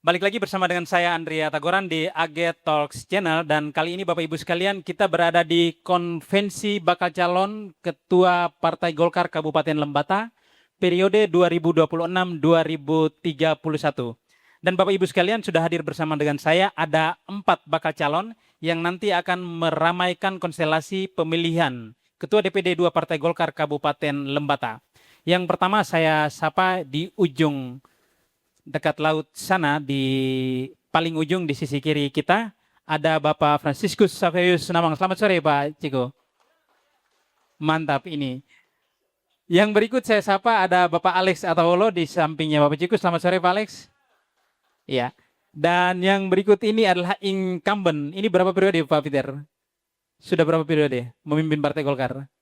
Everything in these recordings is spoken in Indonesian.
Balik lagi bersama dengan saya Andrea Tagoran di AG Talks Channel dan kali ini Bapak Ibu sekalian kita berada di konvensi bakal calon Ketua Partai Golkar Kabupaten Lembata periode 2026-2031. Dan Bapak Ibu sekalian sudah hadir bersama dengan saya ada 4 bakal calon yang nanti akan meramaikan konstelasi pemilihan Ketua DPD 2 Partai Golkar Kabupaten Lembata. Yang pertama saya sapa di ujung dekat laut sana di paling ujung di sisi kiri kita ada Bapak Franciscus Saveus Namang. Selamat sore Pak Ciko. Mantap ini. Yang berikut saya sapa ada Bapak Alex Atawolo di sampingnya Bapak Ciko. Selamat sore Pak Alex. Ya. Dan yang berikut ini adalah incumbent. Ini berapa periode Pak Peter? Sudah berapa periode memimpin Partai Golkar?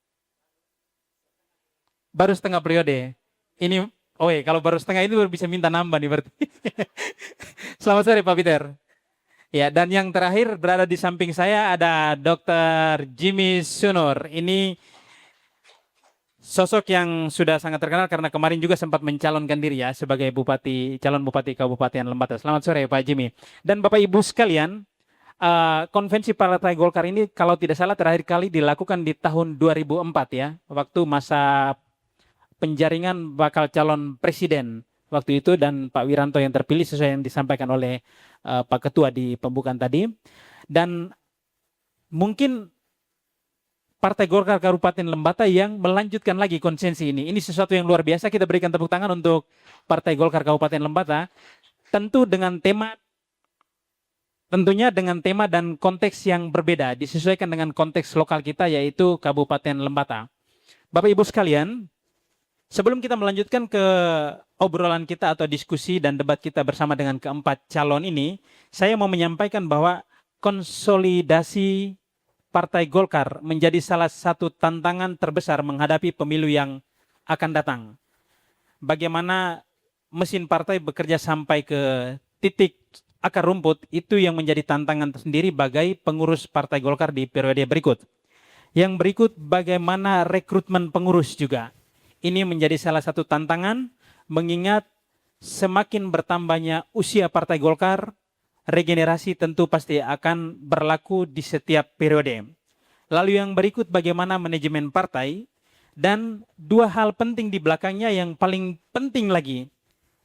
Baru setengah periode. Ini kalau baru setengah ini baru bisa minta nambah nih berarti. Selamat sore Pak Peter. Ya, dan yang terakhir berada di samping saya ada Dr. Jimmy Sunur. Ini sosok yang sudah sangat terkenal karena kemarin juga sempat mencalonkan diri ya sebagai calon bupati Kabupaten Lembata. Selamat sore Pak Jimmy. Dan Bapak Ibu sekalian, konvensi Partai Golkar ini kalau tidak salah terakhir kali dilakukan di tahun 2004 ya, waktu masa penjaringan bakal calon presiden waktu itu dan Pak Wiranto yang terpilih sesuai yang disampaikan oleh Pak Ketua di pembukaan tadi. Dan mungkin Partai Golkar Kabupaten Lembata yang melanjutkan lagi konsensi ini. Ini sesuatu yang luar biasa. Kita berikan tepuk tangan untuk Partai Golkar Kabupaten Lembata. Tentunya dengan tema dan konteks yang berbeda, disesuaikan dengan konteks lokal kita yaitu Kabupaten Lembata. Bapak Ibu sekalian, sebelum kita melanjutkan ke obrolan kita atau diskusi dan debat kita bersama dengan keempat calon ini, saya mau menyampaikan bahwa konsolidasi Partai Golkar menjadi salah satu tantangan terbesar menghadapi pemilu yang akan datang. Bagaimana mesin partai bekerja sampai ke titik akar rumput, itu yang menjadi tantangan tersendiri bagi pengurus Partai Golkar di periode berikut. Yang berikut bagaimana rekrutmen pengurus juga. Ini menjadi salah satu tantangan mengingat semakin bertambahnya usia Partai Golkar, regenerasi tentu pasti akan berlaku di setiap periode. Lalu yang berikut bagaimana manajemen partai dan 2 hal penting di belakangnya yang paling penting lagi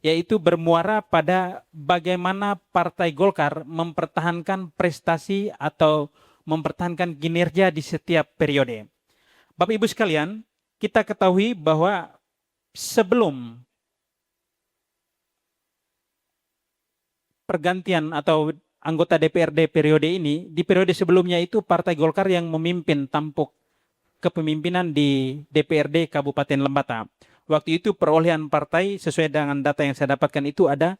yaitu bermuara pada bagaimana Partai Golkar mempertahankan prestasi atau mempertahankan kinerja di setiap periode. Bapak Ibu sekalian, kita ketahui bahwa sebelum pergantian atau anggota DPRD periode ini, di periode sebelumnya itu Partai Golkar yang memimpin tampuk kepemimpinan di DPRD Kabupaten Lembata. Waktu itu perolehan partai sesuai dengan data yang saya dapatkan itu ada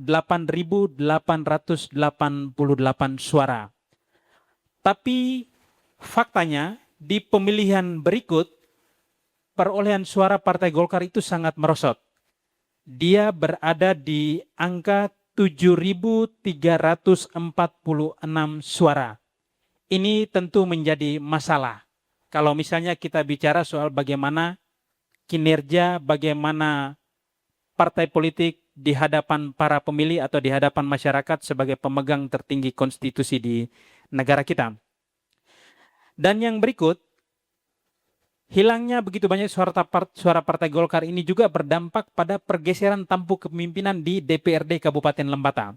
8.888 suara. Tapi faktanya di pemilihan berikut perolehan suara Partai Golkar itu sangat merosot. Dia berada di angka 7.346 suara. Ini tentu menjadi masalah. Kalau misalnya kita bicara soal bagaimana kinerja, bagaimana partai politik di hadapan para pemilih atau di hadapan masyarakat sebagai pemegang tertinggi konstitusi di negara kita. Dan yang berikut, hilangnya begitu banyak suara Partai Golkar ini juga berdampak pada pergeseran tampuk kepemimpinan di DPRD Kabupaten Lembata.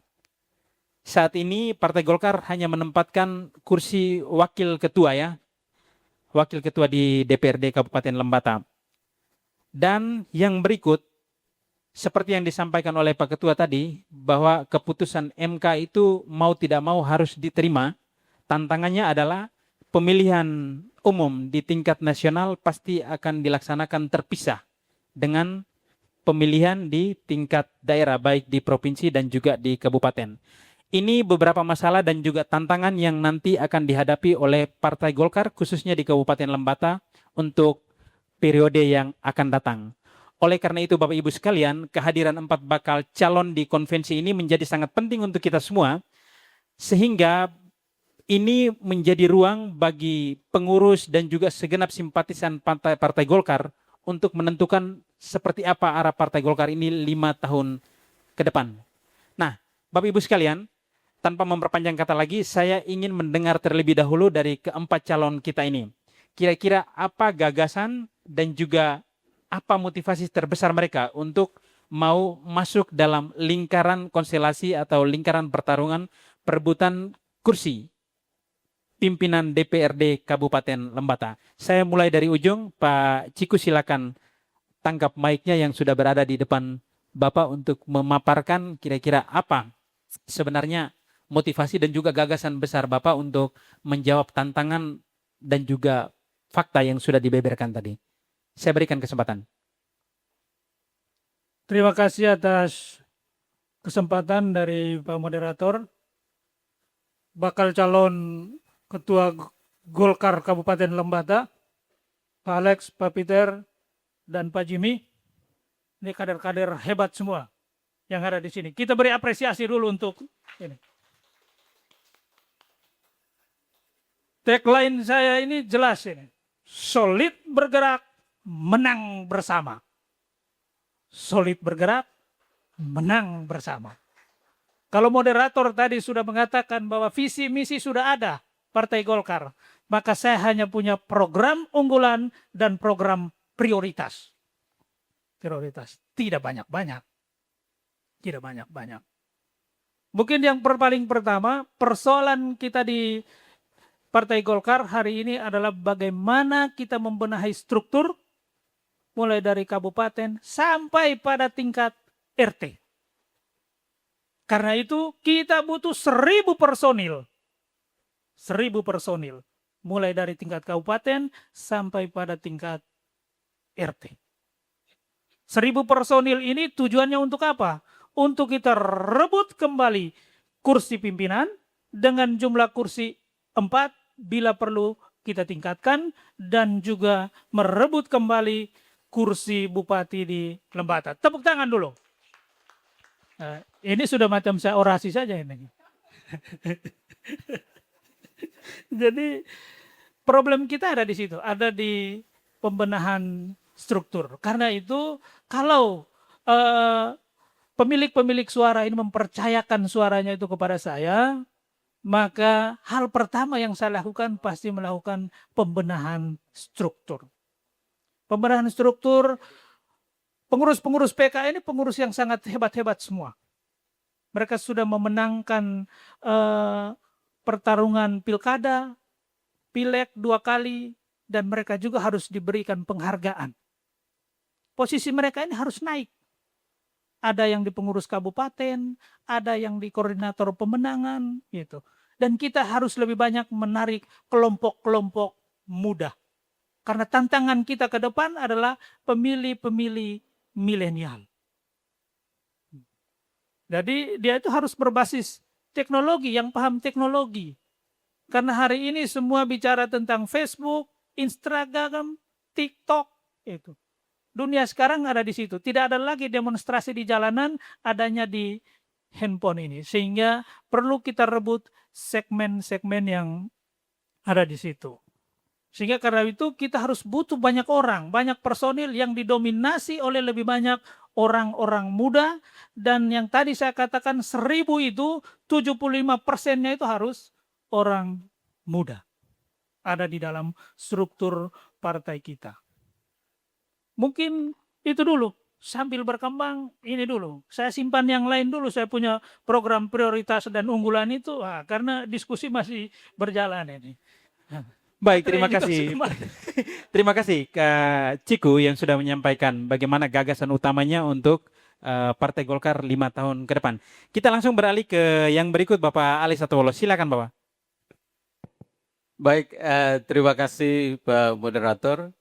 Saat ini Partai Golkar hanya menempatkan kursi wakil ketua di DPRD Kabupaten Lembata. Dan yang berikut, seperti yang disampaikan oleh Pak Ketua tadi, bahwa keputusan MK itu mau tidak mau harus diterima. Tantangannya adalah pemilihan umum di tingkat nasional pasti akan dilaksanakan terpisah dengan pemilihan di tingkat daerah, baik di provinsi dan juga di kabupaten. Ini beberapa masalah dan juga tantangan yang nanti akan dihadapi oleh Partai Golkar, khususnya di Kabupaten Lembata, untuk periode yang akan datang. Oleh karena itu Bapak Ibu sekalian, kehadiran 4 bakal calon di konvensi ini menjadi sangat penting untuk kita semua, sehingga ini menjadi ruang bagi pengurus dan juga segenap simpatisan Partai Golkar untuk menentukan seperti apa arah Partai Golkar ini 5 tahun ke depan. Nah, Bapak Ibu sekalian, tanpa memperpanjang kata lagi, saya ingin mendengar terlebih dahulu dari keempat calon kita ini. Kira-kira apa gagasan dan juga apa motivasi terbesar mereka untuk mau masuk dalam lingkaran konstelasi atau lingkaran pertarungan perebutan kursi pimpinan DPRD Kabupaten Lembata. Saya mulai dari ujung, Pak Ciku silakan tangkap mic-nya yang sudah berada di depan Bapak untuk memaparkan kira-kira apa sebenarnya motivasi dan juga gagasan besar Bapak untuk menjawab tantangan dan juga fakta yang sudah dibeberkan tadi. Saya berikan kesempatan. Terima kasih atas kesempatan dari Pak Moderator. Bakal calon Ketua Golkar Kabupaten Lembata, Pak Alex, Pak Peter, dan Pak Jimmy. Ini kader-kader hebat semua yang ada di sini. Kita beri apresiasi dulu untuk ini. Tagline saya ini jelas ini. Solid bergerak, menang bersama. Solid bergerak, menang bersama. Kalau moderator tadi sudah mengatakan bahwa visi misi sudah ada Partai Golkar, maka saya hanya punya program unggulan dan program prioritas. Prioritas tidak banyak-banyak. Tidak banyak-banyak. Mungkin yang paling pertama, persoalan kita di Partai Golkar hari ini adalah bagaimana kita membenahi struktur mulai dari kabupaten sampai pada tingkat RT. Karena itu kita butuh 1.000 personil. 1.000 personil. Mulai dari tingkat kabupaten sampai pada tingkat RT. 1.000 personil ini tujuannya untuk apa? Untuk kita rebut kembali kursi pimpinan dengan jumlah kursi 4 bila perlu kita tingkatkan dan juga merebut kembali kursi bupati di Lembata. Tepuk tangan dulu. Nah, ini sudah macam saya orasi saja ini. Jadi problem kita ada di situ, ada di pembenahan struktur. Karena itu kalau pemilik-pemilik suara ini mempercayakan suaranya itu kepada saya, maka hal pertama yang saya lakukan pasti melakukan pembenahan struktur. Pembenahan struktur, pengurus-pengurus PK ini pengurus yang sangat hebat-hebat semua. Mereka sudah memenangkan pertarungan pilkada, pileg 2 kali, dan mereka juga harus diberikan penghargaan. Posisi mereka ini harus naik. Ada yang di pengurus kabupaten, ada yang di koordinator pemenangan, gitu. Dan kita harus lebih banyak menarik kelompok-kelompok muda. Karena tantangan kita ke depan adalah pemilih-pemilih milenial. Jadi dia itu harus berbasis teknologi, yang paham teknologi. Karena hari ini semua bicara tentang Facebook, Instagram, TikTok, itu. Dunia sekarang ada di situ. Tidak ada lagi demonstrasi di jalanan, adanya di handphone ini. Sehingga perlu kita rebut segmen-segmen yang ada di situ. Sehingga karena itu kita harus butuh banyak orang, banyak personil yang didominasi oleh lebih banyak orang-orang muda. Dan yang tadi saya katakan 1.000 itu 75%-nya itu harus orang muda. Ada di dalam struktur partai kita. Mungkin itu dulu. Sambil berkembang, ini dulu. Saya simpan yang lain dulu. Saya punya program prioritas dan unggulan itu. Karena diskusi masih berjalan ini. Baik, terima kasih. Terima kasih Kak Ciku yang sudah menyampaikan bagaimana gagasan utamanya untuk Partai Golkar 5 tahun ke depan. Kita langsung beralih ke yang berikut, Bapak Ali Satowolo. Silakan Bapak. Baik, terima kasih Pak Moderator,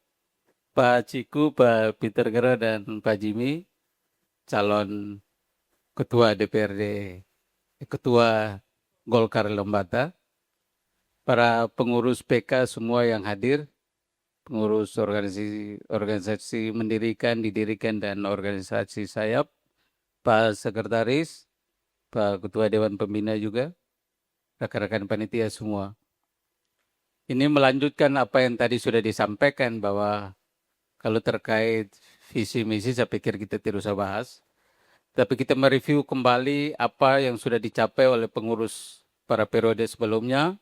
Pak Ciku, Pak Peter Gera, dan Pak Jimmy, calon Ketua DPRD, Ketua Golkar Lembata, para pengurus PK semua yang hadir, pengurus organisasi mendirikan, didirikan, dan organisasi sayap, Pak Sekretaris, Pak Ketua Dewan Pembina juga, rekan-rekan panitia semua. Ini melanjutkan apa yang tadi sudah disampaikan bahwa kalau terkait visi misi saya pikir kita tidak usah bahas. tapi kita mereview kembali apa yang sudah dicapai oleh pengurus para periode sebelumnya,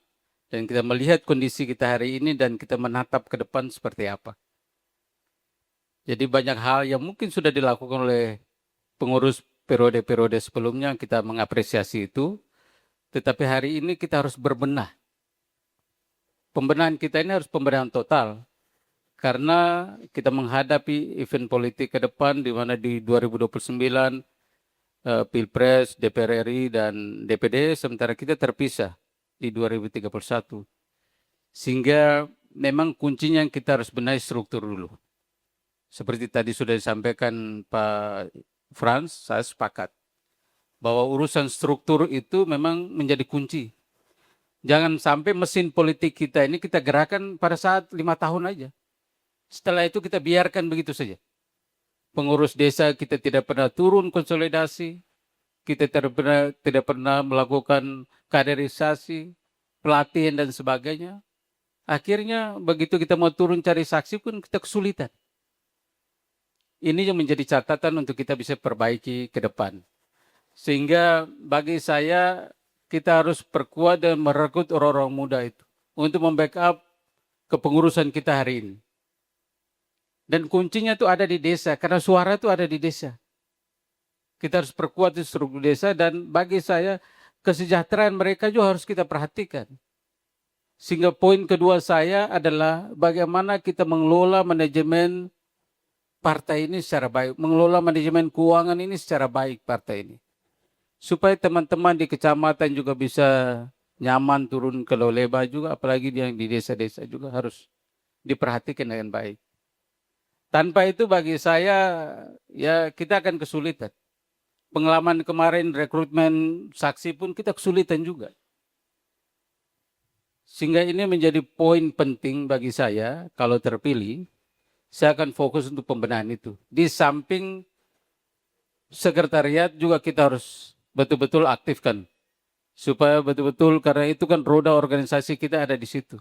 dan kita melihat kondisi kita hari ini dan kita menatap ke depan seperti apa. Jadi banyak hal yang mungkin sudah dilakukan oleh pengurus periode-periode sebelumnya, kita mengapresiasi itu, tetapi hari ini kita harus berbenah. Pembenahan kita ini harus pembenahan total, karena kita menghadapi event politik ke depan, di mana di 2029 Pilpres, DPR RI, dan DPD, sementara kita terpisah di 2031. Sehingga memang kuncinya kita harus benahi struktur dulu. Seperti tadi sudah disampaikan Pak Frans, saya sepakat bahwa urusan struktur itu memang menjadi kunci. Jangan sampai mesin politik kita ini kita gerakan pada saat 5 tahun aja. Setelah itu kita biarkan begitu saja. Pengurus desa kita tidak pernah turun konsolidasi, kita tidak pernah melakukan kaderisasi, pelatihan dan sebagainya. Akhirnya begitu kita mau turun cari saksi pun kita kesulitan. Ini yang menjadi catatan untuk kita bisa perbaiki ke depan. Sehingga bagi saya kita harus perkuat dan merekrut orang-orang muda itu untuk membackup kepengurusan kita hari ini. Dan kuncinya itu ada di desa, karena suara itu ada di desa. Kita harus perkuat di struktur desa, dan bagi saya kesejahteraan mereka juga harus kita perhatikan. Sehingga poin kedua saya adalah bagaimana kita mengelola manajemen partai ini secara baik, mengelola manajemen keuangan ini secara baik partai ini. Supaya teman-teman di kecamatan juga bisa nyaman turun ke Loleba juga, apalagi yang di desa-desa juga harus diperhatikan dengan baik. Tanpa itu bagi saya, ya kita akan kesulitan. Pengalaman kemarin rekrutmen saksi pun kita kesulitan juga. Sehingga ini menjadi poin penting bagi saya, kalau terpilih, saya akan fokus untuk pembenahan itu. Di samping sekretariat juga kita harus betul-betul aktifkan. Supaya betul-betul, karena itu kan roda organisasi kita ada di situ.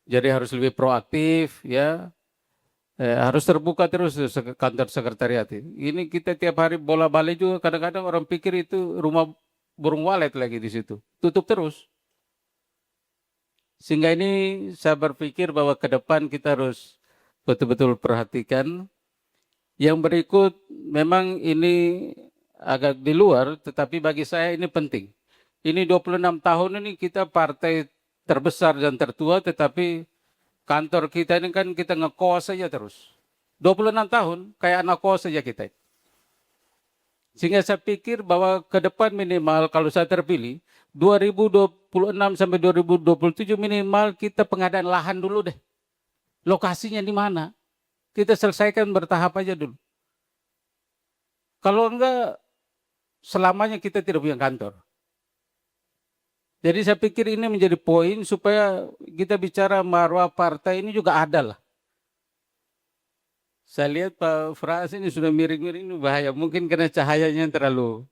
Jadi harus lebih proaktif, ya. Harus terbuka terus kantor sekretariat ini. Kita tiap hari bola balik juga, kadang-kadang orang pikir itu rumah burung walet lagi di situ. Tutup terus. Sehingga ini saya berpikir bahwa ke depan kita harus betul-betul perhatikan. Yang berikut memang ini agak di luar, tetapi bagi saya ini penting. Ini 26 tahun ini kita partai terbesar dan tertua, tetapi kantor kita ini kan kita ngekos saja terus. 26 tahun, kayak anak kos saja kita. Sehingga saya pikir bahwa ke depan minimal kalau saya terpilih, 2026 sampai 2027 minimal kita pengadaan lahan dulu deh. Lokasinya di mana? Kita selesaikan bertahap aja dulu. Kalau enggak, selamanya kita tidak punya kantor. Jadi saya pikir ini menjadi poin supaya kita bicara marwah partai ini juga ada lah. Saya lihat Pak Fras ini sudah miring-miring, ini bahaya. Mungkin karena cahayanya terlalu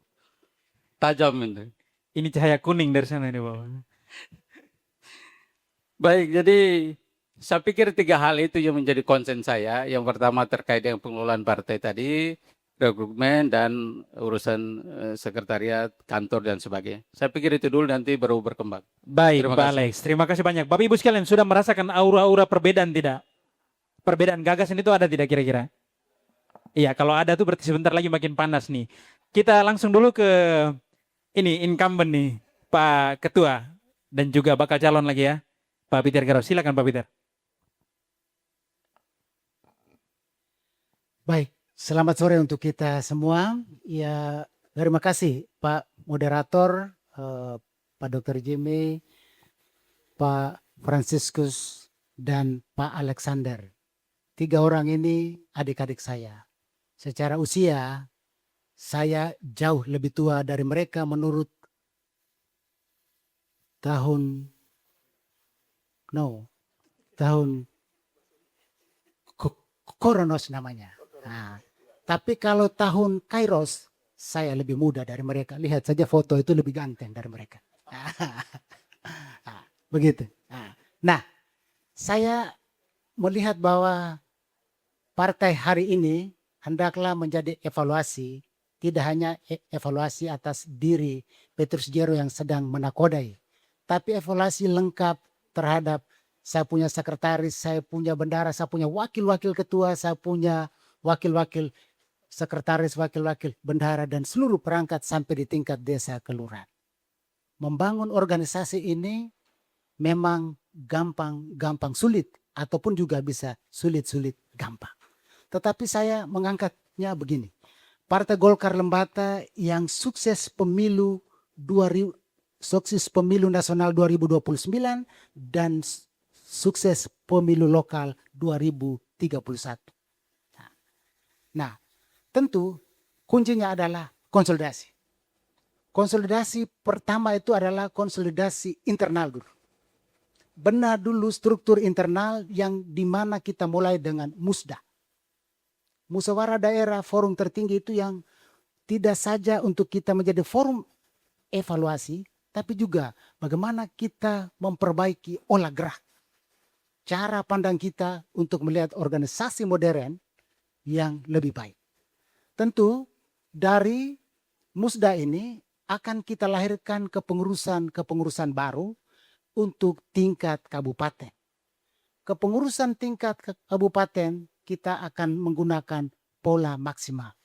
tajam ini. Ini cahaya kuning dari sana ini Bapak. Baik, jadi saya pikir 3 hal itu yang menjadi konsen saya. Yang pertama terkait dengan pengelolaan partai tadi, rekrutmen dan urusan sekretariat, kantor dan sebagainya. Saya pikir itu dulu, nanti baru berkembang. Baik, Terima Pak kasih. Alex. Terima kasih banyak. Bapak Ibu sekalian sudah merasakan aura-aura perbedaan tidak? Perbedaan gagasan itu ada tidak kira-kira? Iya, kalau ada tuh berarti sebentar lagi makin panas nih. Kita langsung dulu ke ini incumbent nih, Pak Ketua dan juga bakal calon lagi ya, Pak Peter Garo. Silakan Pak Peter. Baik, selamat sore untuk kita semua. Ya, terima kasih Pak Moderator, Pak Dr. Jimmy, Pak Franciscus, dan Pak Alexander. 3 orang ini adik-adik saya. Secara usia, saya jauh lebih tua dari mereka menurut tahun Kronos namanya. Nah, tapi kalau tahun Kairos, saya lebih muda dari mereka. Lihat saja foto itu lebih ganteng dari mereka. Nah, begitu. Nah, saya melihat bahwa partai hari ini hendaklah menjadi evaluasi tidak hanya evaluasi atas diri Petrus Jero yang sedang menakodai, tapi evaluasi lengkap terhadap saya punya sekretaris, saya punya bendara, saya punya wakil-wakil ketua, saya punya wakil-wakil sekretaris, wakil-wakil bendara, dan seluruh perangkat sampai di tingkat desa kelurahan. Membangun organisasi ini memang gampang sulit, ataupun juga bisa sulit gampang. Tetapi saya mengangkatnya begini. Partai Golkar Lembata yang sukses pemilu nasional 2029 dan sukses pemilu lokal 2031. Nah, tentu kuncinya adalah konsolidasi. Konsolidasi pertama itu adalah konsolidasi internal dulu. Benar dulu struktur internal yang dimana kita mulai dengan musda. Musyawarah daerah, forum tertinggi itu yang tidak saja untuk kita menjadi forum evaluasi, tapi juga bagaimana kita memperbaiki olah gerak. Cara pandang kita untuk melihat organisasi modern yang lebih baik. Tentu dari musda ini akan kita lahirkan kepengurusan baru untuk tingkat kabupaten. Kepengurusan tingkat kabupaten kita akan menggunakan pola maksimal.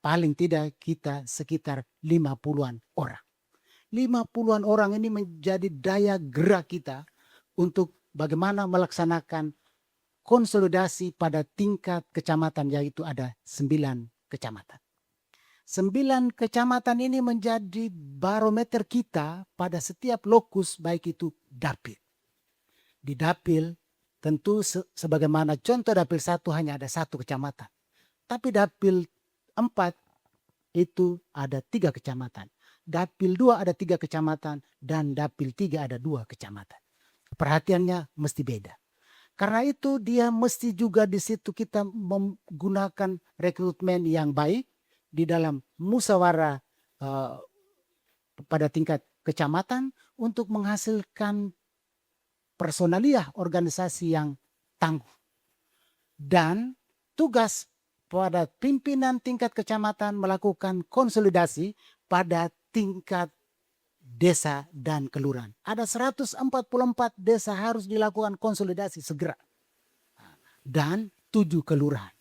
Paling tidak kita sekitar 50-an orang. 50-an orang ini menjadi daya gerak kita untuk bagaimana melaksanakan konsolidasi pada tingkat kecamatan, yaitu ada 9 kecamatan. 9 kecamatan ini menjadi barometer kita pada setiap lokus, baik itu dapil. Di dapil tentu sebagaimana contoh dapil 1 hanya ada 1 kecamatan. Tapi dapil 4 itu ada 3 kecamatan. Dapil 2 ada 3 kecamatan dan dapil 3 ada 2 kecamatan. Perhatiannya mesti beda. Karena itu dia mesti juga di situ kita menggunakan rekrutmen yang baik di dalam musyawarah pada tingkat kecamatan untuk menghasilkan personaliah organisasi yang tangguh. Dan tugas pada pimpinan tingkat kecamatan melakukan konsolidasi pada tingkat desa dan kelurahan. Ada 144 desa harus dilakukan konsolidasi segera. Dan 7 kelurahan.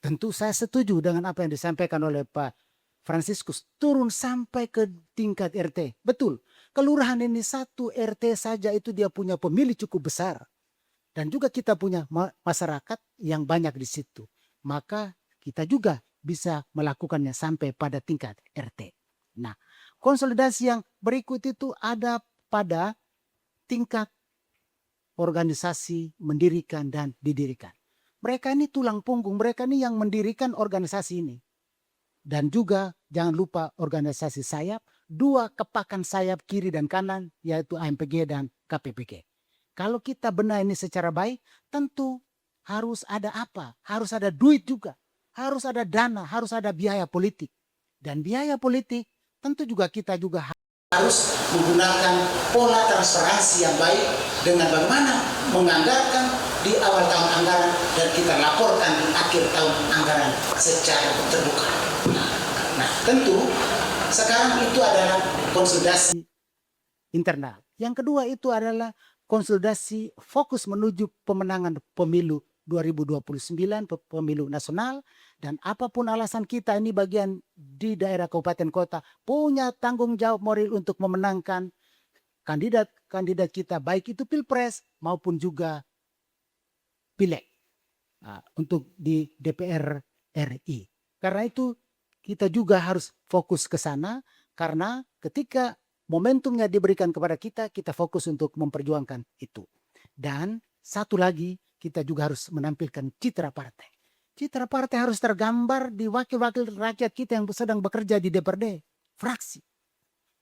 Tentu saya setuju dengan apa yang disampaikan oleh Pak Franciscus, turun sampai ke tingkat RT. Betul, kelurahan ini 1 RT saja itu dia punya pemilih cukup besar. Dan juga kita punya masyarakat yang banyak di situ. Maka kita juga bisa melakukannya sampai pada tingkat RT. Nah, konsolidasi yang berikut itu ada pada tingkat organisasi mendirikan dan didirikan. Mereka ini tulang punggung, mereka ini yang mendirikan organisasi ini. Dan juga jangan lupa organisasi sayap, 2 kepakan sayap kiri dan kanan, yaitu AMPG dan KPPG. Kalau kita benar ini secara baik, tentu harus ada apa? Harus ada duit juga, harus ada dana, harus ada biaya politik. Dan biaya politik tentu juga kita juga harus menggunakan pola transparansi yang baik dengan bagaimana menganggarkan di awal tahun anggaran dan kita laporkan di akhir tahun anggaran secara terbuka. Nah, tentu sekarang itu adalah konsolidasi internal. Yang kedua itu adalah konsolidasi fokus menuju pemenangan pemilu 2029, pemilu nasional, dan apapun alasan kita ini bagian di daerah kabupaten kota punya tanggung jawab moral untuk memenangkan kandidat kita, baik itu pilpres maupun juga pileg untuk di DPR RI. Karena itu kita juga harus fokus ke sana, karena ketika momentumnya diberikan kepada kita, kita fokus untuk memperjuangkan itu. Dan satu lagi, kita juga harus menampilkan citra partai. Citra partai harus tergambar di wakil-wakil rakyat kita yang sedang bekerja di DPRD, fraksi.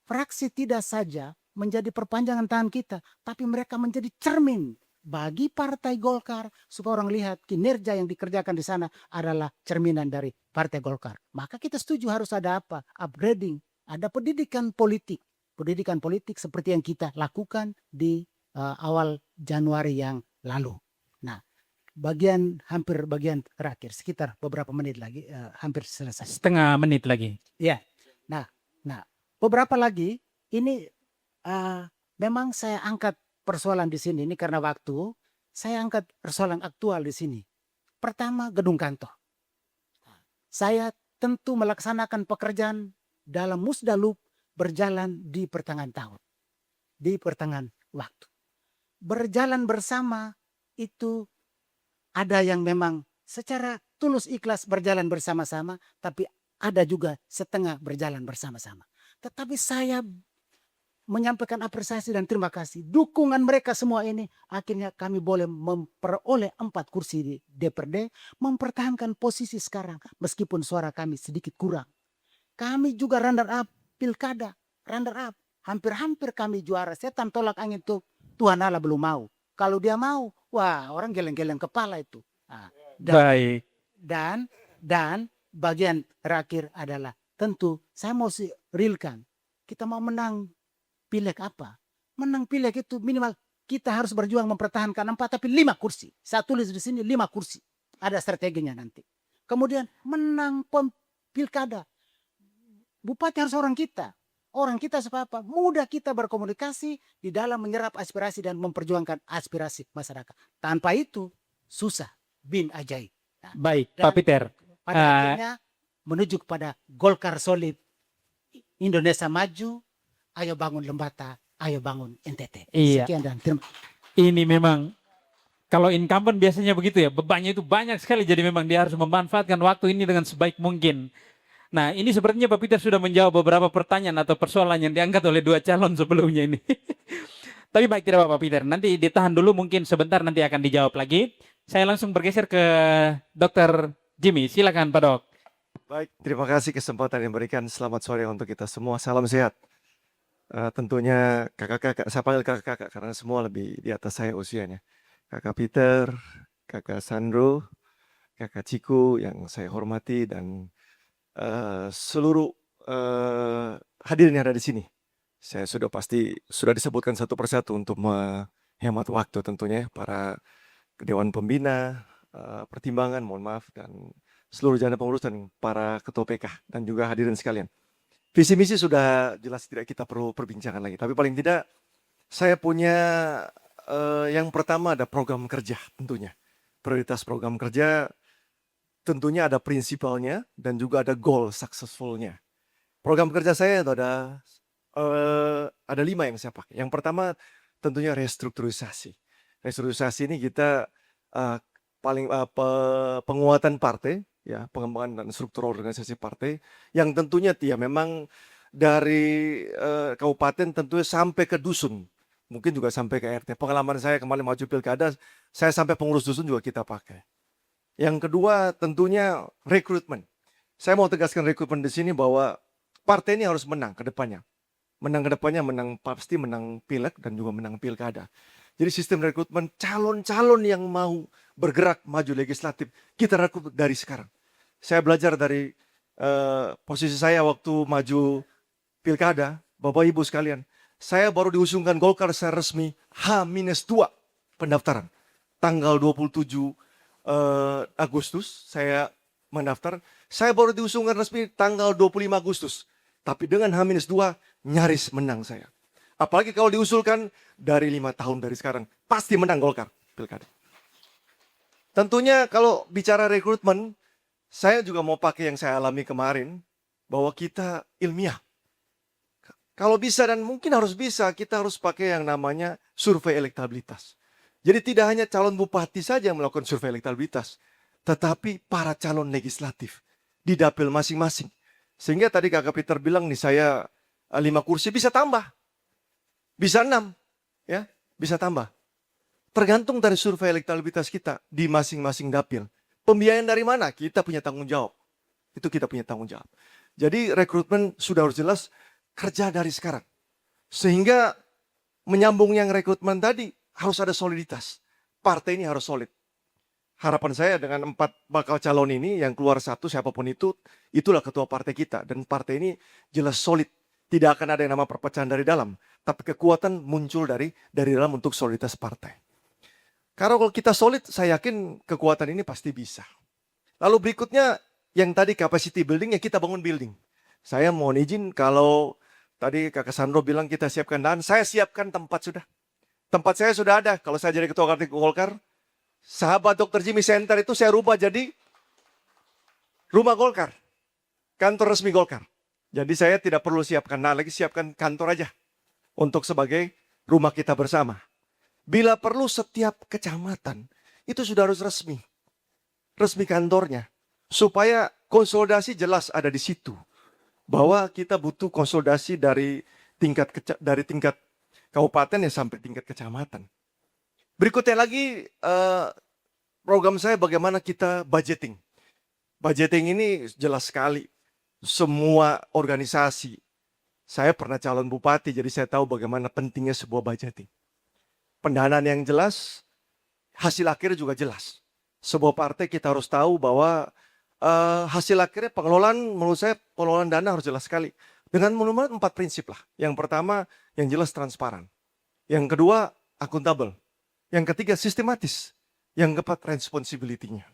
Fraksi tidak saja menjadi perpanjangan tangan kita, tapi mereka menjadi cermin bagi Partai Golkar supaya orang lihat kinerja yang dikerjakan di sana adalah cerminan dari Partai Golkar. Maka kita setuju harus ada apa? Upgrading, ada pendidikan politik. Pendidikan politik seperti yang kita lakukan di awal Januari yang lalu. Nah, hampir bagian terakhir, sekitar beberapa menit lagi, hampir selesai. Setengah menit lagi. Ya, nah, beberapa lagi ini memang saya angkat persoalan di sini ini karena waktu. Saya angkat persoalan aktual di sini. Pertama, gedung kantor. Saya tentu melaksanakan pekerjaan dalam musdalub berjalan di pertengahan tahun, di pertengahan waktu. Berjalan bersama itu ada yang memang secara tulus ikhlas berjalan bersama-sama, tapi ada juga setengah berjalan bersama-sama. Tetapi saya menyampaikan apresiasi dan terima kasih. Dukungan mereka semua ini akhirnya kami boleh memperoleh 4 kursi di DPRD, mempertahankan posisi sekarang meskipun suara kami sedikit kurang. Kami juga runner up pilkada, runner up. Hampir-hampir kami juara. Setan tolak angin tuh Tuhan Allah belum mau. Kalau dia mau, wah orang geleng-geleng kepala itu. Nah, Baik. Dan bagian terakhir adalah tentu saya mau realkan. Kita mau menang pileg apa? Menang pileg itu minimal kita harus berjuang mempertahankan 4 tapi 5 kursi. Saya tulis di sini 5 kursi. Ada strateginya nanti. Kemudian menang pilkada. Bupati harus orang kita. Orang kita sebab apa? Mudah kita berkomunikasi di dalam menyerap aspirasi dan memperjuangkan aspirasi masyarakat. Tanpa itu susah. Bin ajaib. Nah, Baik, Pak Peter. pada akhirnya menuju kepada Golkar solid. Indonesia maju. Ayo bangun Lembata, ayo bangun NTT. Iya. Sekian dan terima kasih. Ini memang kalau incumbent biasanya begitu ya, bebannya itu banyak sekali, jadi memang dia harus memanfaatkan waktu ini dengan sebaik mungkin. Nah, ini sepertinya Pak Peter sudah menjawab beberapa pertanyaan atau persoalan yang diangkat oleh 2 calon sebelumnya ini. Tapi baik, tidak apa-apa Pak Peter, nanti ditahan dulu, mungkin sebentar nanti akan dijawab lagi. Saya langsung bergeser ke Dr. Jimmy, silakan Pak Dok. Baik, terima kasih kesempatan yang diberikan. Selamat sore untuk kita semua. Salam sehat. Tentunya kakak-kakak, saya panggil kakak-kakak karena semua lebih di atas saya usianya. Kakak Peter, kakak Sandro, kakak Ciku yang saya hormati dan seluruh hadirin yang ada di sini. Saya sudah disebutkan satu persatu untuk menghemat waktu tentunya para Dewan Pembina, pertimbangan, mohon maaf, dan seluruh jalannya pengurus dan para ketua PK dan juga hadirin sekalian. Visi misi sudah jelas, tidak kita perlu perbincangan lagi. Tapi paling tidak saya punya yang pertama ada program kerja tentunya. Prioritas program kerja tentunya ada prinsipalnya dan juga ada goal successfulnya. Program kerja saya itu ada 5 yang saya pakai. Yang pertama tentunya restrukturisasi. Restrukturisasi ini kita penguatan partai, ya, pengembangan dan struktur organisasi partai yang tentunya memang dari kabupaten tentunya sampai ke dusun, mungkin juga sampai ke RT. Pengalaman saya kemarin maju pilkada, saya sampai pengurus dusun juga kita pakai. Yang kedua tentunya rekrutmen. Saya mau tegaskan rekrutmen di sini bahwa partai ini harus menang ke depannya. Pasti menang pileg dan juga menang pilkada. Jadi sistem rekrutmen calon-calon yang mau bergerak maju legislatif kita rekrut dari sekarang. Saya belajar dari posisi saya waktu maju pilkada, Bapak Ibu sekalian. Saya baru diusungkan Golkar secara resmi H-2 pendaftaran. Tanggal 27 Agustus saya mendaftar. Saya baru diusungkan resmi tanggal 25 Agustus. Tapi dengan H-2 nyaris menang saya. Apalagi kalau diusulkan dari 5 tahun dari sekarang, pasti menang Golkar pilkada. Tentunya kalau bicara rekrutmen, saya juga mau pakai yang saya alami kemarin, bahwa kita ilmiah. Kalau bisa dan mungkin harus bisa, kita harus pakai yang namanya survei elektabilitas. Jadi tidak hanya calon bupati saja yang melakukan survei elektabilitas, tetapi para calon legislatif di dapil masing-masing. Sehingga tadi Kakak Peter bilang nih saya 5 kursi bisa tambah. Bisa 6, ya, bisa tambah. Tergantung dari survei elektabilitas kita di masing-masing dapil. Pembiayaan dari mana? Kita punya tanggung jawab. Itu kita punya tanggung jawab. Jadi rekrutmen sudah harus jelas, kerja dari sekarang. Sehingga menyambung yang rekrutmen tadi harus ada soliditas. Partai ini harus solid. Harapan saya dengan 4 bakal calon ini yang keluar 1 siapapun itu, itulah ketua partai kita. Dan partai ini jelas solid. Tidak akan ada yang nama perpecahan dari dalam. Tapi kekuatan muncul dari dalam untuk soliditas partai. Karena kalau kita solid, saya yakin kekuatan ini pasti bisa. Lalu berikutnya, yang tadi capacity building, ya kita bangun building. Saya mohon izin kalau tadi Kakak Sandro bilang kita siapkan dan saya siapkan tempat sudah. Tempat saya sudah ada. Kalau saya jadi ketua Golkar, sahabat Dr. Jimmy Center itu saya rubah jadi rumah Golkar. Kantor resmi Golkar. Jadi saya tidak perlu siapkan lagi, siapkan kantor aja. Untuk sebagai rumah kita bersama. Bila perlu setiap kecamatan, itu sudah harus resmi. Resmi kantornya. Supaya konsolidasi jelas ada di situ. Bahwa kita butuh konsolidasi dari tingkat kabupaten ya sampai tingkat kecamatan. Berikutnya lagi program saya bagaimana kita budgeting. Budgeting ini jelas sekali. Semua organisasi. Saya pernah calon bupati jadi saya tahu bagaimana pentingnya sebuah budgeting. Pendanaan yang jelas, hasil akhirnya juga jelas. Sebuah partai kita harus tahu bahwa hasil akhirnya pengelolaan, menurut saya pengelolaan dana harus jelas sekali. Dengan menurut 4 prinsip lah. Yang pertama, yang jelas transparan. Yang kedua, akuntabel. Yang ketiga, sistematis. Yang keempat, responsibility-nya.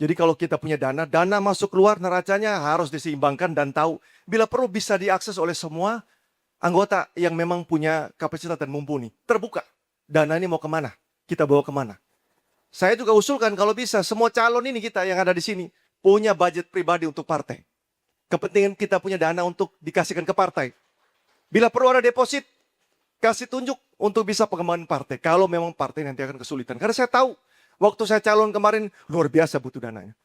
Jadi kalau kita punya dana masuk keluar neracanya harus diseimbangkan dan tahu. Bila perlu bisa diakses oleh semua anggota yang memang punya kapasitas dan mumpuni. Terbuka. Dana ini mau kemana? Kita bawa kemana? Saya juga usulkan kalau bisa semua calon ini kita yang ada di sini punya budget pribadi untuk partai. Kepentingan kita punya dana untuk dikasihkan ke partai. Bila perlu ada deposit, kasih tunjuk untuk bisa pengembangan partai. Kalau memang partai nanti akan kesulitan. Karena saya tahu, waktu saya calon kemarin, luar biasa butuh dananya.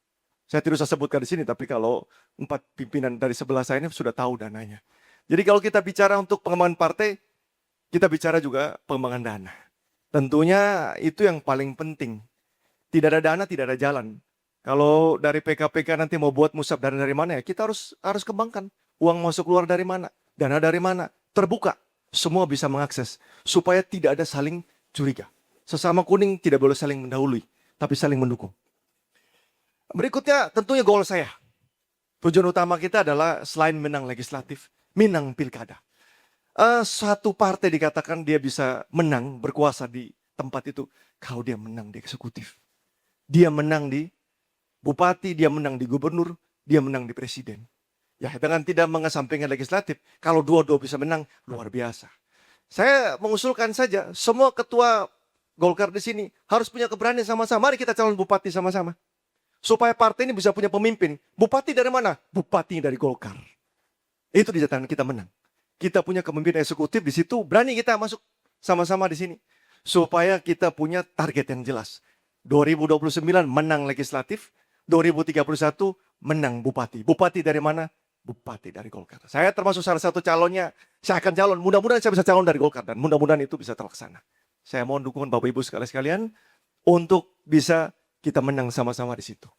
Saya tidak usah sebutkan di sini, tapi kalau 4 pimpinan dari sebelah saya ini sudah tahu dananya. Jadi kalau kita bicara untuk pengembangan partai, kita bicara juga pengembangan dana. Tentunya itu yang paling penting. Tidak ada dana, tidak ada jalan. Kalau dari PKPK nanti mau buat musab dana dari mana ya, kita harus kembangkan. Uang masuk keluar dari mana, dana dari mana, terbuka. Semua bisa mengakses, supaya tidak ada saling curiga. Sesama kuning tidak boleh saling mendahului, tapi saling mendukung. Berikutnya tentunya goal saya. Tujuan utama kita adalah selain menang legislatif, menang pilkada. Satu partai dikatakan dia bisa menang, berkuasa di tempat itu, kalau dia menang di eksekutif. Dia menang di bupati, dia menang di gubernur, dia menang di presiden. Ya, dengan tidak mengesampingkan legislatif, kalau dua-dua bisa menang, luar biasa. Saya mengusulkan saja, semua ketua Golkar di sini harus punya keberanian sama-sama. Mari kita calon bupati sama-sama. Supaya partai ini bisa punya pemimpin. Bupati dari mana? Bupati dari Golkar. Itu dijadikan kita menang. Kita punya kepemimpinan eksekutif di situ, berani kita masuk sama-sama di sini. Supaya kita punya target yang jelas. 2029 menang legislatif, 2031 menang bupati. Bupati dari mana? Bupati dari Golkar. Saya termasuk salah satu calonnya. Saya akan calon. Mudah-mudahan saya bisa calon dari Golkar. Dan mudah-mudahan itu bisa terlaksana. Saya mohon dukungan Bapak Ibu sekalian untuk bisa kita menang sama-sama di situ.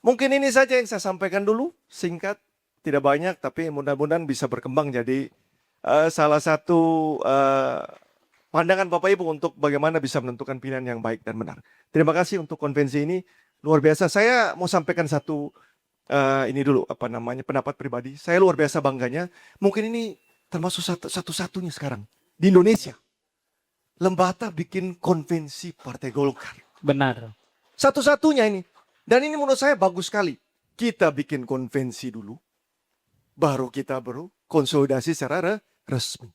Mungkin ini saja yang saya sampaikan dulu. Singkat, tidak banyak. Tapi mudah-mudahan bisa berkembang jadi salah satu pandangan Bapak Ibu untuk bagaimana bisa menentukan pilihan yang baik dan benar. Terima kasih untuk konvensi ini. Luar biasa. Saya mau sampaikan satu ini dulu pendapat pribadi. Saya luar biasa bangganya. Mungkin ini termasuk satu-satunya sekarang di Indonesia. Lembata bikin konvensi Partai Golkar. Benar. Satu-satunya ini. Dan ini menurut saya bagus sekali. Kita bikin konvensi dulu. Baru kita konsolidasi secara resmi.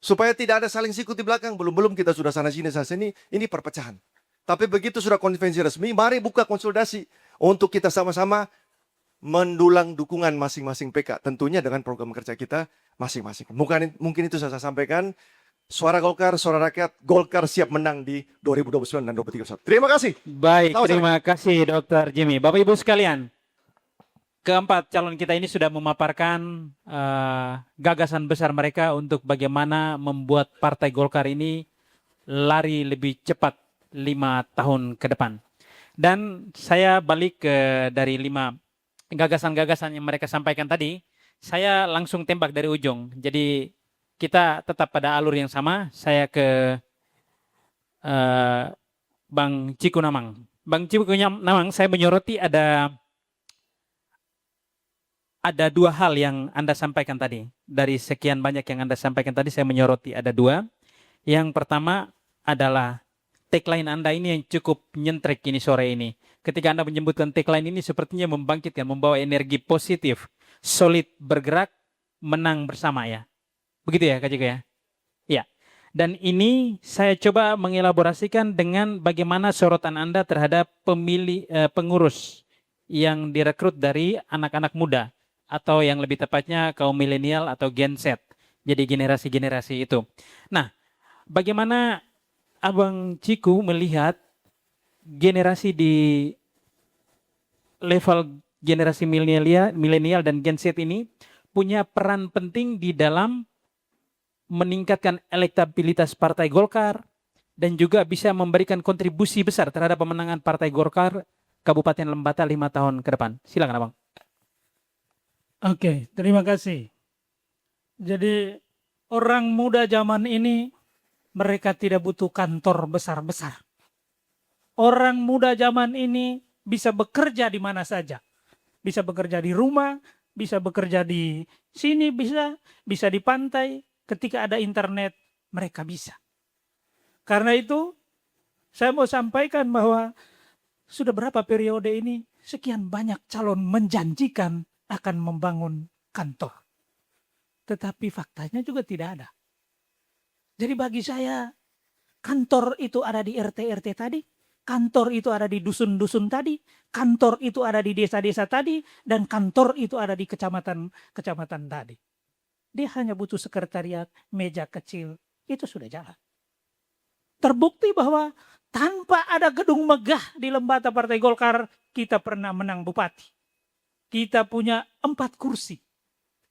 Supaya tidak ada saling sikut di belakang. Belum-belum kita sudah sana-sini. Ini perpecahan. Tapi begitu sudah konvensi resmi, mari buka konsolidasi. Untuk kita sama-sama mendulang dukungan masing-masing PK. Tentunya dengan program kerja kita masing-masing. Mungkin itu saya sampaikan. Suara Golkar, suara rakyat, Golkar siap menang di 2029 dan 2031. Terima kasih. Baik, Sama-sama. terima kasih Dr. Jimmy. Bapak Ibu sekalian, keempat calon kita ini sudah memaparkan gagasan besar mereka untuk bagaimana membuat Partai Golkar ini lari lebih cepat 5 tahun ke depan. Dan saya balik dari 5 gagasan-gagasan yang mereka sampaikan tadi, saya langsung tembak dari ujung. Jadi kita tetap pada alur yang sama. Saya ke Bang Ciku Namang. Bang Ciku Namang, saya menyoroti ada 2 hal yang Anda sampaikan tadi. Dari sekian banyak yang Anda sampaikan tadi, saya menyoroti ada 2. Yang pertama adalah tagline Anda ini yang cukup nyentrik ini sore ini. Ketika Anda menyebutkan tagline ini sepertinya membangkitkan, membawa energi positif. Solid bergerak, menang bersama ya. Begitu ya Kak Jiko ya? Ya. Dan ini saya coba mengelaborasikan dengan bagaimana sorotan Anda terhadap pengurus yang direkrut dari anak-anak muda. Atau yang lebih tepatnya kaum milenial atau Gen Z. Jadi generasi-generasi itu. Nah, bagaimana Abang Ciku melihat generasi di level generasi milenial dan Gen Z ini punya peran penting di dalam meningkatkan elektabilitas Partai Golkar dan juga bisa memberikan kontribusi besar terhadap pemenangan Partai Golkar Kabupaten Lembata 5 tahun ke depan. Silakan Abang. Oke, terima kasih. Jadi orang muda zaman ini mereka tidak butuh kantor besar-besar. Orang muda zaman ini bisa bekerja di mana saja. Bisa bekerja di rumah, bisa bekerja di sini, bisa di pantai. Ketika ada internet, mereka bisa. Karena itu, saya mau sampaikan bahwa sudah berapa periode ini, sekian banyak calon menjanjikan akan membangun kantor. Tetapi faktanya juga tidak ada. Jadi bagi saya, kantor itu ada di RT-RT tadi, kantor itu ada di dusun-dusun tadi, kantor itu ada di desa-desa tadi, dan kantor itu ada di kecamatan tadi. Dia hanya butuh sekretariat, meja kecil, itu sudah jalan. Terbukti bahwa tanpa ada gedung megah di Lembata Partai Golkar, kita pernah menang bupati. Kita punya 4 kursi.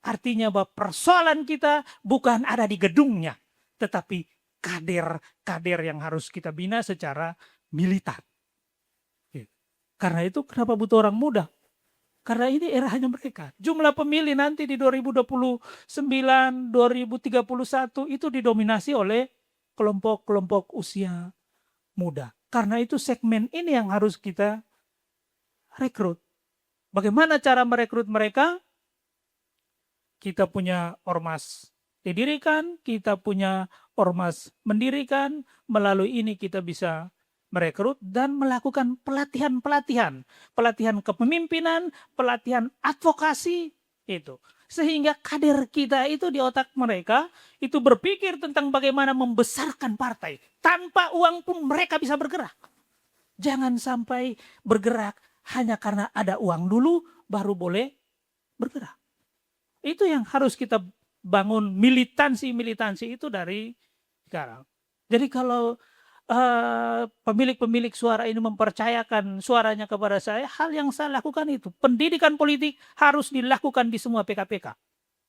Artinya bahwa persoalan kita bukan ada di gedungnya, tetapi kader yang harus kita bina secara militan. Karena itu kenapa butuh orang muda? Karena ini eranya mereka. Jumlah pemilih nanti di 2029, 2031 itu didominasi oleh kelompok-kelompok usia muda. Karena itu segmen ini yang harus kita rekrut. Bagaimana cara merekrut mereka? Kita punya ormas didirikan, kita punya ormas mendirikan, melalui ini kita bisa merekrut dan melakukan pelatihan-pelatihan. Pelatihan kepemimpinan, pelatihan advokasi, itu. Sehingga kader kita itu di otak mereka, itu berpikir tentang bagaimana membesarkan partai. Tanpa uang pun mereka bisa bergerak. Jangan sampai bergerak hanya karena ada uang dulu, baru boleh bergerak. Itu yang harus kita bangun, militansi itu dari sekarang. Jadi kalau pemilik-pemilik suara ini mempercayakan suaranya kepada saya, hal yang saya lakukan itu. Pendidikan politik harus dilakukan di semua PKPK.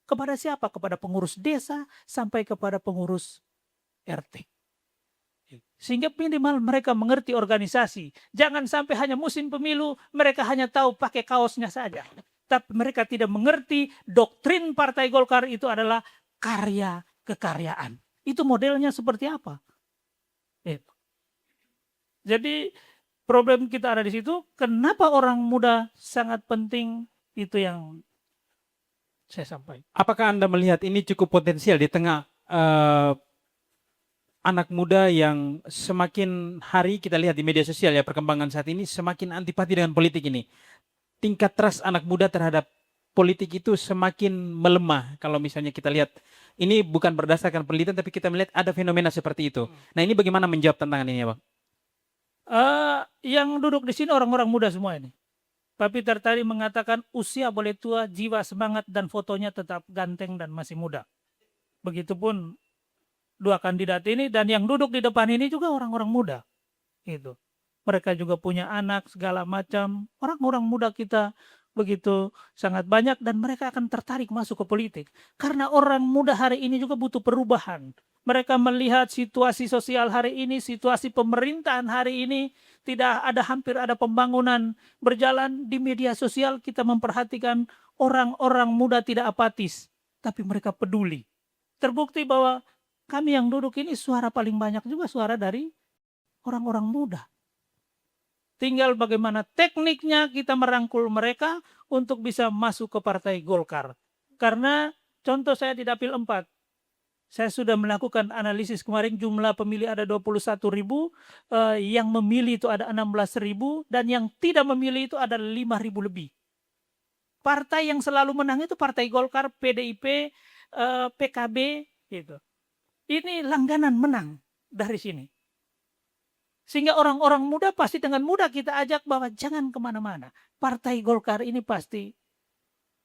Kepada siapa? Kepada pengurus desa sampai kepada pengurus RT. Sehingga minimal mereka mengerti organisasi. Jangan sampai hanya musim pemilu, mereka hanya tahu pakai kaosnya saja. Tapi mereka tidak mengerti doktrin Partai Golkar itu adalah karya kekaryaan. Itu modelnya seperti apa? Itu. Jadi problem kita ada di situ. Kenapa orang muda sangat penting, itu yang saya sampaikan. Apakah Anda melihat ini cukup potensial di tengah anak muda yang semakin hari kita lihat di media sosial ya, perkembangan saat ini semakin antipati dengan politik ini. Tingkat trust anak muda terhadap politik itu semakin melemah. Kalau misalnya kita lihat, ini bukan berdasarkan penelitian, tapi kita melihat ada fenomena seperti itu. Nah ini bagaimana menjawab tantangan ini ya Bang? Yang duduk di sini orang-orang muda semua ini. Pak Peter tadi mengatakan usia boleh tua, jiwa semangat dan fotonya tetap ganteng dan masih muda. Begitupun 2 kandidat ini, dan yang duduk di depan ini juga orang-orang muda. Itu. Mereka juga punya anak segala macam. Orang-orang muda kita begitu sangat banyak dan mereka akan tertarik masuk ke politik. Karena orang muda hari ini juga butuh perubahan. Mereka melihat situasi sosial hari ini, situasi pemerintahan hari ini, hampir ada pembangunan berjalan di media sosial. Kita memperhatikan orang-orang muda tidak apatis, tapi mereka peduli. Terbukti bahwa kami yang duduk ini suara paling banyak juga suara dari orang-orang muda. Tinggal bagaimana tekniknya kita merangkul mereka untuk bisa masuk ke Partai Golkar. Karena contoh saya di Dapil 4. Saya sudah melakukan analisis kemarin, jumlah pemilih ada 21.000, yang memilih itu ada 16.000, dan yang tidak memilih itu ada 5.000 lebih. Partai yang selalu menang itu Partai Golkar, PDIP, PKB, gitu. Ini langganan menang dari sini. Sehingga orang-orang muda pasti dengan mudah kita ajak bahwa jangan kemana-mana. Partai Golkar ini pasti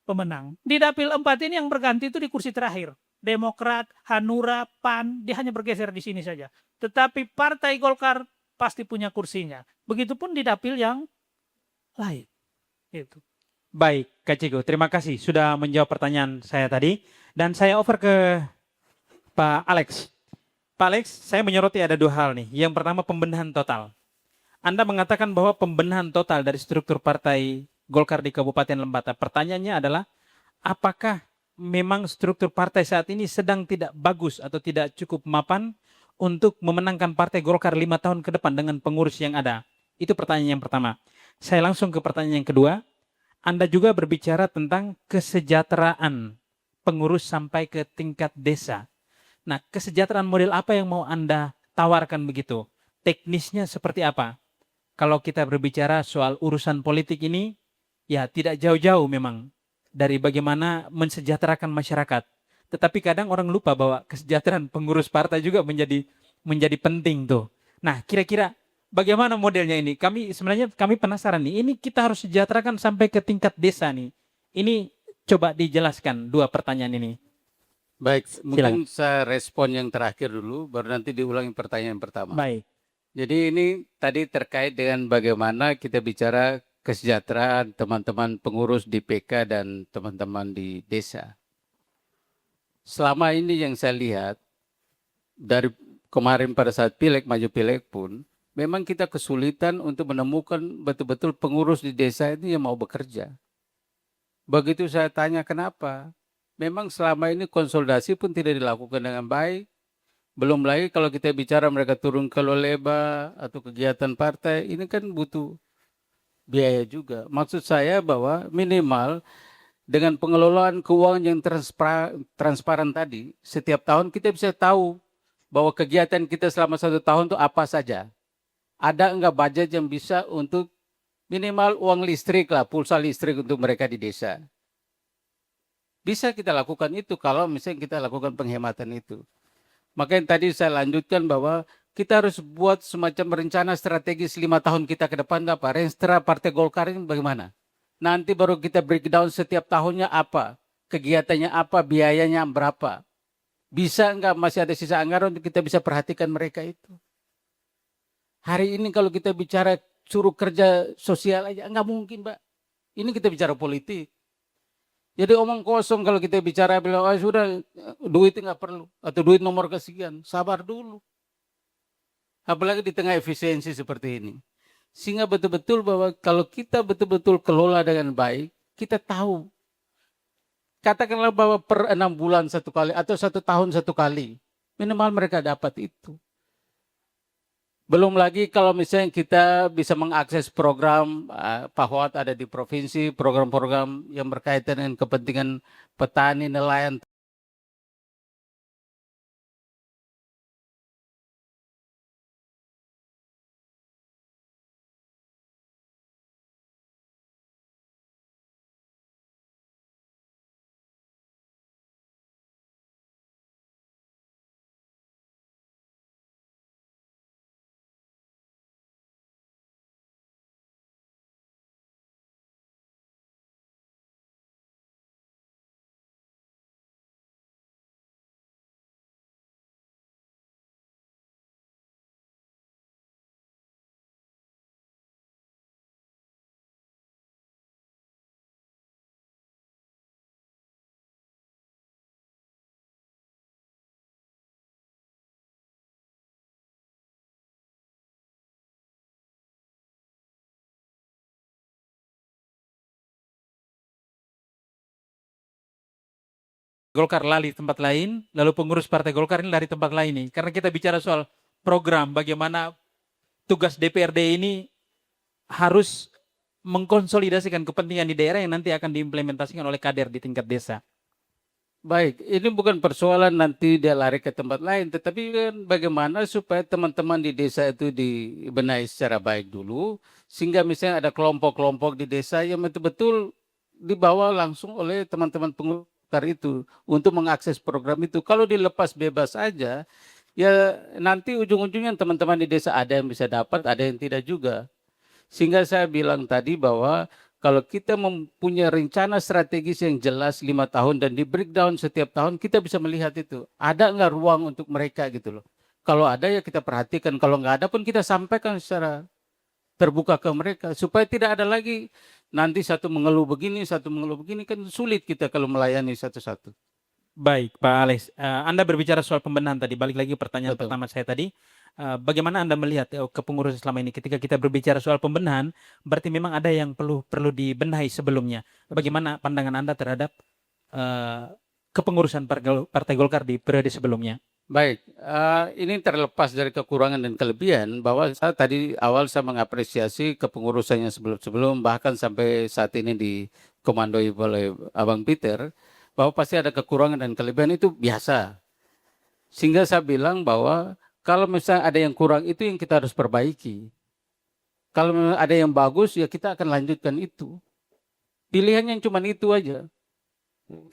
pemenang. Di dapil 4 ini yang berganti itu di kursi terakhir. Demokrat, Hanura, PAN, dia hanya bergeser di sini saja. Tetapi Partai Golkar pasti punya kursinya. Begitupun di dapil yang lain. Itu. Baik, Kak Ciko, terima kasih sudah menjawab pertanyaan saya tadi. Dan saya over ke Pak Alex. Pak Alex, saya menyoroti ada dua hal nih. Yang pertama pembenahan total. Anda mengatakan bahwa pembenahan total dari struktur Partai Golkar di Kabupaten Lembata. Pertanyaannya adalah, apakah memang struktur partai saat ini sedang tidak bagus atau tidak cukup mapan untuk memenangkan Partai Golkar 5 tahun ke depan dengan pengurus yang ada? Itu pertanyaan yang pertama. Saya langsung ke pertanyaan yang kedua. Anda juga berbicara tentang kesejahteraan pengurus sampai ke tingkat desa. Nah, kesejahteraan model apa yang mau Anda tawarkan begitu? Teknisnya seperti apa? Kalau kita berbicara soal urusan politik ini, ya tidak jauh-jauh memang dari bagaimana mensejahterakan masyarakat. Tetapi kadang orang lupa bahwa kesejahteraan pengurus partai juga menjadi penting tuh. Nah, kira-kira bagaimana modelnya ini? Kami penasaran nih. Ini kita harus sejahterakan sampai ke tingkat desa nih. Ini coba dijelaskan dua pertanyaan ini. Baik, mungkin saya respon yang terakhir dulu, baru nanti diulangi pertanyaan pertama. Baik. Jadi ini tadi terkait dengan bagaimana kita bicara kesejahteraan teman-teman pengurus di PK dan teman-teman di desa. Selama ini yang saya lihat, dari kemarin pada saat pileg, maju pileg pun, memang kita kesulitan untuk menemukan betul-betul pengurus di desa ini yang mau bekerja. Begitu saya tanya kenapa, memang selama ini konsolidasi pun tidak dilakukan dengan baik. Belum lagi kalau kita bicara mereka turun ke Loleba atau kegiatan partai, ini kan butuh biaya juga. Maksud saya bahwa minimal dengan pengelolaan keuangan yang transparan tadi, setiap tahun kita bisa tahu bahwa kegiatan kita selama 1 tahun itu apa saja. Ada enggak budget yang bisa untuk minimal uang listrik lah, pulsa listrik untuk mereka di desa. Bisa kita lakukan itu kalau misalnya kita lakukan penghematan itu. Makanya tadi saya lanjutkan bahwa kita harus buat semacam rencana strategis 5 tahun kita ke depan apa? Renstra Partai Golkar ini bagaimana? Nanti baru kita breakdown setiap tahunnya apa? Kegiatannya apa? Biayanya berapa? Bisa enggak masih ada sisa anggaran untuk kita bisa perhatikan mereka itu? Hari ini kalau kita bicara suruh kerja sosial aja, enggak mungkin, Mbak. Ini kita bicara politik. Jadi omong kosong kalau kita bicara bilang, oh sudah duit enggak perlu. Atau duit nomor kesekian. Sabar dulu. Apalagi di tengah efisiensi seperti ini. Sehingga betul-betul bahwa kalau kita betul-betul kelola dengan baik, kita tahu. Katakanlah bahwa per 6 bulan 1 kali atau 1 tahun 1 kali. Minimal mereka dapat itu. Belum lagi kalau misalnya kita bisa mengakses program, Pak Fuad ada di provinsi, program-program yang berkaitan dengan kepentingan petani, nelayan, Golkar lari tempat lain, lalu pengurus Partai Golkar ini lari tempat lain nih. Karena kita bicara soal program, bagaimana tugas DPRD ini harus mengkonsolidasikan kepentingan di daerah yang nanti akan diimplementasikan oleh kader di tingkat desa. Baik, ini bukan persoalan nanti dia lari ke tempat lain, tetapi kan bagaimana supaya teman-teman di desa itu dibenahi secara baik dulu, sehingga misalnya ada kelompok-kelompok di desa yang betul-betul dibawa langsung oleh teman-teman pengukar itu untuk mengakses program itu. Kalau dilepas bebas aja, ya nanti ujung-ujungnya teman-teman di desa ada yang bisa dapat, ada yang tidak juga. Sehingga saya bilang tadi bahwa kalau kita mempunyai rencana strategis yang jelas 5 tahun dan di breakdown setiap tahun, kita bisa melihat itu. Ada nggak ruang untuk mereka gitu loh. Kalau ada ya kita perhatikan, kalau nggak ada pun kita sampaikan secara terbuka ke mereka. Supaya tidak ada lagi nanti satu mengeluh begini, kan sulit kita kalau melayani satu-satu. Baik, Pak Alex. Anda berbicara soal pembenahan tadi. Balik lagi ke pertanyaan Betul. pertama saya tadi. Bagaimana Anda melihat kepengurusan selama ini? Ketika kita berbicara soal pembenahan, berarti memang ada yang perlu dibenahi sebelumnya. Bagaimana pandangan Anda terhadap kepengurusan Partai Golkar di periode sebelumnya? Baik, ini terlepas dari kekurangan dan kelebihan bahwa saya tadi awal saya mengapresiasi kepengurusannya sebelum-sebelum bahkan sampai saat ini dikomandoi oleh Abang Peter bahwa pasti ada kekurangan dan kelebihan itu biasa. Sehingga saya bilang bahwa kalau misalnya ada yang kurang itu yang kita harus perbaiki. Kalau memang ada yang bagus ya kita akan lanjutkan itu. Pilihannya cuma itu aja.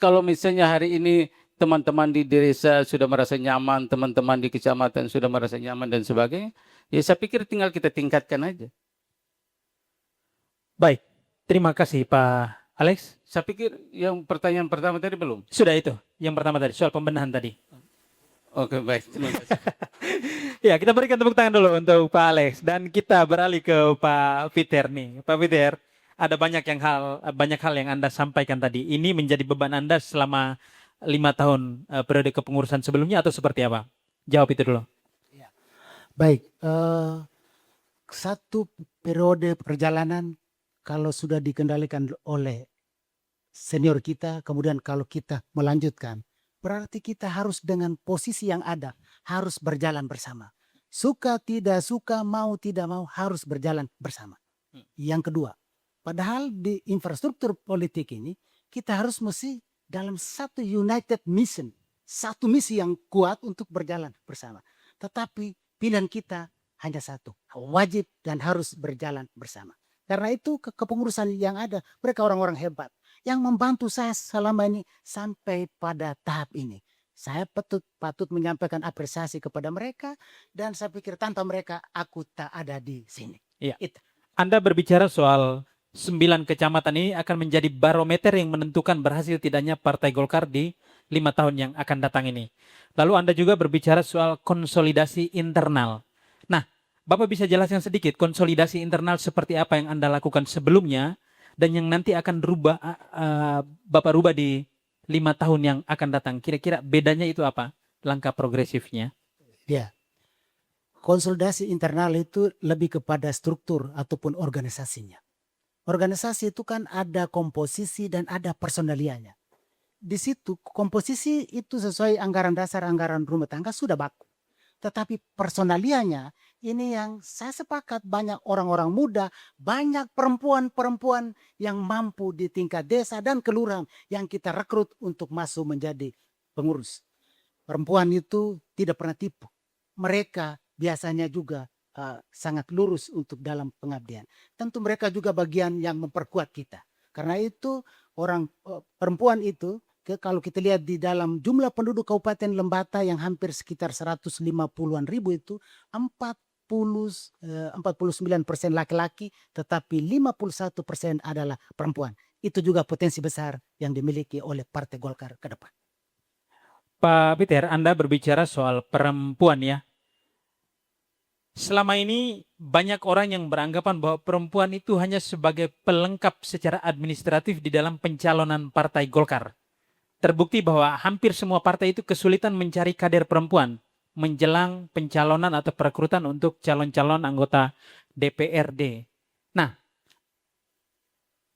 Kalau misalnya hari ini teman-teman di desa sudah merasa nyaman, teman-teman di kecamatan sudah merasa nyaman dan sebagainya, ya saya pikir tinggal kita tingkatkan aja. Baik, terima kasih Pak Alex. Saya pikir yang pertanyaan pertama tadi belum. Sudah itu, yang pertama tadi, soal pembenahan tadi. Oke, baik. Terima kasih. Ya, kita berikan tepuk tangan dulu untuk Pak Alex. Dan kita beralih ke Pak Peter nih. Pak Peter, ada banyak hal yang Anda sampaikan tadi. Ini menjadi beban Anda selama 5 tahun periode kepengurusan sebelumnya atau seperti apa? Jawab itu dulu. Baik, satu periode perjalanan kalau sudah dikendalikan oleh senior kita, kemudian kalau kita melanjutkan, berarti kita harus dengan posisi yang ada, harus berjalan bersama. Suka tidak suka, mau tidak mau, harus berjalan bersama. Yang kedua, padahal di infrastruktur politik ini, kita harus mesti dalam satu united mission, satu misi yang kuat untuk berjalan bersama. Tetapi pilihan kita hanya satu, wajib dan harus berjalan bersama. Karena itu kepengurusan yang ada, mereka orang-orang hebat yang membantu saya selama ini sampai pada tahap ini. Saya patut menyampaikan apresiasi kepada mereka dan saya pikir tanpa mereka aku tak ada di sini. Iya. Itu. Anda berbicara soal 9 kecamatan ini akan menjadi barometer yang menentukan berhasil tidaknya Partai Golkar di 5 tahun yang akan datang ini. Lalu Anda juga berbicara soal konsolidasi internal. Nah, Bapak bisa jelaskan sedikit konsolidasi internal seperti apa yang Anda lakukan sebelumnya dan yang nanti akan Bapak rubah di 5 tahun yang akan datang. Kira-kira bedanya itu apa? Langkah progresifnya. Ya. Konsolidasi internal itu lebih kepada struktur ataupun organisasinya. Organisasi itu kan ada komposisi dan ada personalianya. Di situ komposisi itu sesuai anggaran dasar, anggaran rumah tangga sudah baku. Tetapi personalianya ini yang saya sepakat banyak orang-orang muda, banyak perempuan-perempuan yang mampu di tingkat desa dan kelurahan yang kita rekrut untuk masuk menjadi pengurus. Perempuan itu tidak pernah tipu. Mereka biasanya juga sangat lurus untuk dalam pengabdian. Tentu mereka juga bagian yang memperkuat kita. Karena itu perempuan itu kalau kita lihat di dalam jumlah penduduk Kabupaten Lembata yang hampir sekitar 150-an ribu itu 49% laki-laki tetapi 51% adalah perempuan. Itu juga potensi besar yang dimiliki oleh Partai Golkar ke depan. Pak Peter, Anda berbicara soal perempuan ya. Selama ini banyak orang yang beranggapan bahwa perempuan itu hanya sebagai pelengkap secara administratif di dalam pencalonan Partai Golkar. Terbukti bahwa hampir semua partai itu kesulitan mencari kader perempuan menjelang pencalonan atau perekrutan untuk calon-calon anggota DPRD. Nah,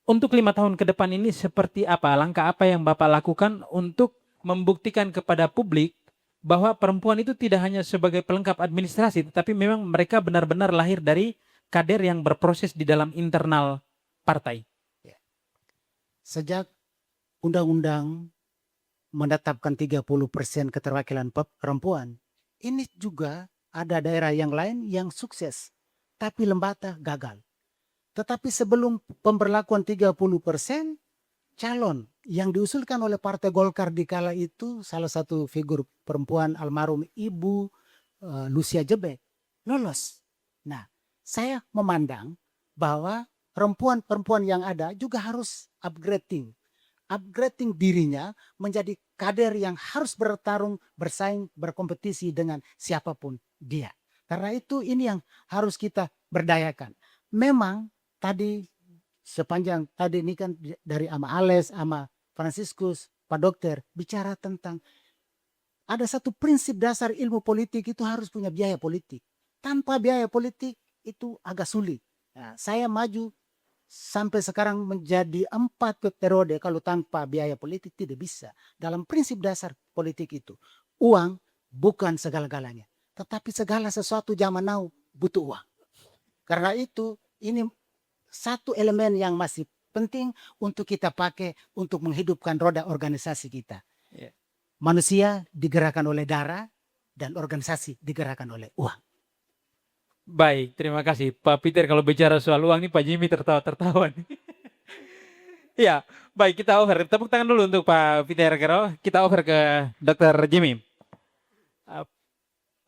untuk 5 tahun ke depan ini seperti apa? Langkah apa yang Bapak lakukan untuk membuktikan kepada publik bahwa perempuan itu tidak hanya sebagai pelengkap administrasi, tetapi memang mereka benar-benar lahir dari kader yang berproses di dalam internal partai. Sejak Undang-Undang menetapkan 30% keterwakilan perempuan. Ini juga ada daerah yang lain yang sukses, tapi Lembata gagal. Tetapi sebelum pemberlakuan 30%, calon yang diusulkan oleh Partai Golkar di kala itu, salah satu figur perempuan almarhum Ibu Lucia Jebek, lolos. Nah, saya memandang bahwa perempuan-perempuan yang ada juga harus upgrading dirinya menjadi kader yang harus bertarung, bersaing, berkompetisi dengan siapapun dia. Karena itu ini yang harus kita berdayakan. Memang tadi sepanjang tadi ini kan dari Ama Ales, Ama Franciscus, Pak Dokter bicara tentang ada satu prinsip dasar ilmu politik itu harus punya biaya politik. Tanpa biaya politik itu agak sulit. Nah, saya maju sampai sekarang menjadi 4 periode kalau tanpa biaya politik tidak bisa. Dalam prinsip dasar politik itu, uang bukan segala-galanya. Tetapi segala sesuatu zaman now butuh uang. Karena itu ini satu elemen yang masih penting untuk kita pakai untuk menghidupkan roda organisasi kita. Ya. Manusia digerakkan oleh darah dan organisasi digerakkan oleh uang. Baik, terima kasih Pak Peter. Kalau bicara soal uang nih Pak Jimmy tertawa-tertawa nih. Ya, baik kita over. Tepuk tangan dulu untuk Pak Peter Gero. Kita over ke Dr. Jimmy.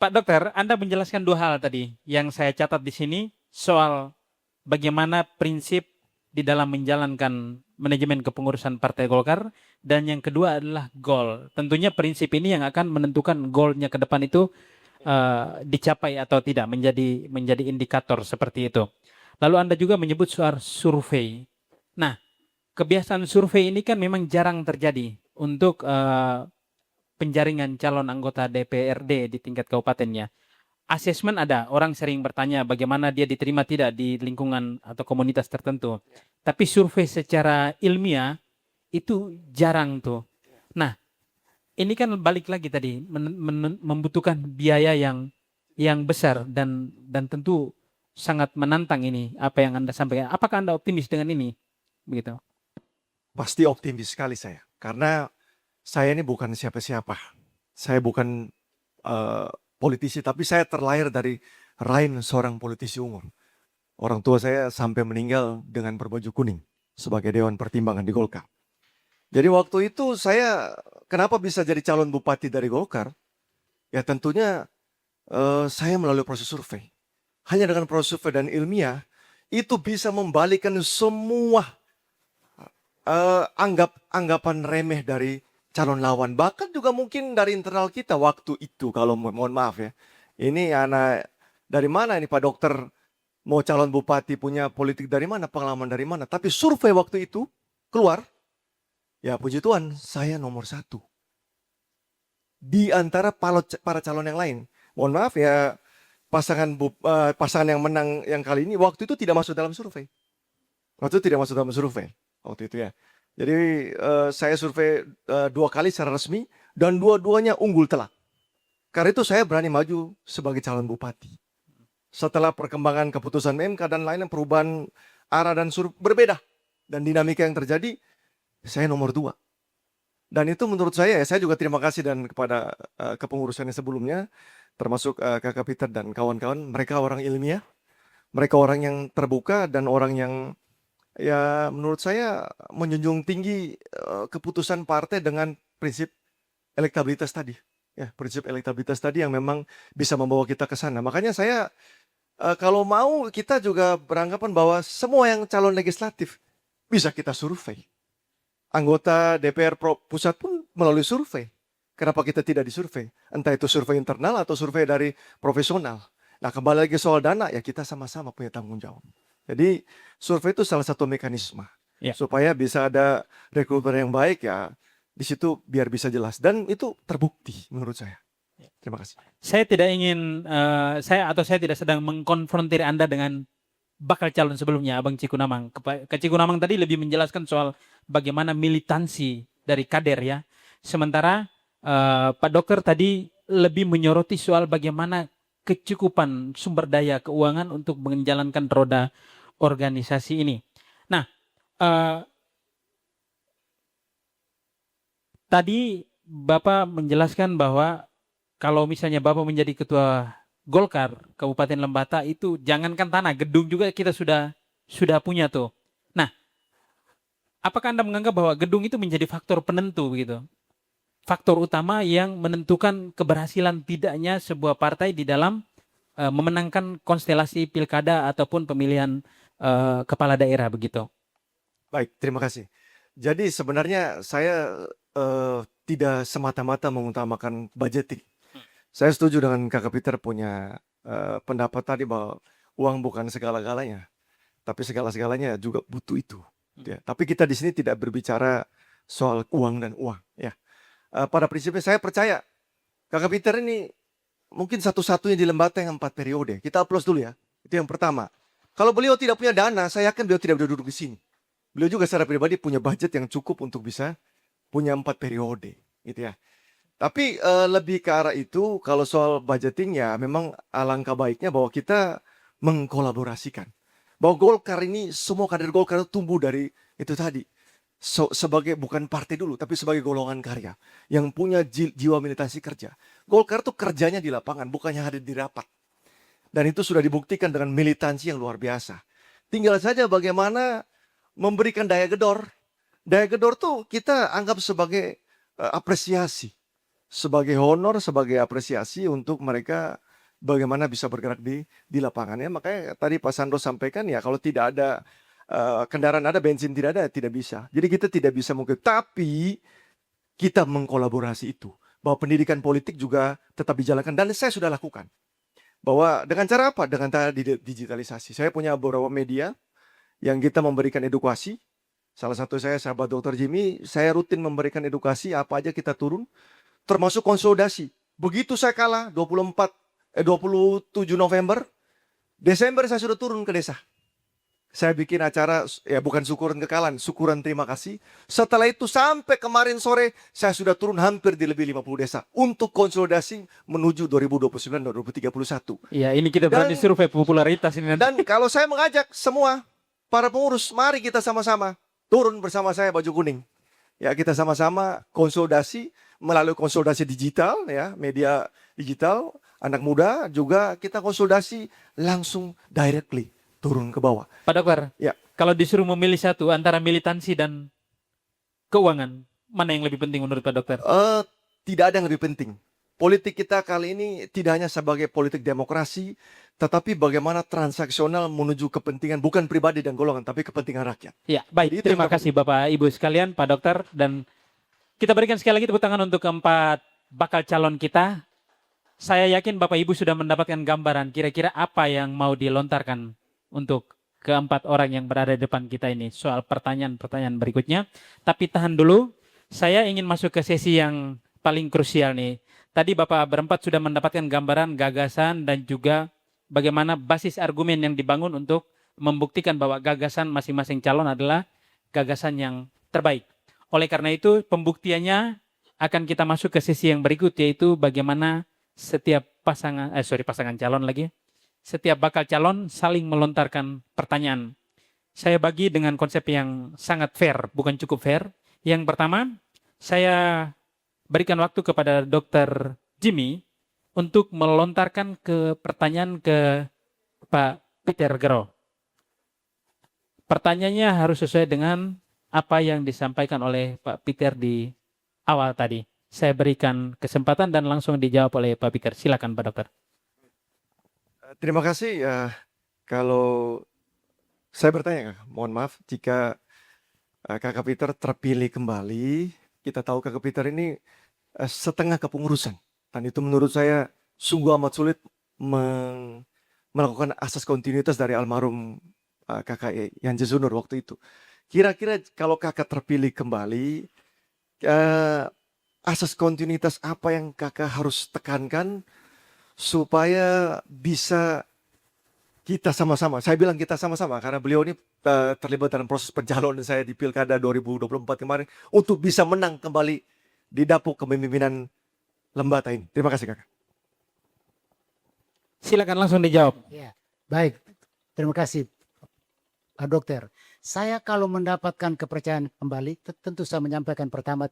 Pak Dokter, Anda menjelaskan 2 hal tadi yang saya catat di sini soal bagaimana prinsip di dalam menjalankan manajemen kepengurusan Partai Golkar, dan yang kedua adalah goal. Tentunya prinsip ini yang akan menentukan goalnya ke depan itu dicapai atau tidak, menjadi indikator seperti itu. Lalu Anda juga menyebut soal survei. Nah, kebiasaan survei ini kan memang jarang terjadi untuk penjaringan calon anggota DPRD di tingkat kabupatennya. Asesmen ada, orang sering bertanya bagaimana dia diterima tidak di lingkungan atau komunitas tertentu. Tapi survei secara ilmiah itu jarang tuh. Nah, ini kan balik lagi tadi membutuhkan biaya yang besar dan tentu sangat menantang ini apa yang Anda sampaikan. Apakah Anda optimis dengan ini? Begitu. Pasti optimis sekali saya. Karena saya ini bukan siapa-siapa. Saya bukan politisi, tapi saya terlahir dari rahim seorang politisi umum. Orang tua saya sampai meninggal dengan berbaju kuning sebagai Dewan Pertimbangan di Golkar. Jadi waktu itu saya kenapa bisa jadi calon bupati dari Golkar? Ya tentunya saya melalui proses survei. Hanya dengan proses survei dan ilmiah itu bisa membalikkan semua anggapan remeh dari calon lawan. Bahkan juga mungkin dari internal kita waktu itu, kalau mohon maaf ya. Ini anak dari mana ini Pak Dokter mau calon bupati, punya politik dari mana, pengalaman dari mana. Tapi survei waktu itu keluar, ya puji Tuhan saya nomor 1. Di antara para calon yang lain. Mohon maaf ya, pasangan yang menang yang kali ini waktu itu tidak masuk dalam survei. Waktu itu tidak masuk dalam survei. Waktu itu ya. Jadi saya survei 2 kali secara resmi dan dua-duanya unggul telak. Karena itu saya berani maju sebagai calon bupati. Setelah perkembangan keputusan MK dan lainnya, perubahan arah dan berbeda. Dan dinamika yang terjadi, saya nomor 2. Dan itu menurut saya juga terima kasih dan kepada kepengurusannya sebelumnya, termasuk Kakak Peter dan kawan-kawan. Mereka orang ilmiah, mereka orang yang terbuka dan orang yang ya menurut saya menjunjung tinggi keputusan partai dengan prinsip elektabilitas tadi. Ya, prinsip elektabilitas tadi yang memang bisa membawa kita ke sana. Makanya saya kalau mau kita juga beranggapan bahwa semua yang calon legislatif bisa kita survei. Anggota DPR pusat pun melalui survei. Kenapa kita tidak disurvei? Entah itu survei internal atau survei dari profesional. Nah, kembali lagi soal dana, ya kita sama-sama punya tanggung jawab. Jadi survei itu salah satu mekanisme supaya bisa ada rekrutmen yang baik, ya di situ biar bisa jelas, dan itu terbukti menurut saya. Terima kasih. Saya tidak ingin saya tidak sedang mengkonfrontir Anda dengan bakal calon sebelumnya Abang Cikunamang. Ke Cikunamang tadi lebih menjelaskan soal bagaimana militansi dari kader ya. Sementara Pak Dokter tadi lebih menyoroti soal bagaimana kecukupan sumber daya keuangan untuk menjalankan roda organisasi ini. Nah, tadi Bapak menjelaskan bahwa kalau misalnya Bapak menjadi ketua Golkar Kabupaten Lembata itu jangankan tanah, gedung juga kita sudah punya tuh. Nah, apakah Anda menganggap bahwa gedung itu menjadi faktor penentu begitu? Faktor utama yang menentukan keberhasilan tidaknya sebuah partai di dalam memenangkan konstelasi pilkada ataupun pemilihan kepala daerah begitu. Baik, terima kasih. Jadi sebenarnya saya tidak semata-mata mengutamakan budgeting. Saya setuju dengan Kakak Peter punya pendapat tadi bahwa uang bukan segala-galanya, tapi segala-segalanya juga butuh itu. Ya. Tapi kita di sini tidak berbicara soal uang dan uang. Ya. Pada prinsipnya saya percaya Kakak Peter ini mungkin satu-satunya di Lembata yang 4 periode. Kita aplaus dulu ya. Itu yang pertama. Kalau beliau tidak punya dana, saya yakin beliau tidak duduk di sini. Beliau juga secara pribadi punya budget yang cukup untuk bisa punya 4 periode. Gitu ya. Tapi lebih ke arah itu, kalau soal budgeting ya memang alangkah baiknya bahwa kita mengkolaborasikan. Bahwa Golkar ini, semua kader Golkar itu tumbuh dari itu tadi. Sebagai bukan partai dulu, tapi sebagai golongan karya. Yang punya jiwa militansi kerja. Golkar itu kerjanya di lapangan, bukannya hadir di rapat. Dan itu sudah dibuktikan dengan militansi yang luar biasa. Tinggal saja bagaimana memberikan daya gedor. Daya gedor tuh kita anggap sebagai apresiasi. Sebagai honor, sebagai apresiasi untuk mereka bagaimana bisa bergerak di lapangannya. Makanya tadi Pak Sandro sampaikan ya kalau tidak ada kendaraan ada, bensin tidak ada, tidak bisa. Jadi kita tidak bisa mungkin. Tapi kita mengkolaborasi itu. Bahwa pendidikan politik juga tetap dijalankan. Dan saya sudah lakukan. Bahwa dengan cara apa? Dengan cara digitalisasi. Saya punya beberapa media yang kita memberikan edukasi. Salah satu saya sahabat Dr. Jimmy, saya rutin memberikan edukasi apa aja kita turun. Termasuk konsolidasi. Begitu saya kalah 27 November, Desember saya sudah turun ke desa. Saya bikin acara, ya bukan syukuran kekalahan, syukuran terima kasih. Setelah itu sampai kemarin sore, saya sudah turun hampir di lebih 50 desa. Untuk konsolidasi menuju 2029-2031. Iya, ini kita berani survei popularitas ini. Dan kalau saya mengajak semua para pengurus, mari kita sama-sama turun bersama saya baju kuning. Ya, kita sama-sama konsolidasi melalui konsolidasi digital, ya, media digital, anak muda juga kita konsolidasi langsung directly turun ke bawah. Pak Dokter, Ya. kalau disuruh memilih satu antara militansi dan keuangan, mana yang lebih penting menurut Pak Dokter? Tidak ada yang lebih penting. Politik kita kali ini tidak hanya sebagai politik demokrasi, tetapi bagaimana transaksional menuju kepentingan bukan pribadi dan golongan, tapi kepentingan rakyat. Ya, baik. Terima kasih Bapak Ibu sekalian, Pak Dokter, dan kita berikan sekali lagi tepuk tangan untuk keempat bakal calon kita. Saya yakin Bapak Ibu sudah mendapatkan gambaran kira-kira apa yang mau dilontarkan untuk keempat orang yang berada di depan kita ini soal pertanyaan-pertanyaan berikutnya. Tapi tahan dulu, saya ingin masuk ke sesi yang paling krusial nih. Tadi Bapak berempat sudah mendapatkan gambaran, gagasan, dan juga bagaimana basis argumen yang dibangun untuk membuktikan bahwa gagasan masing-masing calon adalah gagasan yang terbaik. Oleh karena itu, pembuktiannya akan kita masuk ke sesi yang berikut, yaitu bagaimana setiap pasangan calon lagi, setiap bakal calon saling melontarkan pertanyaan. Saya bagi dengan konsep yang sangat fair, bukan cukup fair. Yang pertama, saya berikan waktu kepada Dr. Jimmy untuk melontarkan pertanyaan ke Pak Peter Gero. Pertanyaannya harus sesuai dengan apa yang disampaikan oleh Pak Peter di awal tadi. Saya berikan kesempatan dan langsung dijawab oleh Pak Peter. Silakan Pak Dokter. Terima kasih. Kalau saya bertanya, mohon maaf jika Kakak Peter terpilih kembali. Kita tahu Kakak Peter ini setengah kepengurusan. Dan itu menurut saya sungguh amat sulit melakukan asas kontinuitas dari almarhum Kakak Yanje Sunur waktu itu. Kira-kira kalau Kakak terpilih kembali, asas kontinuitas apa yang Kakak harus tekankan supaya bisa kita sama-sama, saya bilang kita sama-sama karena beliau ini terlibat dalam proses pencalonan saya di Pilkada 2024 kemarin untuk bisa menang kembali di dapur kepemimpinan Lembata ini. Terima kasih Kakak. Silakan langsung dijawab. Ya, baik. Terima kasih Pak Dokter. Saya kalau mendapatkan kepercayaan kembali, tentu saya menyampaikan pertama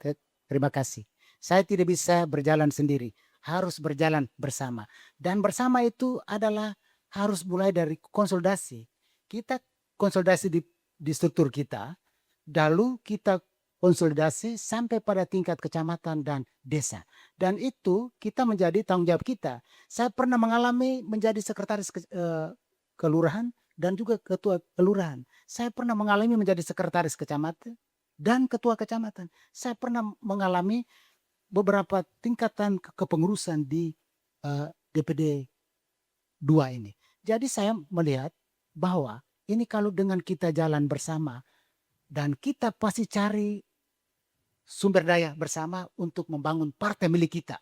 terima kasih. Saya tidak bisa berjalan sendiri, harus berjalan bersama. Dan bersama itu adalah harus mulai dari konsolidasi. Kita konsolidasi di struktur kita, lalu kita konsolidasi sampai pada tingkat kecamatan dan desa. Dan itu kita menjadi tanggung jawab kita. Saya pernah mengalami menjadi sekretaris kelurahan dan juga ketua kelurahan. Saya pernah mengalami menjadi sekretaris kecamatan dan ketua kecamatan. Saya pernah mengalami beberapa tingkatan kepengurusan di DPD 2 ini. Jadi saya melihat bahwa ini kalau dengan kita jalan bersama dan kita pasti cari sumber daya bersama untuk membangun partai milik kita.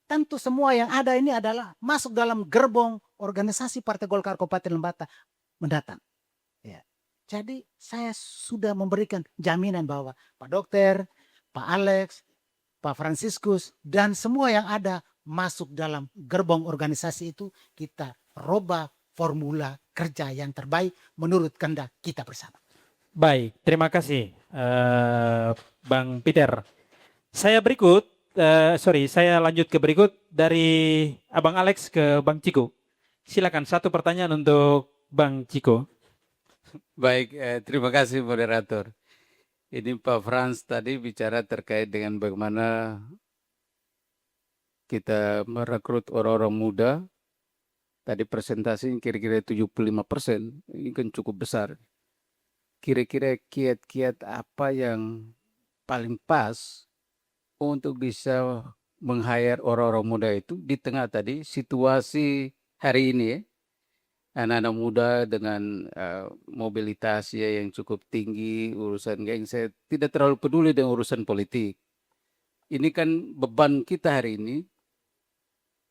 Tentu semua yang ada ini adalah masuk dalam gerbong organisasi Partai Golkar Kabupaten Lembata mendatang. Ya. Jadi saya sudah memberikan jaminan bahwa Pak Dokter, Pak Alex, Pak Franciscus, dan semua yang ada masuk dalam gerbong organisasi itu, kita robah formula kerja yang terbaik menurut kehendak kita bersama. Baik, terima kasih Bang Peter. Saya lanjut ke berikut dari Abang Alex ke Bang Ciko. Silakan, satu pertanyaan untuk Bang Ciko. Baik, terima kasih moderator. Ini Pak Frans tadi bicara terkait dengan bagaimana kita merekrut orang-orang muda. Tadi presentasinya kira-kira 75%, ini kan cukup besar. Kira-kira kiat-kiat apa yang paling pas untuk bisa meng-hire orang-orang muda itu di tengah tadi situasi hari ini ya. Anak-anak muda dengan mobilitas ya yang cukup tinggi, urusan geng, saya tidak terlalu peduli dengan urusan politik. Ini kan beban kita hari ini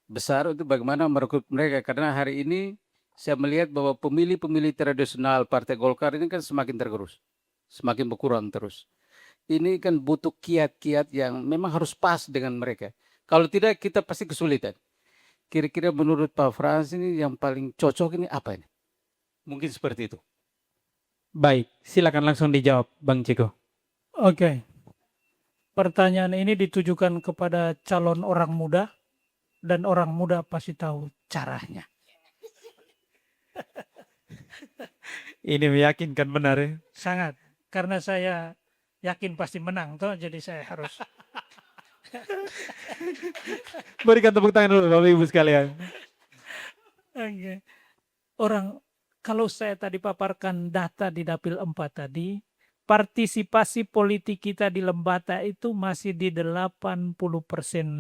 besar untuk bagaimana merekrut mereka, karena hari ini saya melihat bahwa pemilih-pemilih tradisional Partai Golkar ini kan semakin tergerus, semakin berkurang terus. Ini kan butuh kiat-kiat yang memang harus pas dengan mereka. Kalau tidak kita pasti kesulitan. Kira-kira menurut Pak Frans ini yang paling cocok ini apa ini? Mungkin seperti itu. Baik, silakan langsung dijawab Bang Ciko. Oke. Pertanyaan ini ditujukan kepada calon orang muda, dan orang muda pasti tahu caranya. Ini meyakinkan benar ya. Sangat. Karena saya yakin pasti menang toh, jadi saya harus. Berikan tepuk tangan dulu Bapak Ibu sekalian. Oke. Kalau saya tadi paparkan data di Dapil 4 tadi, partisipasi politik kita di Lembata itu masih di 80%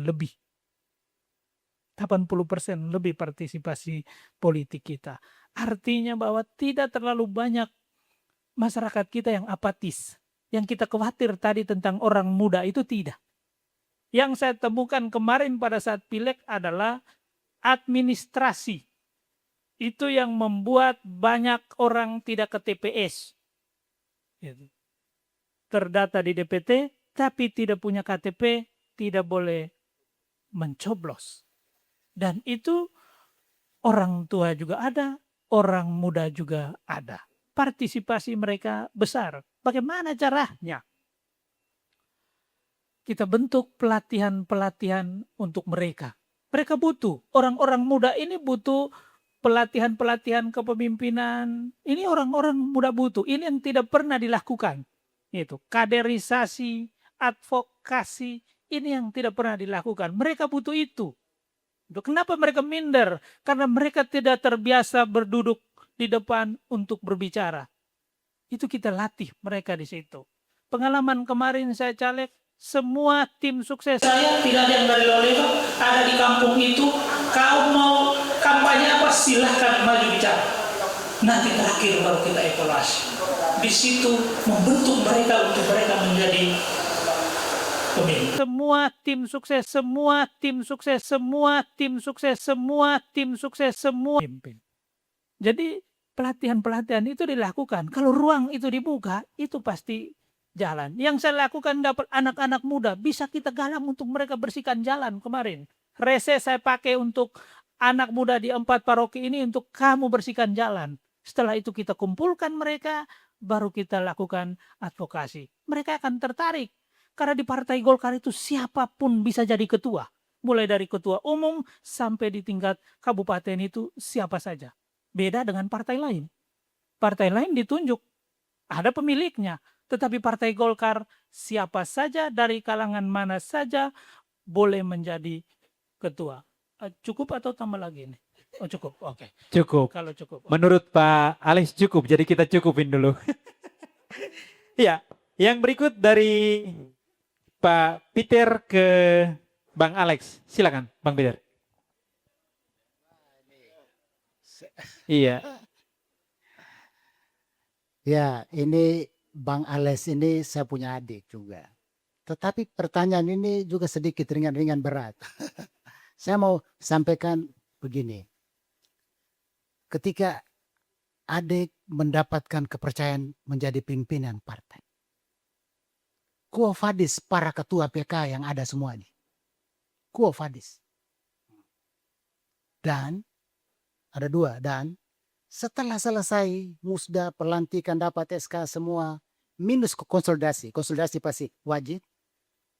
lebih. 80% lebih partisipasi politik kita. Artinya bahwa tidak terlalu banyak masyarakat kita yang apatis. Yang kita khawatir tadi tentang orang muda itu tidak. Yang saya temukan kemarin pada saat pileg adalah administrasi. Itu yang membuat banyak orang tidak ke TPS. Terdata di DPT, tapi tidak punya KTP, tidak boleh mencoblos. Dan itu orang tua juga ada, orang muda juga ada. Partisipasi mereka besar. Bagaimana caranya? Kita bentuk pelatihan-pelatihan untuk mereka. Mereka butuh, orang-orang muda ini butuh pelatihan-pelatihan kepemimpinan. Ini orang-orang muda butuh. Ini yang tidak pernah dilakukan. Itu kaderisasi, advokasi, ini yang tidak pernah dilakukan. Mereka butuh itu. Kenapa mereka minder? Karena mereka tidak terbiasa berduduk di depan untuk berbicara. Itu kita latih mereka di situ. Pengalaman kemarin saya caleg, semua tim sukses saya tidak ada yang dari Loleba, ada di kampung itu. Kau mau kampanye apa? Silahkan maju bicara. Nanti terakhir baru kita evaluasi. Di situ membentuk mereka untuk mereka menjadi pemimpin. Semua tim sukses, semua tim sukses, semua tim sukses, semua tim sukses, semua pemimpin. Jadi pelatihan-pelatihan itu dilakukan. Kalau ruang itu dibuka, itu pasti jalan. Yang saya lakukan dapat anak-anak muda, bisa kita galang untuk mereka bersihkan jalan kemarin. Rese saya pakai untuk anak muda di 4 paroki ini untuk kamu bersihkan jalan. Setelah itu kita kumpulkan mereka, baru kita lakukan advokasi. Mereka akan tertarik. Karena di Partai Golkar itu siapapun bisa jadi ketua. Mulai dari ketua umum sampai di tingkat kabupaten itu siapa saja. Beda dengan partai lain. Partai lain ditunjuk, ada pemiliknya. Tetapi Partai Golkar siapa saja dari kalangan mana saja boleh menjadi ketua. Cukup atau tambah lagi ini? Oh cukup, oke. Cukup. Kalau cukup. Menurut Pak Alex cukup, jadi kita cukupin dulu. Iya, yang berikut dari Pak Peter ke Bang Alex. Silakan, Bang Peter. Iya, Ya, ini Bang Alex ini saya punya adik juga. Tetapi pertanyaan ini juga sedikit ringan-ringan berat. Saya mau sampaikan begini. Ketika adik mendapatkan kepercayaan menjadi pimpinan partai. Quo vadis para ketua PK yang ada semua ini. Quo vadis. Dan ada dua, dan setelah selesai musda pelantikan dapat SK semua minus konsolidasi. Konsolidasi pasti wajib.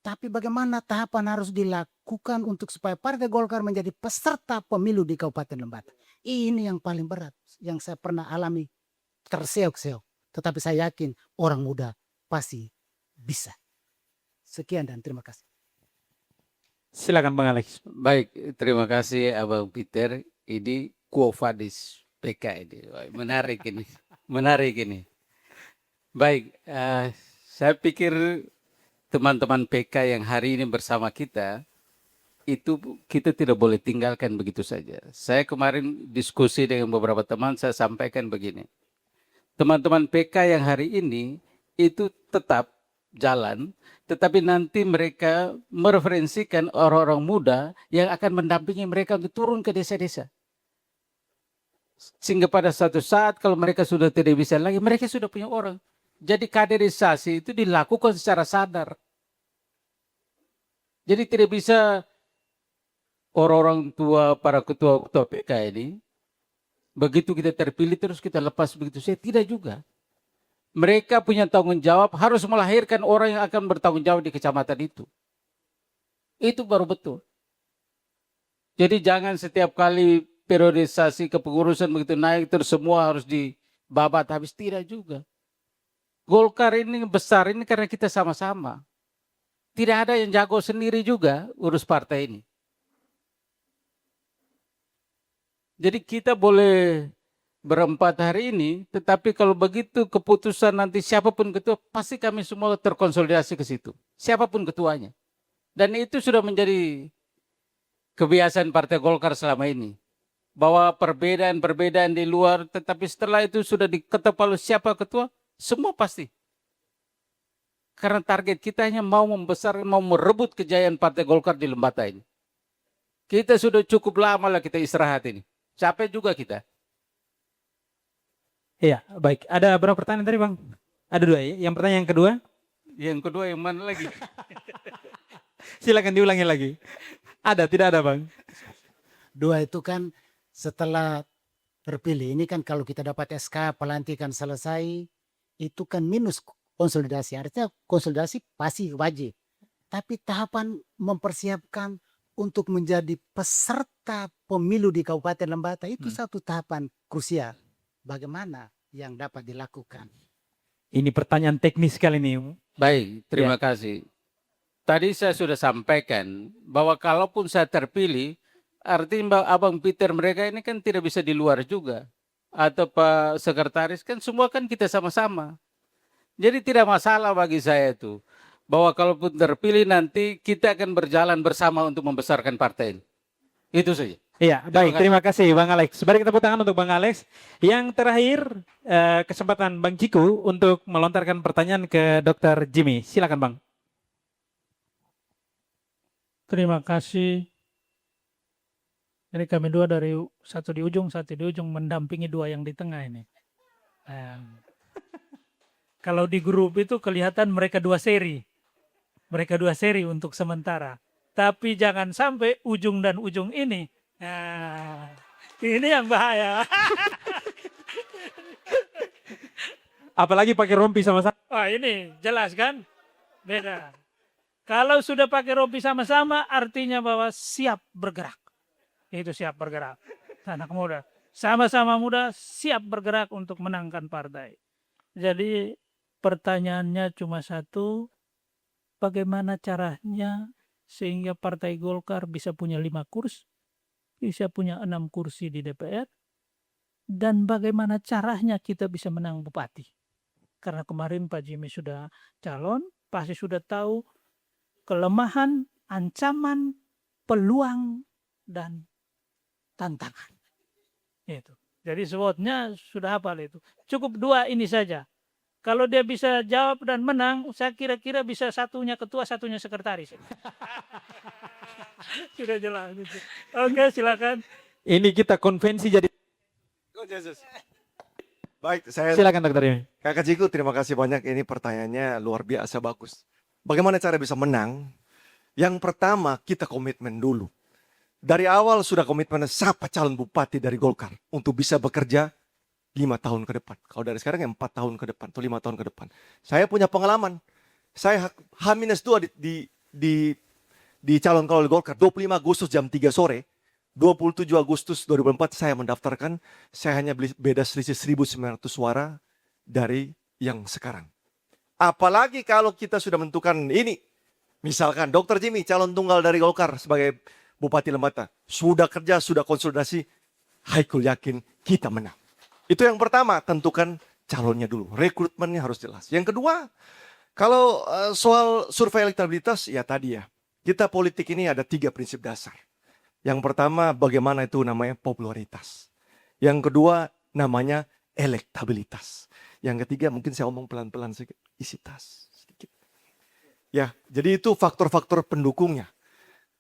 Tapi bagaimana tahapan harus dilakukan untuk supaya Partai Golkar menjadi peserta pemilu di Kabupaten Lembata. Ini yang paling berat yang saya pernah alami, terseok-seok. Tetapi saya yakin orang muda pasti bisa. Sekian dan terima kasih. silakan Bang Alex. Baik, terima kasih Abang Peter. Ini Quo Vadis PK ini. Wah, menarik ini. Menarik ini. Baik, saya pikir teman-teman PK yang hari ini bersama kita, itu kita tidak boleh tinggalkan begitu saja. Saya kemarin diskusi dengan beberapa teman, saya sampaikan begini. Teman-teman PK yang hari ini itu tetap jalan, tetapi nanti mereka mereferensikan orang-orang muda yang akan mendampingi mereka untuk turun ke desa-desa. Sehingga pada suatu saat kalau mereka sudah tidak bisa lagi, mereka sudah punya orang. Jadi kaderisasi itu dilakukan secara sadar. Jadi tidak bisa orang-orang tua, para ketua-ketua PK ini, begitu kita terpilih terus kita lepas begitu saja. Tidak juga. Mereka punya tanggung jawab, harus melahirkan orang yang akan bertanggung jawab di kecamatan itu. Itu baru betul. Jadi jangan setiap kali periodisasi kepengurusan begitu naik, terus semua harus dibabat habis. Tidak juga. Golkar ini besar ini karena kita sama-sama. Tidak ada yang jago sendiri juga urus partai ini. Jadi kita boleh berempat hari ini, tetapi kalau begitu keputusan nanti siapapun ketua, pasti kami semua terkonsolidasi ke situ. Siapapun ketuanya. Dan itu sudah menjadi kebiasaan Partai Golkar selama ini. Bahwa perbedaan-perbedaan di luar, tetapi setelah itu sudah diketok palu siapa ketua, semua pasti. Karena target kita hanya mau membesarkan, mau merebut kejayaan Partai Golkar di Lembata ini. Kita sudah cukup lama lah kita istirahat ini. Capek juga kita. Iya, baik. Ada berapa pertanyaan tadi Bang? Ada dua ya. Yang pertanyaan yang kedua, Yang kedua yang mana lagi? silakan diulangi lagi. Ada, tidak ada Bang? Dua itu kan setelah terpilih. Ini kan kalau kita dapat SK pelantikan selesai, itu kan minus konsolidasi. Artinya konsolidasi pasti wajib. Tapi tahapan mempersiapkan untuk menjadi peserta pemilu di Kabupaten Lembata itu satu tahapan krusial. Bagaimana yang dapat dilakukan? Ini pertanyaan teknis sekali nih. Baik, terima kasih. Tadi saya sudah sampaikan bahwa kalaupun saya terpilih, artinya Abang Peter mereka ini kan tidak bisa di luar juga. Atau Pak Sekretaris kan semua kan kita sama-sama. Jadi tidak masalah bagi saya itu. Bahwa kalaupun terpilih nanti kita akan berjalan bersama untuk membesarkan partai ini. Itu saja. Iya, baik. Terima kasih Bang Alex. Mari kita tepuk tangan untuk Bang Alex. Yang terakhir, kesempatan Bang Ciku untuk melontarkan pertanyaan ke Dr. Jimmy. Silakan Bang. Terima kasih. Jadi kami dua dari satu di ujung mendampingi dua yang di tengah ini. Kalau di grup itu kelihatan mereka dua seri. Mereka dua seri untuk sementara. Tapi jangan sampai ujung dan ujung ini. Nah, ini yang bahaya. Apalagi pakai rompi sama-sama. Wah ini jelas kan? Beda. Kalau sudah pakai rompi sama-sama artinya bahwa siap bergerak. Itu siap bergerak. Anak muda. Sama-sama muda siap bergerak untuk menangkan partai. Jadi pertanyaannya cuma satu. Bagaimana caranya sehingga Partai Golkar bisa punya 5 kursi, bisa punya 6 kursi di DPR, dan bagaimana caranya kita bisa menang bupati. Karena kemarin Pak Jimmy sudah calon, pasti sudah tahu kelemahan, ancaman, peluang, dan tantangan. Itu. Jadi SWOT-nya sudah hafal itu. Cukup 2 ini saja. Kalau dia bisa jawab dan menang, saya kira-kira bisa satunya ketua, satunya sekretaris. Sudah jelas. Gitu. Oke, silakan. Ini kita konvensi jadi. Oh, Yesus. Baik, saya Silakan Dokter Jimmy. Kakak Ciku, terima kasih banyak. Ini pertanyaannya luar biasa bagus. Bagaimana cara bisa menang? Yang pertama, kita komitmen dulu. Dari awal sudah komitmen siapa calon bupati dari Golkar untuk bisa bekerja 5 tahun ke depan. Kalau dari sekarang ya 4 tahun ke depan atau 5 tahun ke depan. Saya punya pengalaman. Saya H-2 di calon kalau Golkar 25 Agustus jam 3 sore. 27 Agustus 2004 saya mendaftarkan. Saya hanya beda selisih 1.900 suara dari yang sekarang. Apalagi kalau kita sudah menentukan ini. Misalkan Dr. Jimmy calon tunggal dari Golkar sebagai Bupati Lembata. Sudah kerja, sudah konsolidasi. Haikul yakin kita menang. Itu yang pertama, tentukan calonnya dulu. Rekrutmennya harus jelas. Yang kedua, kalau soal survei elektabilitas, ya tadi ya. Kita politik ini ada 3 prinsip dasar. Yang pertama, bagaimana itu namanya popularitas. Yang kedua, namanya elektabilitas. Yang ketiga, mungkin saya omong pelan-pelan sedikit. Isitas. Sedikit. Ya, jadi itu faktor-faktor pendukungnya.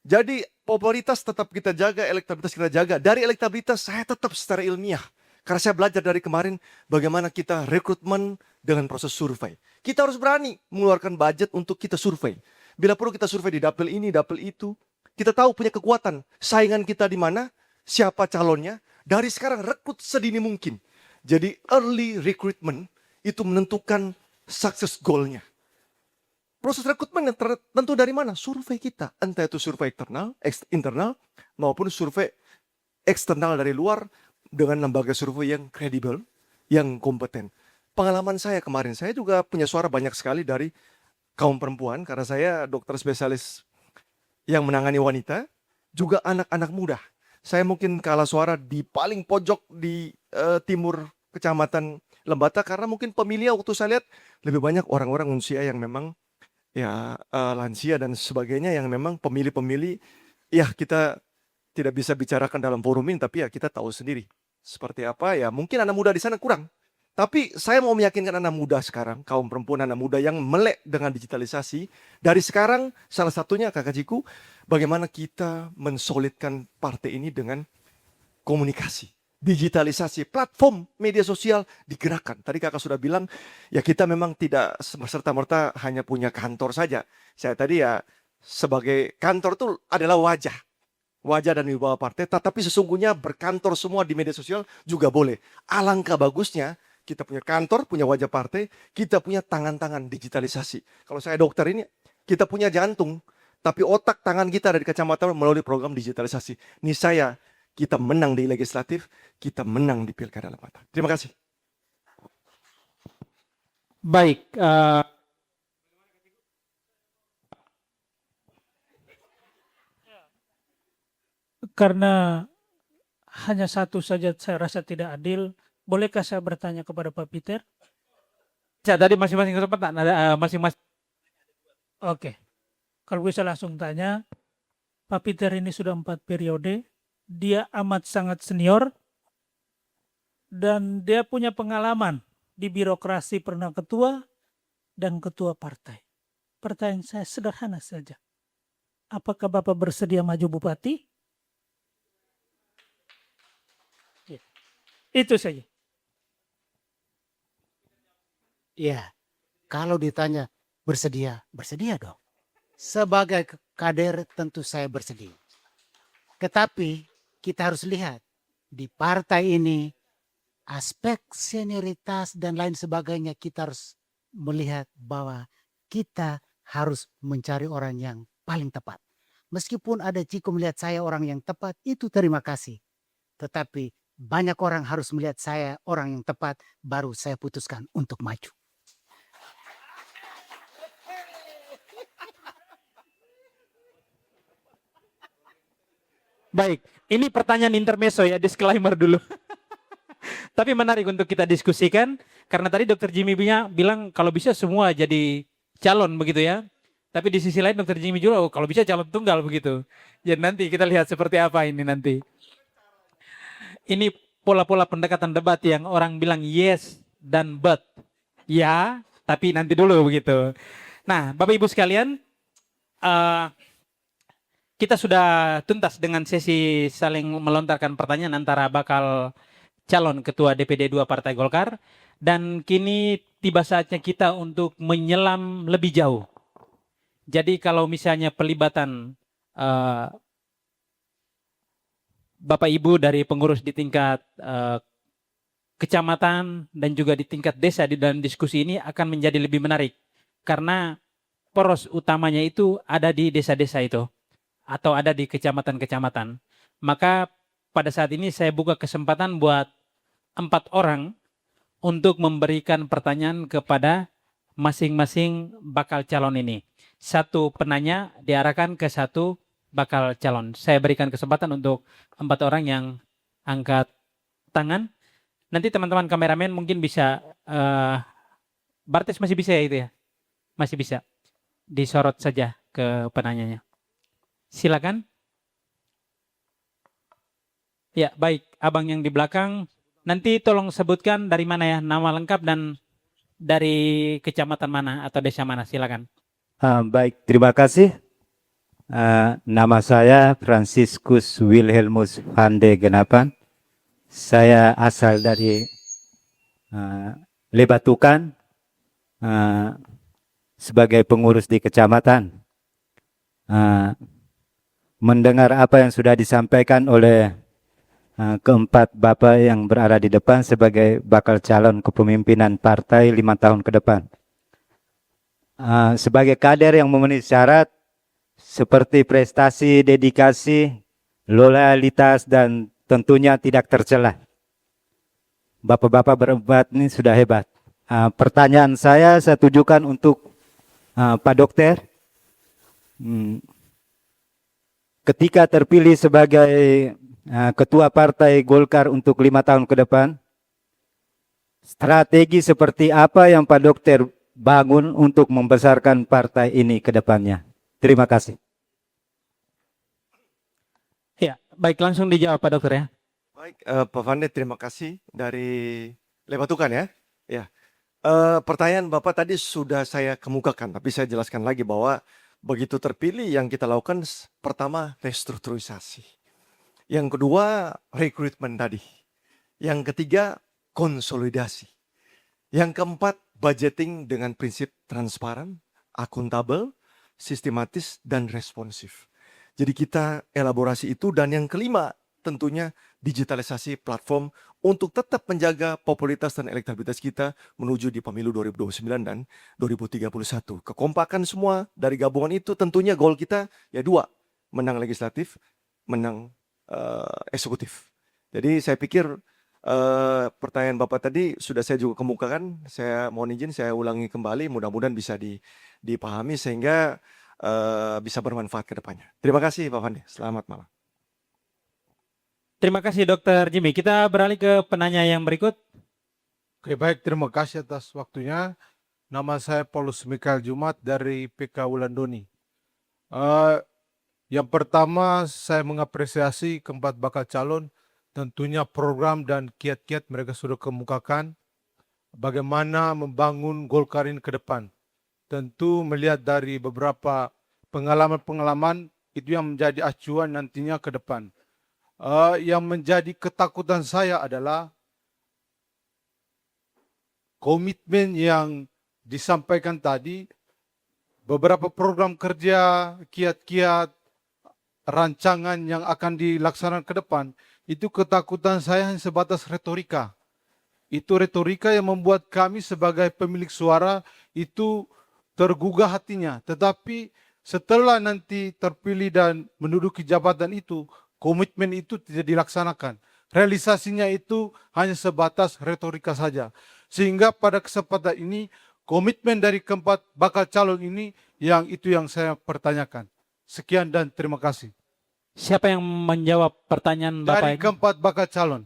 Jadi popularitas tetap kita jaga, elektabilitas kita jaga. Dari elektabilitas saya tetap secara ilmiah. Karena saya belajar dari kemarin bagaimana kita rekrutmen dengan proses survei. Kita harus berani mengeluarkan budget untuk kita survei. Bila perlu kita survei di dapil ini, dapil itu. Kita tahu punya kekuatan. Saingan kita di mana, siapa calonnya. Dari sekarang rekrut sedini mungkin. Jadi early recruitment itu menentukan success goal-nya. Proses rekrutmen yang tentu dari mana? Survei kita. Entah itu survei internal maupun survei eksternal dari luar. Dengan lembaga survei yang kredibel, yang kompeten. Pengalaman saya kemarin, saya juga punya suara banyak sekali dari kaum perempuan, karena saya dokter spesialis yang menangani wanita, juga anak-anak muda. Saya mungkin kalah suara di paling pojok di timur kecamatan Lembata, karena mungkin pemilih waktu saya lihat, lebih banyak orang-orang usia yang memang ya lansia dan sebagainya, yang memang pemilih-pemilih, ya kita tidak bisa bicarakan dalam forum ini, tapi ya kita tahu sendiri. Seperti apa ya, mungkin anak muda di sana kurang. Tapi saya mau meyakinkan anak muda sekarang, kaum perempuan anak muda yang melek dengan digitalisasi. Dari sekarang, salah satunya Kakak Ciku, bagaimana kita mensolidkan partai ini dengan komunikasi. Digitalisasi, platform media sosial digerakkan. Tadi Kakak sudah bilang, ya kita memang tidak serta-merta hanya punya kantor saja. Saya tadi ya, sebagai kantor itu adalah wajah dan wibawa partai, tetapi sesungguhnya berkantor semua di media sosial juga boleh. Alangkah bagusnya kita punya kantor, punya wajah partai, kita punya tangan-tangan digitalisasi. Kalau saya dokter ini, kita punya jantung, tapi otak tangan kita ada di kacamata melalui program digitalisasi. Ini saya, kita menang di legislatif, kita menang di Pilkada Lembata. Terima kasih. Baik, Karena hanya satu saja saya rasa tidak adil, bolehkah saya bertanya kepada Pak Peter? tadi masing-masing kesempatan ada masing-masing. Oke, kalau bisa langsung tanya, Pak Peter ini sudah 4 periode, dia amat sangat senior, dan dia punya pengalaman di birokrasi, pernah ketua dan ketua partai. Pertanyaan saya sederhana saja. Apakah Bapak bersedia maju bupati? Itu saja. Ya, kalau ditanya bersedia, bersedia dong. Sebagai kader tentu saya bersedia. Tetapi kita harus lihat di partai ini aspek senioritas dan lain sebagainya, kita harus melihat bahwa kita harus mencari orang yang paling tepat. Meskipun ada Ciko melihat saya orang yang tepat, itu terima kasih. Tetapi banyak orang harus melihat saya orang yang tepat, baru saya putuskan untuk maju. Baik, ini pertanyaan intermezzo ya, disclaimer dulu. Tapi menarik untuk kita diskusikan, karena tadi Dokter Jimmy bilang kalau bisa semua jadi calon begitu ya. Tapi di sisi lain Dokter Jimmy juga kalau bisa calon tunggal begitu. Jadi nanti kita lihat seperti apa ini nanti. Ini pola-pola pendekatan debat yang orang bilang yes dan but. Ya, tapi nanti dulu begitu. Nah, Bapak Ibu sekalian, kita sudah tuntas dengan sesi saling melontarkan pertanyaan antara bakal calon Ketua DPD 2 Partai Golkar. Dan kini tiba saatnya kita untuk menyelam lebih jauh. Jadi kalau misalnya pelibatan Bapak Ibu dari pengurus di tingkat kecamatan dan juga di tingkat desa di dalam diskusi ini akan menjadi lebih menarik. Karena poros utamanya itu ada di desa-desa itu. Atau ada di kecamatan-kecamatan. Maka pada saat ini saya buka kesempatan buat 4 orang untuk memberikan pertanyaan kepada masing-masing bakal calon ini. Satu penanya diarahkan ke satu bakal calon. Saya berikan kesempatan untuk 4 orang yang angkat tangan. Nanti teman-teman kameramen mungkin bisa, Bartes masih bisa ya itu ya? Masih bisa. Disorot saja ke penanyanya. Silakan. Ya, baik. Abang yang di belakang, nanti tolong sebutkan dari mana ya, nama lengkap dan dari kecamatan mana atau desa mana, silakan. Baik, terima kasih. Nama saya Franciscus Wilhelmus van de Genapan. Saya asal dari Lebatukan sebagai pengurus di kecamatan. Mendengar apa yang sudah disampaikan oleh keempat Bapak yang berada di depan sebagai bakal calon kepemimpinan partai 5 tahun ke depan. Sebagai kader yang memenuhi syarat seperti prestasi, dedikasi, loyalitas, dan tentunya tidak tercela. Bapak-bapak berempat ini sudah hebat. Pertanyaan saya tujukan untuk Pak Dokter. Ketika terpilih sebagai Ketua Partai Golkar untuk 5 tahun ke depan, strategi seperti apa yang Pak Dokter bangun untuk membesarkan partai ini ke depannya? Terima kasih. Ya, baik, langsung dijawab Pak Dokter ya. Baik, Pak Vande, terima kasih dari Lebatukan ya. Ya, pertanyaan Bapak tadi sudah saya kemukakan, tapi saya jelaskan lagi bahwa begitu terpilih yang kita lakukan pertama restrukturisasi, yang kedua rekrutmen tadi, yang ketiga konsolidasi, yang keempat budgeting dengan prinsip transparan, akuntabel, sistematis, dan responsif. Jadi kita elaborasi itu, dan yang kelima tentunya digitalisasi platform untuk tetap menjaga popularitas dan elektabilitas kita menuju di pemilu 2029 dan 2031. Kekompakan semua dari gabungan itu tentunya goal kita ya 2, menang legislatif, menang eksekutif. Jadi saya pikir pertanyaan Bapak tadi sudah saya juga kemukakan. Saya mohon izin saya ulangi kembali, mudah-mudahan bisa dipahami sehingga bisa bermanfaat ke depannya. Terima kasih Pak Vande, selamat malam. Terima kasih Dokter Jimmy. Kita beralih ke penanya yang berikut. Oke, baik, terima kasih atas waktunya. Nama saya Paulus Mikael Jumat dari PK Wulandoni. Yang pertama, saya mengapresiasi keempat bakal calon, tentunya program dan kiat-kiat mereka sudah kemukakan, bagaimana membangun Golkar ini ke depan. Tentu melihat dari beberapa pengalaman-pengalaman, itu yang menjadi acuan nantinya ke depan. Yang menjadi ketakutan saya adalah komitmen yang disampaikan tadi, beberapa program kerja, kiat-kiat, rancangan yang akan dilaksanakan ke depan, itu ketakutan saya hanya sebatas retorika. Itu retorika yang membuat kami sebagai pemilik suara itu tergugah hatinya. Tetapi setelah nanti terpilih dan menduduki jabatan itu, komitmen itu tidak dilaksanakan. Realisasinya itu hanya sebatas retorika saja. Sehingga pada kesempatan ini, komitmen dari keempat bakal calon ini yang saya pertanyakan. Sekian dan terima kasih. Siapa yang menjawab pertanyaan Bapak Dari ini? keempat bakal calon.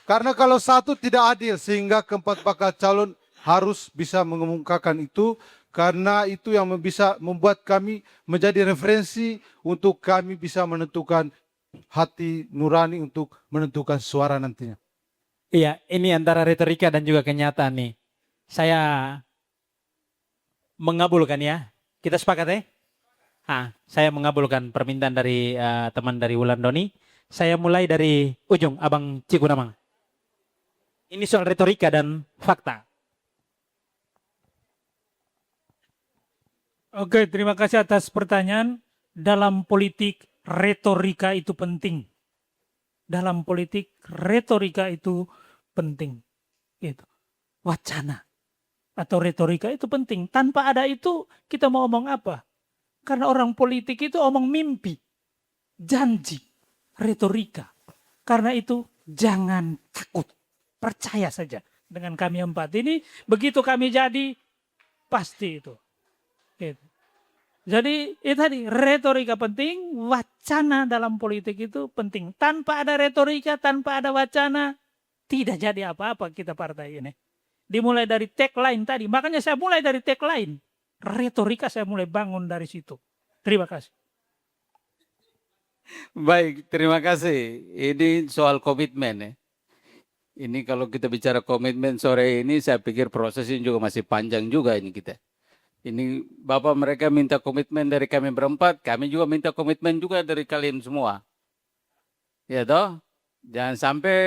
Karena kalau satu tidak adil, sehingga keempat bakal calon harus bisa mengemukakan itu, karena itu yang bisa membuat kami menjadi referensi untuk kami bisa menentukan hati nurani untuk menentukan suara nantinya. Iya, ini antara retorika dan juga kenyataan nih. Saya mengabulkan ya. Kita sepakat ya? Saya mengabulkan permintaan dari teman dari Wulandoni. Saya mulai dari ujung, Abang Cikunamang. Ini soal retorika dan fakta. Oke, terima kasih atas pertanyaan. Dalam politik, retorika itu penting. Dalam politik, retorika itu penting. Gitu. Wacana atau retorika itu penting. Tanpa ada itu, kita mau omong apa? Karena orang politik itu omong mimpi, janji, retorika. Karena itu, jangan takut. Percaya saja dengan kami empat ini. Begitu kami jadi, pasti itu. Gitu. Jadi itu tadi retorika penting, wacana dalam politik itu penting. Tanpa ada retorika, tanpa ada wacana, tidak jadi apa-apa kita partai ini. Dimulai dari tagline tadi, makanya saya mulai dari tagline. Retorika saya mulai bangun dari situ. Terima kasih. Baik, terima kasih. Ini soal komitmen ya. Ini kalau kita bicara komitmen sore ini, saya pikir prosesnya juga masih panjang juga ini kita. Ini Bapak mereka minta komitmen dari kami berempat, kami juga minta komitmen juga dari kalian semua. Ya toh? Jangan sampai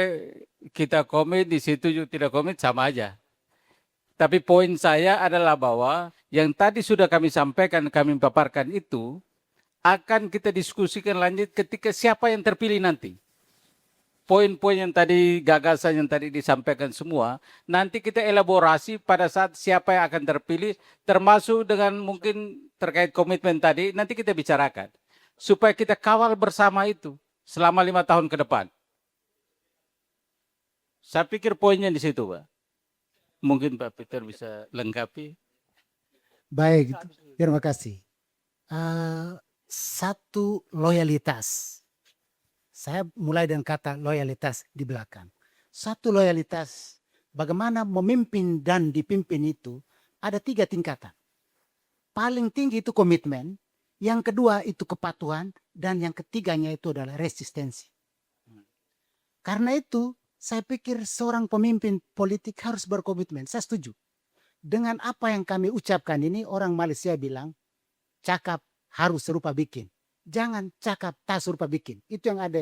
kita komit di situ juga tidak komit, sama aja. Tapi poin saya adalah bahwa yang tadi sudah kami sampaikan, kami paparkan itu akan kita diskusikan lanjut ketika siapa yang terpilih nanti. Poin-poin yang tadi, gagasan yang tadi disampaikan semua, nanti kita elaborasi pada saat siapa yang akan terpilih, termasuk dengan mungkin terkait komitmen tadi, nanti kita bicarakan. Supaya kita kawal bersama itu selama 5 tahun ke depan. Saya pikir poinnya di situ, Pak. Mungkin Pak Peter bisa lengkapi. Baik, terima kasih. Satu, loyalitas. Saya mulai dengan kata loyalitas di belakang. Satu, loyalitas. Bagaimana memimpin dan dipimpin itu ada 3 tingkatan. Paling tinggi itu komitmen, yang kedua itu kepatuhan, dan yang ketiganya itu adalah resistensi. Karena itu, saya pikir seorang pemimpin politik harus berkomitmen. Saya setuju. Dengan apa yang kami ucapkan ini, orang Malaysia bilang, cakap harus serupa bikin. Jangan cakap tak serupa bikin. Itu yang ada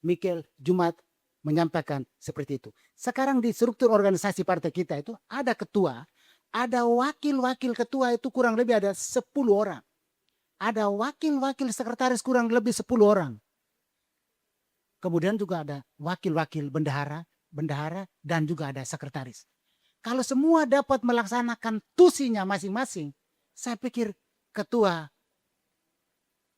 Michael Jumat menyampaikan seperti itu. Sekarang di struktur organisasi partai kita itu ada ketua, ada wakil-wakil ketua itu kurang lebih ada 10 orang. Ada wakil-wakil sekretaris kurang lebih 10 orang. Kemudian juga ada wakil-wakil bendahara dan juga ada sekretaris. Kalau semua dapat melaksanakan tusinya masing-masing, saya pikir ketua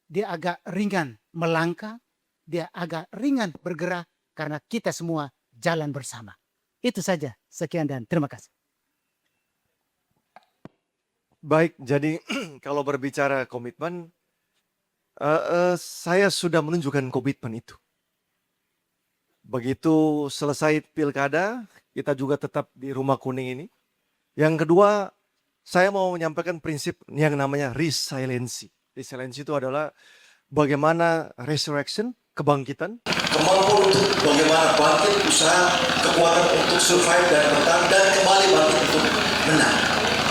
dia agak ringan melangkah, dia agak ringan bergerak karena kita semua jalan bersama. Itu saja. Sekian dan terima kasih. Baik, jadi kalau berbicara komitmen, saya sudah menunjukkan komitmen itu. Begitu selesai pilkada, kita juga tetap di Rumah Kuning ini. Yang kedua, saya mau menyampaikan prinsip yang namanya resiliency. Resiliency itu adalah bagaimana resurrection, kebangkitan. Kemampuan untuk bagaimana bangkit, usaha, kekuatan untuk survive dan bertahan, dan kembali bangkit untuk menang.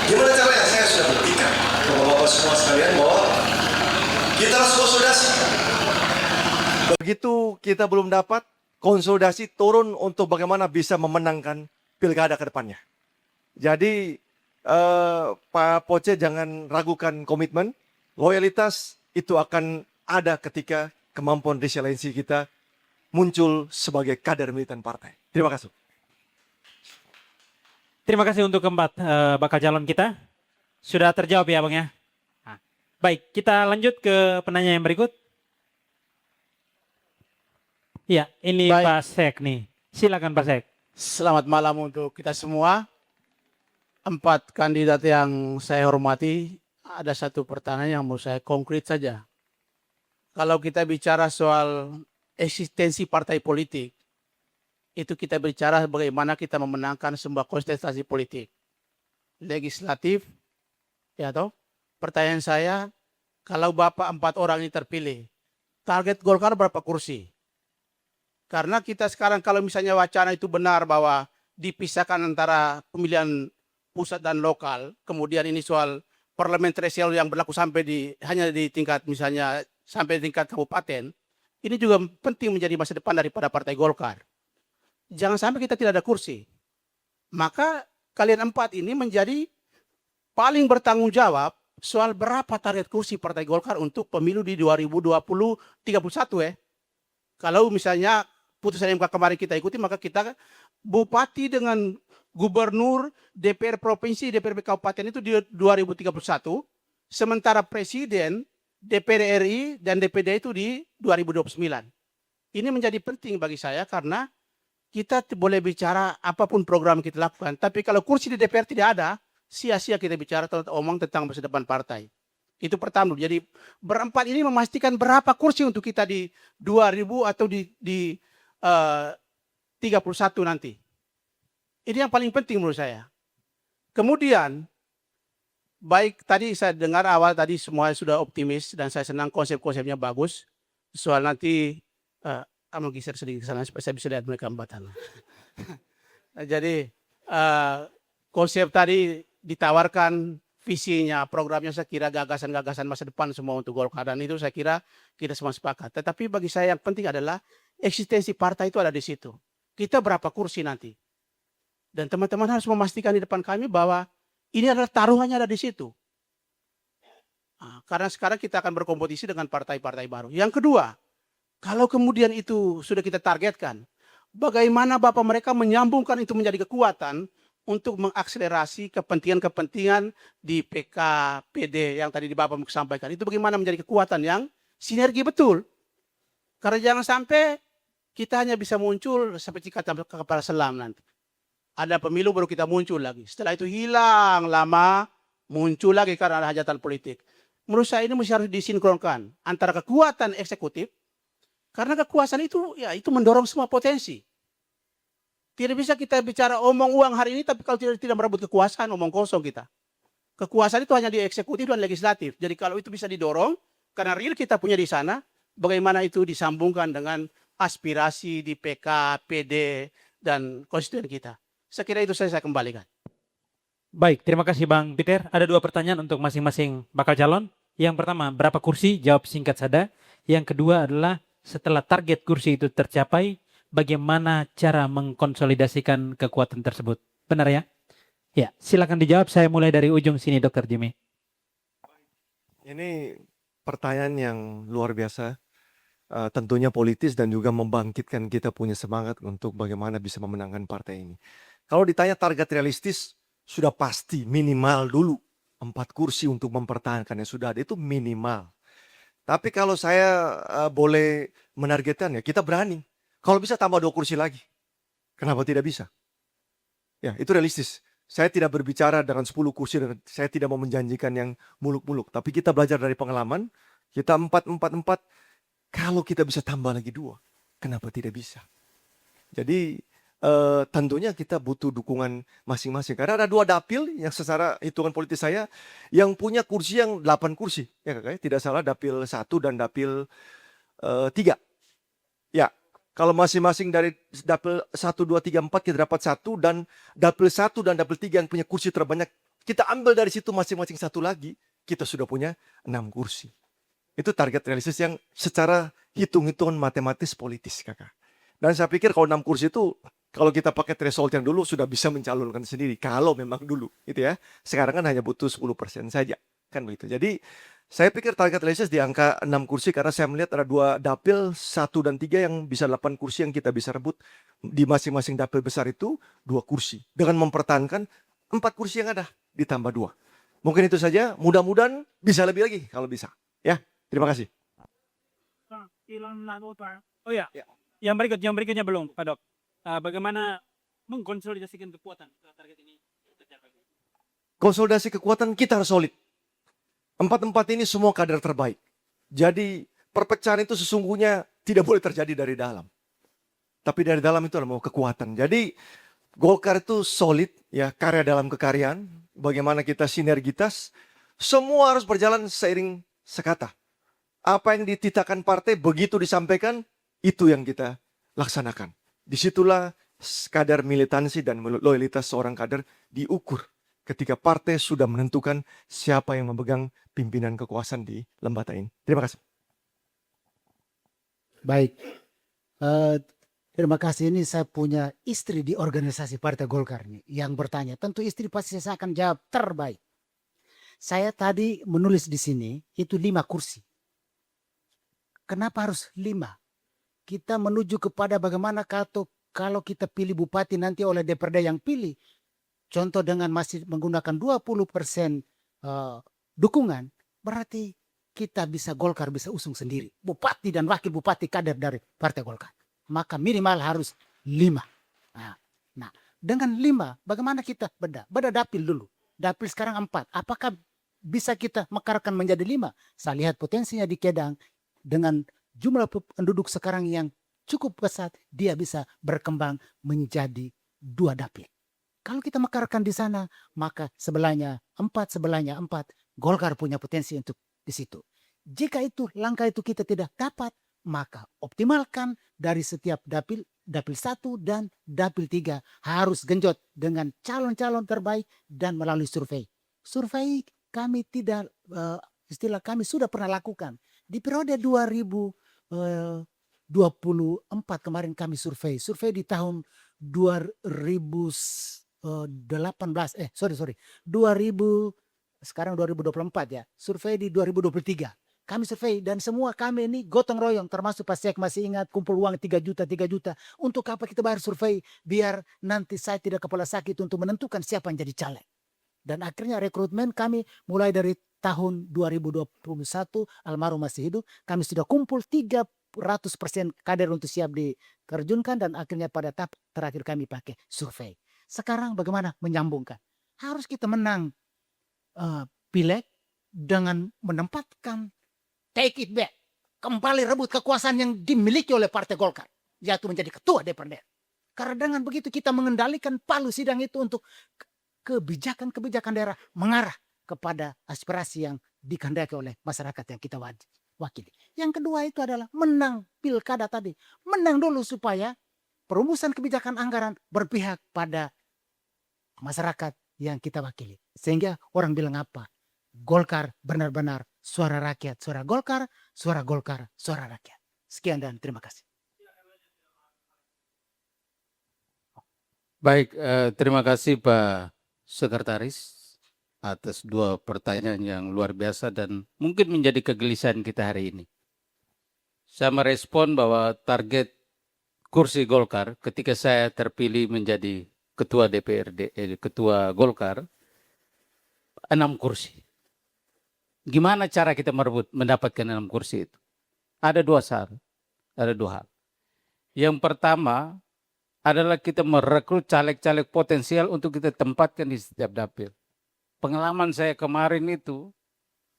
Gimana caranya? Saya sudah buktikan ke bapak-bapak semua sekalian bahwa kita harus konsolidasi. Begitu kita belum dapat, konsolidasi turun untuk bagaimana bisa memenangkan pilkada ke depannya. Jadi Pak Poce jangan ragukan komitmen. Loyalitas itu akan ada ketika kemampuan resiliensi kita muncul sebagai kader militan partai. Terima kasih. Terima kasih untuk keempat bakal calon kita. Sudah terjawab ya Bang ya? Nah, baik, kita lanjut ke penanya yang berikut. Ya, ini Baik. Pak Sek nih. Silakan Pak Sek. Selamat malam untuk kita semua. 4 kandidat yang saya hormati, ada satu pertanyaan yang menurut saya konkret saja. Kalau kita bicara soal eksistensi partai politik, itu kita bicara bagaimana kita memenangkan sebuah kontestasi politik. Legislatif, ya toh? Pertanyaan saya, kalau Bapak 4 orang ini terpilih, target Golkar berapa kursi? Karena kita sekarang kalau misalnya wacana itu benar bahwa dipisahkan antara pemilihan pusat dan lokal, kemudian ini soal parliament threshold yang berlaku sampai hanya di tingkat misalnya sampai tingkat kabupaten, ini juga penting menjadi masa depan daripada Partai Golkar. Jangan sampai kita tidak ada kursi. Maka kalian 4 ini menjadi paling bertanggung jawab soal berapa target kursi Partai Golkar untuk pemilu di 2031 ya. Kalau misalnya putusan MK kemarin kita ikuti, maka kita bupati dengan gubernur, DPR provinsi, DPR kabupaten itu di 2031, sementara presiden, DPR RI dan DPD itu di 2029. Ini menjadi penting bagi saya karena kita boleh bicara apapun program kita lakukan, tapi kalau kursi di DPR tidak ada, sia-sia kita bicara tentang omong tentang masa depan partai. Itu pertama. Jadi berempat ini memastikan berapa kursi untuk kita di 2000 atau di 31 nanti. Ini yang paling penting menurut saya. Kemudian, baik tadi saya dengar awal tadi semua sudah optimis dan saya senang konsep-konsepnya bagus. Soal nanti, mau geser sedikit ke sana supaya saya bisa lihat mereka ambatan. Jadi konsep tadi ditawarkan visinya, programnya saya kira gagasan-gagasan masa depan semua untuk Golkar dan itu saya kira kita semua sepakat. Tetapi bagi saya yang penting adalah eksistensi partai itu ada di situ. Kita berapa kursi nanti? Dan teman-teman harus memastikan di depan kami bahwa ini adalah taruhannya ada di situ. Karena sekarang kita akan berkompetisi dengan partai-partai baru. Yang kedua, kalau kemudian itu sudah kita targetkan, bagaimana Bapak mereka menyambungkan itu menjadi kekuatan untuk mengakselerasi kepentingan-kepentingan di PK, PD yang tadi Bapak sampaikan. Itu bagaimana menjadi kekuatan yang sinergi betul. Karena jangan sampai kita hanya bisa muncul seperti kata kepala selam nanti. Ada pemilu baru kita muncul lagi. Setelah itu hilang lama, muncul lagi karena ada hajatan politik. Menurut saya ini mesti harus disinkronkan antara kekuatan eksekutif, karena kekuasaan itu ya itu mendorong semua potensi. Tidak bisa kita bicara omong uang hari ini, tapi kalau tidak merebut kekuasaan, omong kosong kita. Kekuasaan itu hanya di eksekutif dan legislatif. Jadi kalau itu bisa didorong, karena real kita punya di sana, bagaimana itu disambungkan dengan aspirasi di PK, PD, dan konstituen kita. Saya kira itu saya kembalikan. Baik, terima kasih Bang Peter. Ada 2 pertanyaan untuk masing-masing bakal calon. Yang pertama, berapa kursi? Jawab singkat saja. Yang kedua adalah setelah target kursi itu tercapai, bagaimana cara mengkonsolidasikan kekuatan tersebut? Benar ya? Ya, silakan dijawab. Saya mulai dari ujung sini, Dr. Jimmy. Ini pertanyaan yang luar biasa. Tentunya politis dan juga membangkitkan kita punya semangat untuk bagaimana bisa memenangkan partai ini. Kalau ditanya target realistis, sudah pasti minimal dulu 4 kursi untuk mempertahankan yang sudah ada itu minimal. Tapi kalau saya boleh menargetkan ya kita berani. Kalau bisa tambah 2 kursi lagi. Kenapa tidak bisa? Ya itu realistis. Saya tidak berbicara dengan 10 kursi dan saya tidak mau menjanjikan yang muluk-muluk. Tapi kita belajar dari pengalaman. Kita 4. Kalau kita bisa tambah lagi 2, kenapa tidak bisa? Jadi tentunya kita butuh dukungan masing-masing. Karena ada 2 dapil yang secara hitungan politis saya yang punya kursi yang 8 kursi. Ya kakak, tidak salah dapil 1 dan dapil 3. Ya, kalau masing-masing dari dapil 1, 2, 3, 4 kita dapat 1 dan dapil 1 dan dapil 3 yang punya kursi terbanyak, kita ambil dari situ masing-masing 1 lagi, kita sudah punya 6 kursi. Itu target realistis yang secara hitung-hitungan matematis politis kakak. Dan saya pikir kalau 6 kursi itu, kalau kita pakai threshold yang dulu sudah bisa mencalonkan sendiri. Kalau memang dulu gitu ya. Sekarang kan hanya butuh 10% saja. Kan begitu. Jadi saya pikir target realistis di angka 6 kursi karena saya melihat ada 2 dapil, 1 dan 3 yang bisa 8 kursi yang kita bisa rebut. Di masing-masing dapil besar itu 2 kursi. Dengan mempertahankan 4 kursi yang ada ditambah 2. Mungkin itu saja. Mudah-mudahan bisa lebih lagi kalau bisa. Ya, terima kasih. Oh ya, Ya. yang berikutnya belum, Pak Dok. Bagaimana mengkonsolidasikan kekuatan target ini tercapai? Konsolidasi kekuatan kita harus solid. Empat ini semua kader terbaik. Jadi perpecahan itu sesungguhnya tidak boleh terjadi dari dalam. Tapi dari dalam itu adalah mau kekuatan. Jadi Golkar itu solid, ya, karya dalam kekaryaan. Bagaimana kita sinergitas. Semua harus berjalan seiring sekata. Apa yang dititahkan partai begitu disampaikan, itu yang kita laksanakan. Disitulah kadar militansi dan loyalitas seorang kader diukur ketika partai sudah menentukan siapa yang memegang pimpinan kekuasaan di lembaga ini. Terima kasih. Baik. Terima kasih. Ini saya punya istri di organisasi Partai Golkar nih yang bertanya. Tentu istri pasti saya akan jawab terbaik. Saya tadi menulis di sini itu 5 kursi. Kenapa harus 5? Kita menuju kepada bagaimana kalau kita pilih bupati nanti oleh DPRD yang pilih. Contoh dengan masih menggunakan 20% dukungan. Berarti kita bisa Golkar bisa usung sendiri. Bupati dan wakil bupati kader dari Partai Golkar. Maka minimal harus 5. Nah, dengan 5 bagaimana kita beda dapil dulu. Dapil sekarang 4. Apakah bisa kita mekarkan menjadi 5? Saya lihat potensinya di Kedang. Dengan jumlah penduduk sekarang yang cukup besar, dia bisa berkembang menjadi 2 dapil. Kalau kita mekarkan di sana, maka sebelahnya 4, Golkar punya potensi untuk di situ. Jika itu langkah itu kita tidak dapat, maka optimalkan dari setiap dapil 1 dan dapil 3 harus genjot dengan calon-calon terbaik dan melalui survei. Survei kami tidak, istilah kami sudah pernah lakukan. Di periode 2024 kemarin kami survei. Survei di tahun sekarang 2024 ya. Survei di 2023. Kami survei dan semua kami ini gotong royong termasuk Pak Sek masih ingat kumpul uang 3 juta. Untuk apa kita bayar survei? Biar nanti saya tidak kepala sakit untuk menentukan siapa yang jadi caleg. Dan akhirnya rekrutmen kami mulai dari tahun 2021 almarhum masih hidup. Kami sudah kumpul 300% kader untuk siap diterjunkan dan akhirnya pada tahap terakhir kami pakai survei. Sekarang bagaimana menyambungkan? Harus kita menang pileg dengan menempatkan take it back. Kembali rebut kekuasaan yang dimiliki oleh Partai Golkar. Yaitu menjadi ketua DPRD. Karena dengan begitu kita mengendalikan palu sidang itu untuk kebijakan-kebijakan daerah mengarah kepada aspirasi yang dikehendaki oleh masyarakat yang kita wakili. Yang kedua itu adalah menang pilkada tadi. Menang dulu supaya perumusan kebijakan anggaran berpihak pada masyarakat yang kita wakili. Sehingga orang bilang apa? Golkar benar-benar suara rakyat, suara Golkar, suara Golkar, suara rakyat. Sekian dan terima kasih. Baik, terima kasih Pak Sekretaris atas 2 pertanyaan yang luar biasa dan mungkin menjadi kegelisahan kita hari ini. Saya merespon bahwa target kursi Golkar ketika saya terpilih menjadi ketua DPRD, ketua Golkar, 6 kursi. Gimana cara kita mendapatkan 6 kursi itu? Ada 2 syarat, ada 2 hal. Yang pertama adalah kita merekrut caleg-caleg potensial untuk kita tempatkan di setiap dapil. Pengalaman saya kemarin itu,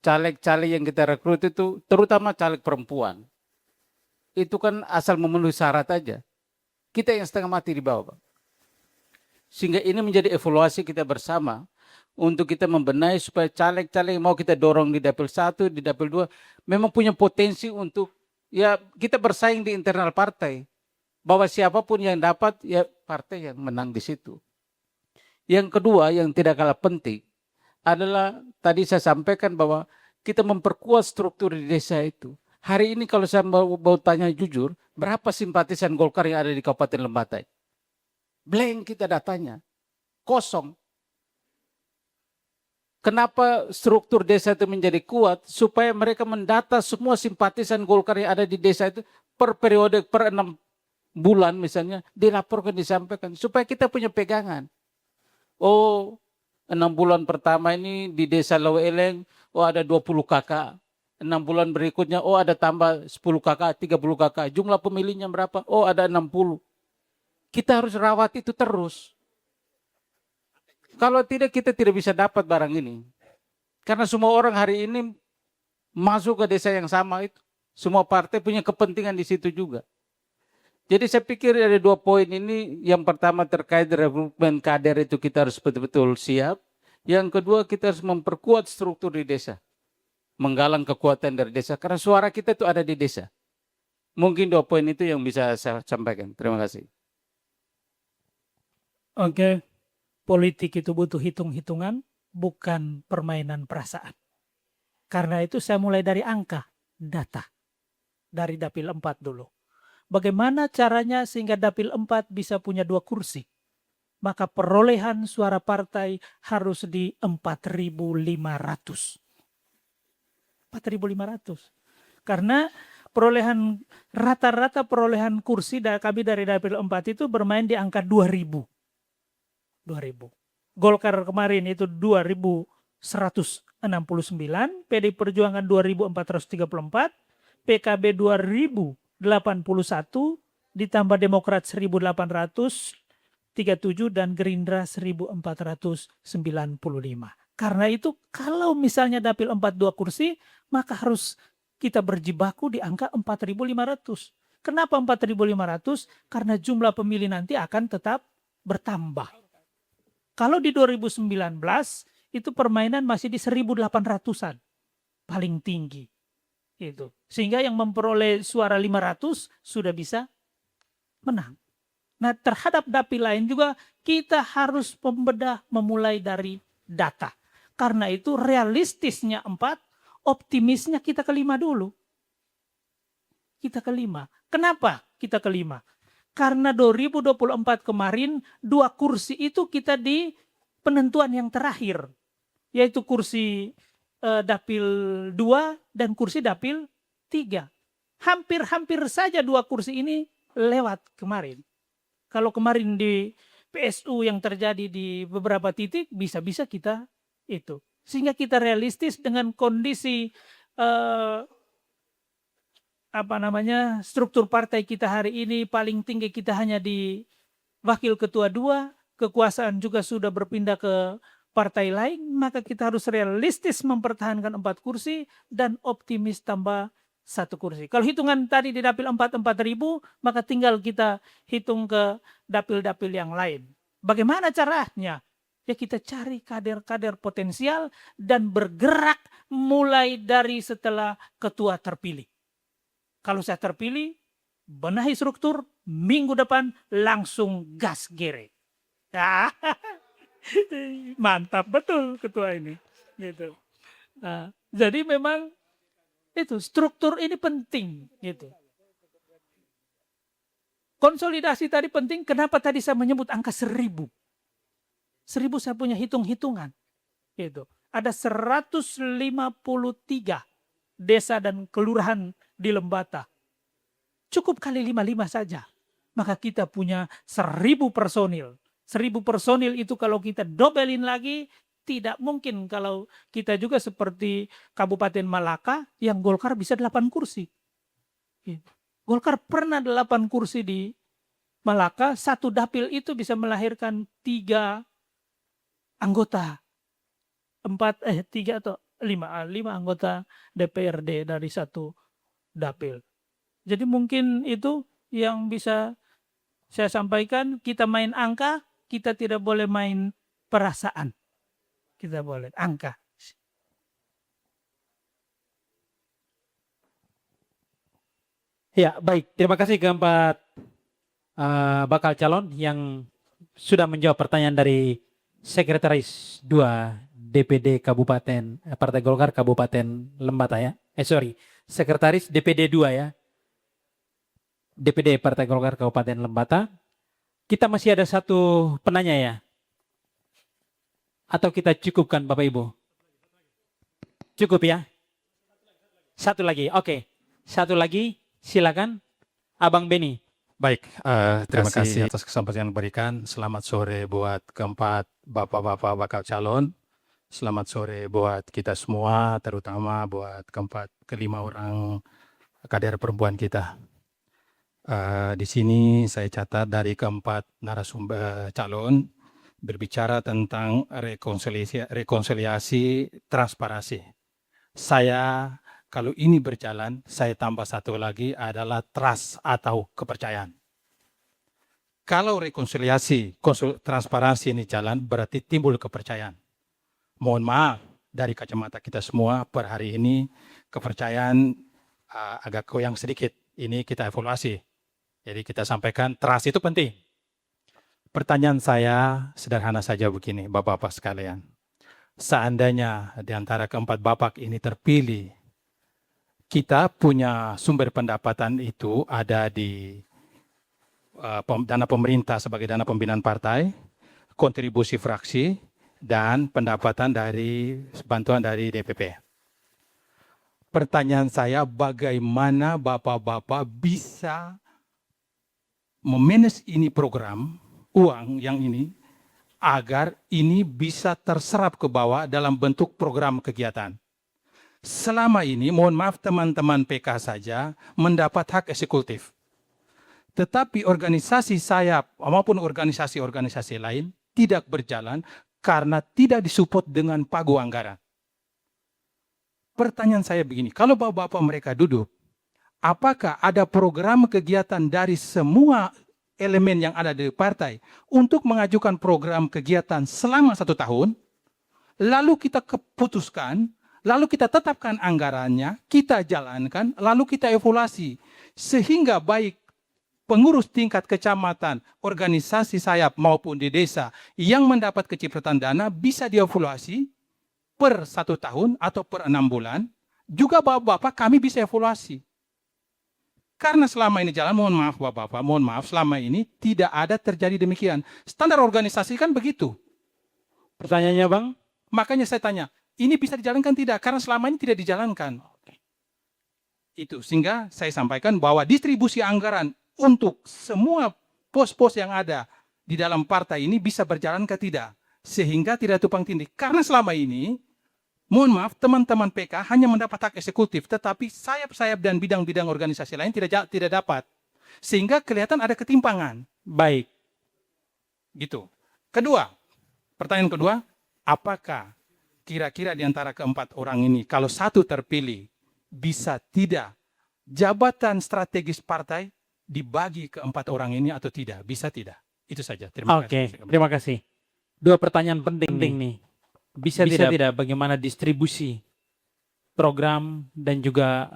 caleg-caleg yang kita rekrut itu, terutama caleg perempuan, itu kan asal memenuhi syarat aja. Kita yang setengah mati di bawah, Pak. Sehingga ini menjadi evaluasi kita bersama untuk kita membenahi supaya caleg-caleg yang mau kita dorong di dapil 1, di dapil 2, memang punya potensi untuk ya kita bersaing di internal partai. Bahwa siapapun yang dapat, ya partai yang menang di situ. Yang kedua, yang tidak kalah penting, adalah tadi saya sampaikan bahwa kita memperkuat struktur di desa itu. Hari ini kalau saya mau tanya jujur, berapa simpatisan Golkar yang ada di Kabupaten Lembatai? Blank kita datanya, kosong. Kenapa struktur desa itu menjadi kuat? Supaya mereka mendata semua simpatisan Golkar yang ada di desa itu per periode, per 6 bulan misalnya, dilaporkan, disampaikan. Supaya kita punya pegangan. Oh, 6 bulan pertama ini di desa Laweleng, oh ada 20 kakak. 6 bulan berikutnya, oh ada tambah 10 kakak, 30 kakak. Jumlah pemilihnya berapa? Oh ada 60. Kita harus rawat itu terus. Kalau tidak, kita tidak bisa dapat barang ini. Karena semua orang hari ini masuk ke desa yang sama itu. Semua partai punya kepentingan di situ juga. Jadi saya pikir ada 2 poin ini. Yang pertama terkait rekrutmen kader itu kita harus betul-betul siap. Yang kedua kita harus memperkuat struktur di desa. Menggalang kekuatan dari desa. Karena suara kita itu ada di desa. Mungkin 2 poin itu yang bisa saya sampaikan. Terima kasih. Oke, politik itu butuh hitung-hitungan, bukan permainan perasaan. Karena itu saya mulai dari angka, data. Dari Dapil 4 dulu. Bagaimana caranya sehingga Dapil 4 bisa punya 2 kursi? Maka perolehan suara partai harus di 4.500. 4.500. Karena perolehan rata-rata perolehan kursi kami dari Dapil 4 itu bermain di angka 2.000. 2.000. Golkar kemarin itu 2.169, PD Perjuangan 2.434, PKB 2.081, ditambah Demokrat 1.837 dan Gerindra 1.495. Karena itu kalau misalnya Dapil 4 2 kursi, maka harus kita berjibaku di angka 4.500. Kenapa 4.500? Karena jumlah pemilih nanti akan tetap bertambah. Kalau di 2019 itu permainan masih di 1.800-an paling tinggi. Itu. Sehingga yang memperoleh suara 500 sudah bisa menang. Nah, terhadap dapil lain juga kita harus membedah memulai dari data. Karena itu realistisnya 4, optimisnya kita ke 5 dulu. Kita ke 5. Kenapa kita ke 5? Karena 2024 kemarin 2 kursi itu kita di penentuan yang terakhir. Yaitu kursi Dapil 2 dan kursi Dapil 3. Hampir-hampir saja 2 kursi ini lewat kemarin. Kalau kemarin di PSU yang terjadi di beberapa titik, bisa-bisa kita itu. Sehingga kita realistis dengan kondisi struktur partai kita hari ini paling tinggi kita hanya di wakil ketua 2, kekuasaan juga sudah berpindah ke partai lain, maka kita harus realistis mempertahankan 4 kursi dan optimis tambah 1 kursi. Kalau hitungan tadi di Dapil 4 4.000, maka tinggal kita hitung ke dapil-dapil yang lain. Bagaimana caranya? Ya kita cari kader-kader potensial dan bergerak mulai dari setelah ketua terpilih. Kalau saya terpilih, benahi struktur, minggu depan langsung gas gere. Mantap betul ketua ini. Gitu. Nah, jadi memang itu struktur ini penting. Gitu. Konsolidasi tadi penting. Kenapa tadi saya menyebut angka 1.000? 1.000 saya punya hitung-hitungan. Gitu. Ada 153 desa dan kelurahan di Lembata. Cukup kali 55 saja. Maka kita punya 1.000 personil. 1.000 personil itu kalau kita dobelin lagi, tidak mungkin kalau kita juga seperti Kabupaten Malaka yang Golkar bisa 8 kursi. Golkar pernah 8 kursi di Malaka, 1 dapil itu bisa melahirkan 3 anggota. 3 atau 5 anggota DPRD dari 1 dapil. Jadi mungkin itu yang bisa saya sampaikan, kita main angka, kita tidak boleh main perasaan. Kita boleh angka. Ya, baik. Terima kasih keempat bakal calon yang sudah menjawab pertanyaan dari Sekretaris 2 DPD Kabupaten Partai Golkar Kabupaten Lembata ya. Sekretaris DPD 2 ya. DPD Partai Golkar Kabupaten Lembata. Kita masih ada 1 penanya ya. Atau kita cukupkan Bapak Ibu? Cukup ya? 1 lagi, oke. 1 lagi, silakan. Abang Beni. Baik, terima Kasih. kasih atas kesempatan yang diberikan. Selamat sore buat keempat bapak-bapak bakal calon. Selamat sore buat kita semua, terutama buat kelima orang kader perempuan kita. Di sini saya catat dari keempat narasumber calon berbicara tentang rekonsiliasi transparansi. Saya kalau ini berjalan, saya tambah satu lagi adalah trust atau kepercayaan. Kalau rekonsiliasi, transparansi ini jalan, berarti timbul kepercayaan. Mohon maaf dari kacamata kita semua per hari ini, kepercayaan agak goyang sedikit. Ini kita evaluasi. Jadi kita sampaikan trust itu penting. Pertanyaan saya sederhana saja begini, Bapak-Bapak sekalian. Seandainya di antara keempat Bapak ini terpilih, kita punya sumber pendapatan itu ada di dana pemerintah sebagai dana pembinaan partai, kontribusi fraksi, dan pendapatan dari bantuan dari DPP. Pertanyaan saya, bagaimana Bapak-Bapak bisa memanage ini program, uang yang ini, agar ini bisa terserap ke bawah dalam bentuk program kegiatan? Selama ini, mohon maaf teman-teman PK saja mendapat hak eksekutif. Tetapi organisasi saya maupun organisasi-organisasi lain tidak berjalan karena tidak disupport dengan pagu anggaran. Pertanyaan saya begini, kalau bapak-bapak mereka duduk, apakah ada program kegiatan dari semua elemen yang ada di partai untuk mengajukan program kegiatan selama 1 tahun, lalu kita keputuskan, lalu kita tetapkan anggarannya, kita jalankan, lalu kita evaluasi. Sehingga baik pengurus tingkat kecamatan, organisasi sayap maupun di desa yang mendapat kecipratan dana bisa dievaluasi per 1 tahun atau per 6 bulan. Juga Bapak-Bapak kami bisa evaluasi. Karena selama ini jalan, mohon maaf Bapak-Bapak, mohon maaf selama ini tidak ada terjadi demikian. Standar organisasi kan begitu. Pertanyaannya Bang? Makanya saya tanya, ini bisa dijalankan tidak? Karena selama ini tidak dijalankan. Itu sehingga saya sampaikan bahwa distribusi anggaran untuk semua pos-pos yang ada di dalam partai ini bisa berjalan ke tidak. Sehingga tidak tumpang tindih. Karena selama ini, mohon maaf teman-teman PK hanya mendapat hak eksekutif, tetapi sayap-sayap dan bidang-bidang organisasi lain tidak dapat. Sehingga kelihatan ada ketimpangan. Baik. Gitu. Kedua, pertanyaan kedua, apakah kira-kira di antara keempat orang ini, kalau satu terpilih, bisa tidak jabatan strategis partai dibagi ke 4 orang ini atau tidak? Bisa tidak? Itu saja. Terima kasih. Oke, terima kasih. 2 pertanyaan penting nih. Bisa tidak bagaimana distribusi program dan juga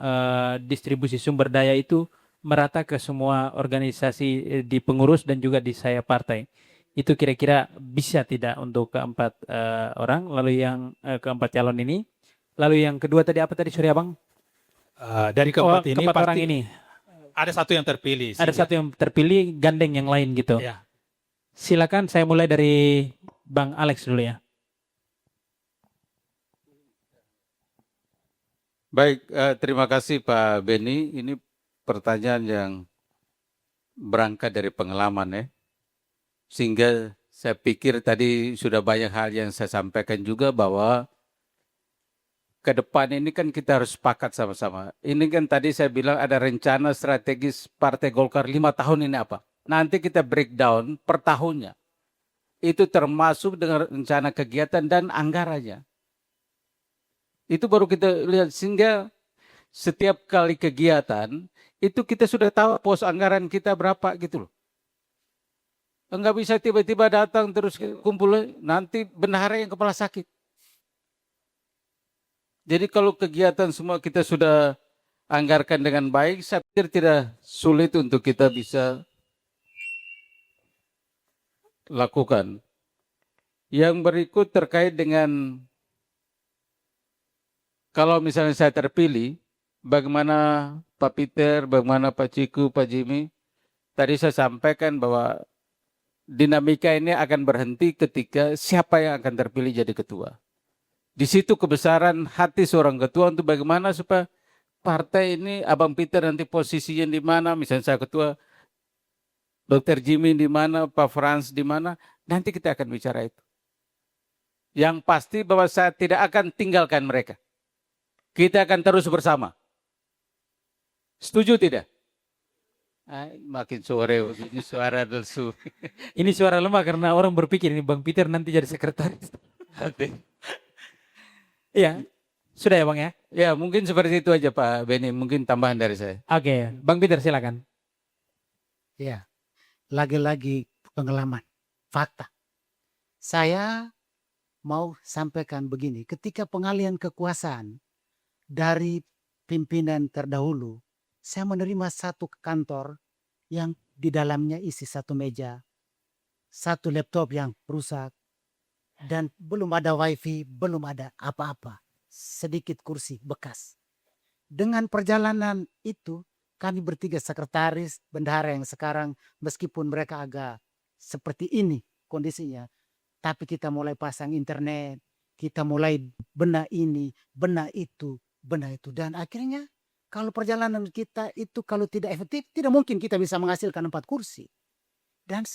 distribusi sumber daya itu merata ke semua organisasi di pengurus dan juga di sayap partai? Itu kira-kira bisa tidak untuk keempat orang, lalu yang keempat calon ini. Lalu yang kedua tadi apa tadi Surya Bang? Dari keempat ini keempat pasti orang ini. ada satu yang terpilih. Ada satu yang terpilih gandeng yang lain gitu. Ya. Silakan saya mulai dari Bang Alex dulu ya. Baik, terima kasih Pak Beni. Ini pertanyaan yang berangkat dari pengalaman ya. Sehingga saya pikir tadi sudah banyak hal yang saya sampaikan juga bahwa ke depan ini kan kita harus sepakat sama-sama. Ini kan tadi saya bilang ada rencana strategis Partai Golkar 5 tahun ini apa. Nanti kita breakdown per tahunnya. Itu termasuk dengan rencana kegiatan dan anggarannya. Itu baru kita lihat sehingga setiap kali kegiatan itu kita sudah tahu pos anggaran kita berapa gitu loh. Enggak bisa tiba-tiba datang terus kumpul, nanti bendahara yang kepala sakit. Jadi kalau kegiatan semua kita sudah anggarkan dengan baik, saya pikir tidak sulit untuk kita bisa lakukan. Yang berikut terkait dengan kalau misalnya saya terpilih, bagaimana Pak Peter, bagaimana Pak Ciku, Pak Jimmy, tadi saya sampaikan bahwa dinamika ini akan berhenti ketika siapa yang akan terpilih jadi ketua. Di situ kebesaran hati seorang ketua untuk bagaimana supaya partai ini Abang Peter nanti posisinya di mana, misalnya saya ketua, Dr. Jimmy di mana, Pak Frans di mana, nanti kita akan bicara itu. Yang pasti bahwa saya tidak akan tinggalkan mereka. Kita akan terus bersama. Setuju tidak? Makin sore begini suara lesu. Ini suara lemah karena orang berpikir ini Bang Peter nanti jadi sekretaris. Iya, sudah ya Bang ya? Ya mungkin seperti itu aja Pak Beni, mungkin tambahan dari saya. Oke, Bang Peter silakan. Ya, lagi-lagi pengalaman, fakta. Saya mau sampaikan begini, ketika pengalihan kekuasaan dari pimpinan terdahulu, saya menerima satu kantor yang di dalamnya isi satu meja, satu laptop yang rusak, dan belum ada wifi, belum ada apa-apa, sedikit kursi bekas. Dengan perjalanan itu, kami bertiga sekretaris, bendahara yang sekarang, meskipun mereka agak seperti ini kondisinya, tapi kita mulai pasang internet, kita mulai benar ini, benar itu, dan akhirnya kalau perjalanan kita itu kalau tidak efektif, tidak mungkin kita bisa menghasilkan 4 kursi. Dan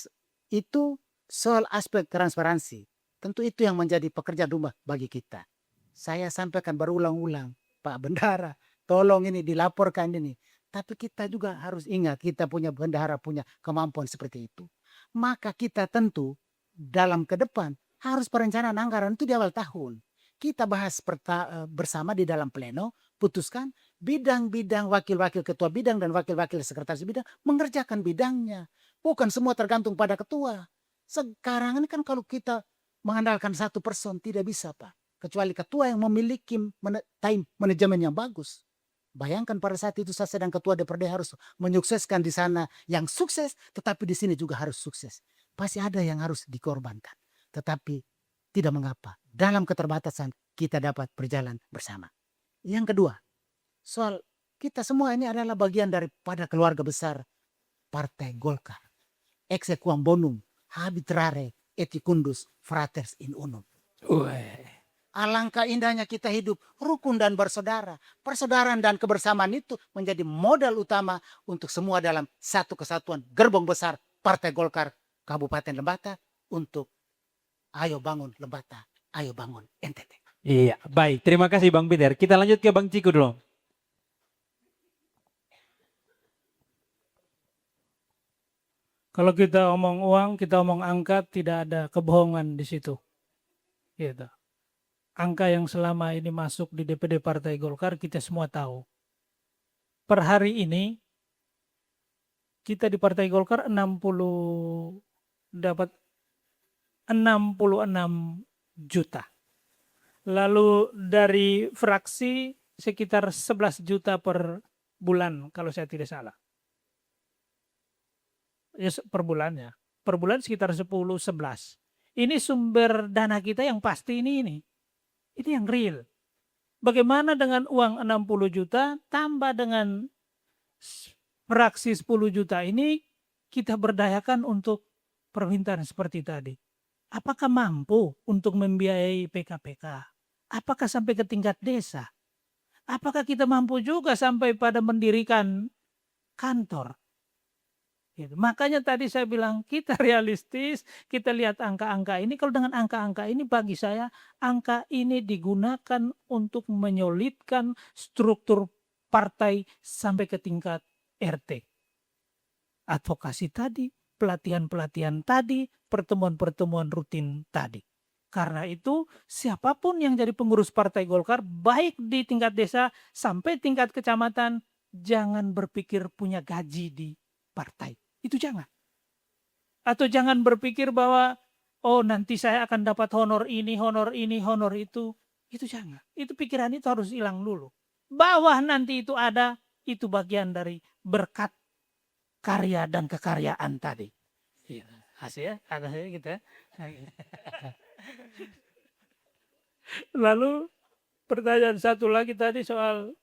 itu soal aspek transparansi. Tentu itu yang menjadi pekerjaan rumah bagi kita. Saya sampaikan berulang-ulang, Pak Bendahara, tolong ini dilaporkan ini. Tapi kita juga harus ingat, kita punya bendahara punya kemampuan seperti itu. Maka kita tentu dalam ke depan harus perencanaan anggaran itu di awal tahun. Kita bahas bersama di dalam pleno, putuskan bidang-bidang wakil-wakil ketua bidang dan wakil-wakil sekretaris bidang mengerjakan bidangnya. Bukan semua tergantung pada ketua. Sekarang ini kan kalau kita mengandalkan satu person tidak bisa Pak. Kecuali ketua yang memiliki time manajemen yang bagus. Bayangkan pada saat itu saya sedang ketua DPRD harus menyukseskan di sana yang sukses, tetapi di sini juga harus sukses. Pasti ada yang harus dikorbankan. Tetapi tidak mengapa. Dalam keterbatasan kita dapat berjalan bersama. Yang kedua, soal kita semua ini adalah bagian daripada keluarga besar Partai Golkar. Exequam bonum, habitrare eticundus fraters in unum. Alangkah indahnya kita hidup rukun dan bersaudara. Persaudaraan dan kebersamaan itu menjadi modal utama untuk semua dalam satu kesatuan gerbong besar Partai Golkar Kabupaten Lembata untuk ayo bangun Lembata, ayo bangun NTT. Iya, baik. Terima kasih Bang Peter. Kita lanjut ke Bang Ciku dulu. Kalau kita omong uang, kita omong angka, tidak ada kebohongan di situ. Gitu. Angka yang selama ini masuk di DPD Partai Golkar kita semua tahu. Per hari ini kita di Partai Golkar dapat 66 juta. Lalu dari fraksi sekitar 11 juta per bulan kalau saya tidak salah. Ya, per bulannya. Per bulan sekitar 10-11. Ini sumber dana kita yang pasti ini. Ini yang real. Bagaimana dengan uang 60 juta tambah dengan fraksi 10 juta ini kita berdayakan untuk permintaan seperti tadi. Apakah mampu untuk membiayai PKPK? Apakah sampai ke tingkat desa? Apakah kita mampu juga sampai pada mendirikan kantor? Gitu. Makanya tadi saya bilang kita realistis, kita lihat angka-angka ini. Kalau dengan angka-angka ini bagi saya, angka ini digunakan untuk menyolidkan struktur partai sampai ke tingkat RT. Advokasi tadi, pelatihan-pelatihan tadi, pertemuan-pertemuan rutin tadi. Karena itu siapapun yang jadi pengurus Partai Golkar, baik di tingkat desa sampai tingkat kecamatan, jangan berpikir punya gaji di partai. Itu jangan. Atau jangan berpikir bahwa oh nanti saya akan dapat honor ini, honor itu. Itu jangan. Itu pikiran itu harus hilang dulu. Bawah nanti itu ada, itu bagian dari berkat karya dan kekaryaan tadi. Hasil kita. Lalu pertanyaan satu lagi tadi soal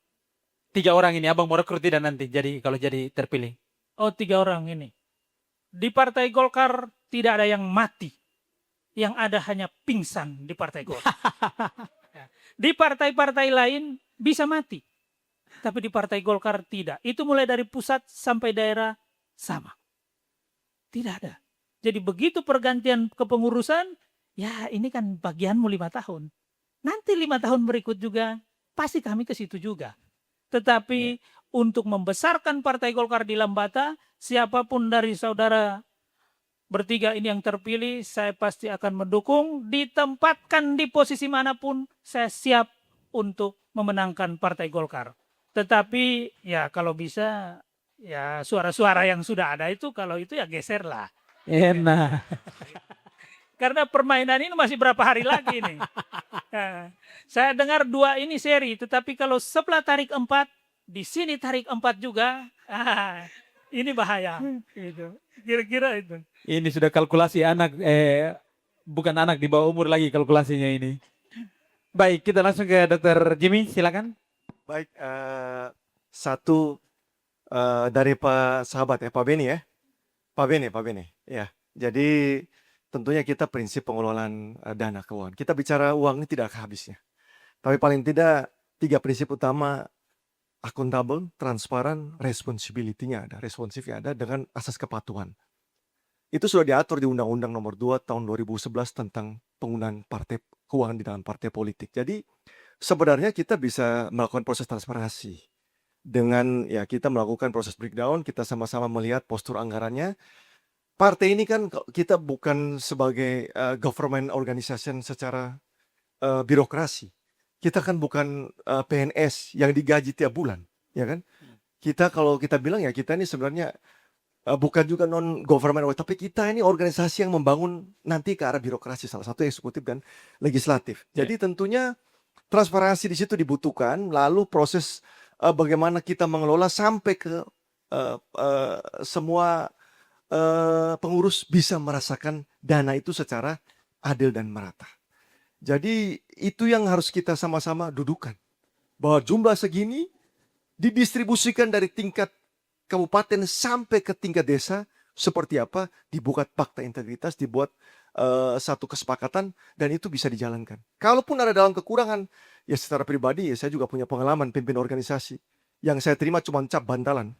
3 orang ini Abang mau rekrut tidak nanti kalau jadi terpilih? 3 orang ini. Di Partai Golkar tidak ada yang mati. Yang ada hanya pingsan di Partai Golkar. Di partai-partai lain bisa mati. Tapi di Partai Golkar tidak. Itu mulai dari pusat sampai daerah sama. Tidak ada. Jadi begitu pergantian kepengurusan, ya ini kan bagianmu 5 tahun. Nanti 5 tahun berikut juga, pasti kami ke situ juga. Tetapi untuk membesarkan Partai Golkar di Lambata, siapapun dari saudara bertiga ini yang terpilih, saya pasti akan mendukung. Ditempatkan di posisi manapun, saya siap untuk memenangkan Partai Golkar. Tetapi ya kalau bisa, ya suara-suara yang sudah ada itu, kalau itu ya geserlah. Enak. Karena permainan ini masih berapa hari lagi nih. Nah, saya dengar 2 ini seri, tetapi kalau sebelah tarik 4, di sini tarik 4 juga, ini bahaya. Gitu. Kira-kira itu. Ini sudah kalkulasi anak, bukan anak di bawah umur lagi kalkulasinya ini. Baik, kita langsung ke Dr. Jimmy, silakan. Baik, satu dari Pak sahabat ya, Pak Beni ya. Pak Beni. Ya, jadi tentunya kita prinsip pengelolaan dana keuangan. Kita bicara uang ini tidak habisnya. Tapi paling tidak 3 prinsip utama: akuntabel, transparan, responsibility-nya ada, responsifnya ada, dengan asas kepatuhan. Itu sudah diatur di Undang-Undang Nomor 2 Tahun 2011 tentang penggunaan partai keuangan di dalam partai politik. Jadi sebenarnya kita bisa melakukan proses transparansi dengan ya kita melakukan proses breakdown, kita sama-sama melihat postur anggarannya. Partai ini kan kita bukan sebagai government organization secara birokrasi. Kita kan bukan PNS yang digaji tiap bulan, ya kan? Kita kalau kita bilang ya kita ini sebenarnya bukan juga non government, tapi kita ini organisasi yang membangun nanti ke arah birokrasi, salah satu eksekutif dan legislatif. Jadi tentunya transparansi di situ dibutuhkan. Lalu proses bagaimana kita mengelola sampai ke semua pengurus bisa merasakan dana itu secara adil dan merata. Jadi itu yang harus kita sama-sama dudukan. Bahwa jumlah segini didistribusikan dari tingkat kabupaten sampai ke tingkat desa, seperti apa, dibuat fakta integritas, dibuat satu kesepakatan, dan itu bisa dijalankan. Kalaupun ada dalam kekurangan, ya secara pribadi ya saya juga punya pengalaman pimpin organisasi. Yang saya terima cuma cap bantalan.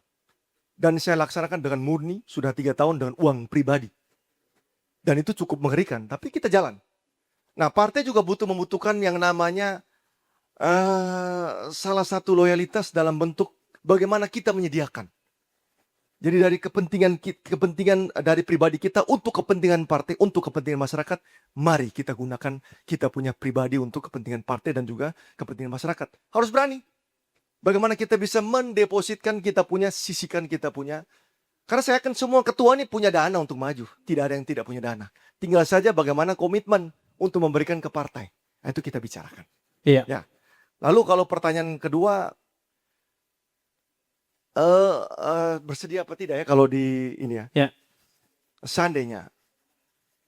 Dan saya laksanakan dengan murni, sudah 3 tahun dengan uang pribadi. Dan itu cukup mengerikan, tapi kita jalan. Nah, partai juga membutuhkan yang namanya salah satu loyalitas dalam bentuk bagaimana kita menyediakan. Jadi dari kepentingan dari pribadi kita untuk kepentingan partai, untuk kepentingan masyarakat, mari kita gunakan kita punya pribadi untuk kepentingan partai dan juga kepentingan masyarakat. Harus berani. Bagaimana kita bisa mendepositkan kita punya, sisihkan kita punya. Karena saya yakin semua ketua ini punya dana untuk maju. Tidak ada yang tidak punya dana. Tinggal saja bagaimana komitmen untuk memberikan ke partai. Nah, itu kita bicarakan. Iya. Ya. Lalu kalau pertanyaan kedua, bersedia apa tidak ya kalau di ini ya? Ya. Seandainya,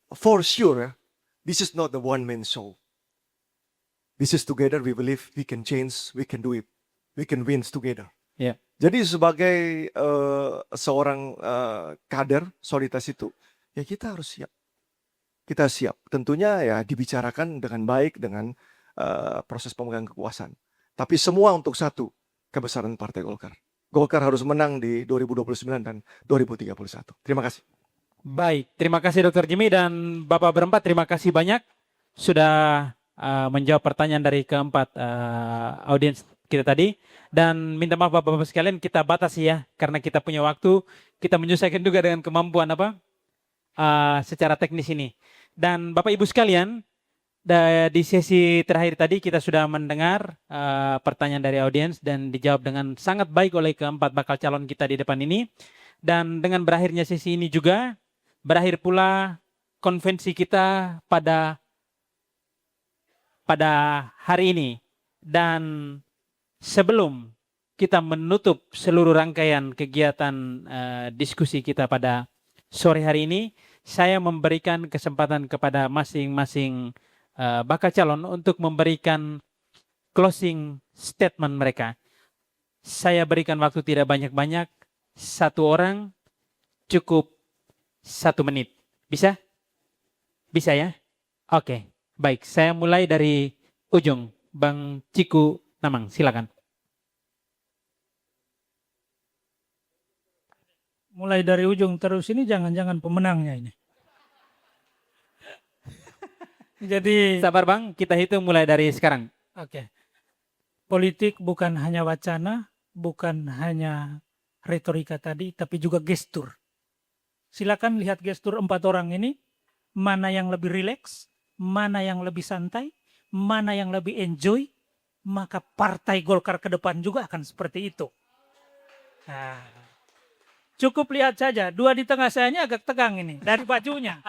for sure, this is not the one man show. This is together we believe we can change, we can do it, we can win together. Ya. Jadi sebagai seorang kader soliditas itu, ya kita harus siap. Kita siap. Tentunya ya dibicarakan dengan baik dengan proses pemegang kekuasaan. Tapi semua untuk satu, kebesaran Partai Golkar. Golkar harus menang di 2029 dan 2031. Terima kasih. Baik, terima kasih Dr. Jimmy dan Bapak berempat, terima kasih banyak sudah menjawab pertanyaan dari keempat audiens kita tadi. Dan minta maaf Bapak-Bapak sekalian, kita batasi ya, karena kita punya waktu, kita menyesuaikan juga dengan kemampuan secara teknis ini. Dan Bapak Ibu sekalian, di sesi terakhir tadi kita sudah mendengar pertanyaan dari audiens dan dijawab dengan sangat baik oleh keempat bakal calon kita di depan ini. Dan dengan berakhirnya sesi ini juga, berakhir pula konvensi kita pada hari ini. Dan sebelum kita menutup seluruh rangkaian kegiatan diskusi kita pada sore hari ini, saya memberikan kesempatan kepada masing-masing bakal calon untuk memberikan closing statement mereka. Saya berikan waktu tidak banyak-banyak, 1 orang cukup 1 menit. Bisa? Bisa ya? Oke, baik. Saya mulai dari ujung. Bang Ciku Namang, silakan. mulai dari ujung terus ini jangan-jangan pemenangnya ini. Jadi, Sabar Bang, kita hitung mulai dari sekarang. oke. Politik bukan hanya wacana, bukan hanya retorika tadi, tapi juga gestur. Silakan lihat gestur 4 orang ini, mana yang lebih rileks, mana yang lebih santai, mana yang lebih enjoy, maka Partai Golkar ke depan juga akan seperti itu. Nah, cukup lihat saja, dua di tengah saya ini agak tegang ini, dari bajunya.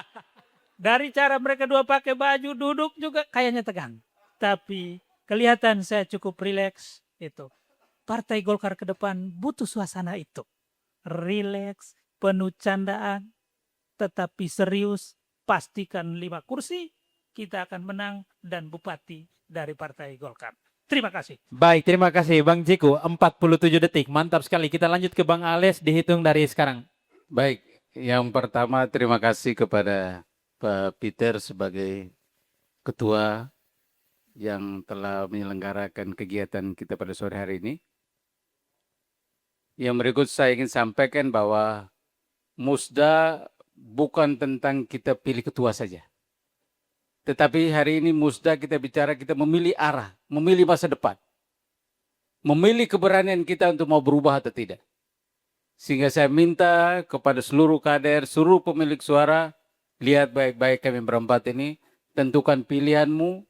Dari cara mereka dua pakai baju, duduk juga kayaknya tegang. Tapi kelihatan saya cukup rileks itu. Partai Golkar ke depan butuh suasana itu. Rileks, penuh candaan, tetapi serius. Pastikan 5 kursi, kita akan menang dan bupati dari Partai Golkar. Terima kasih. Baik, terima kasih Bang Jiku. 47 detik, mantap sekali. Kita lanjut ke Bang Ales, dihitung dari sekarang. Baik, yang pertama terima kasih kepada Pak Peter sebagai ketua yang telah menyelenggarakan kegiatan kita pada sore hari ini. Yang berikut saya ingin sampaikan bahwa Musda bukan tentang kita pilih ketua saja. Tetapi hari ini Musda kita bicara, kita memilih arah, memilih masa depan. Memilih keberanian kita untuk mau berubah atau tidak. Sehingga saya minta kepada seluruh kader, seluruh pemilik suara, lihat baik-baik kami berempat ini, tentukan pilihanmu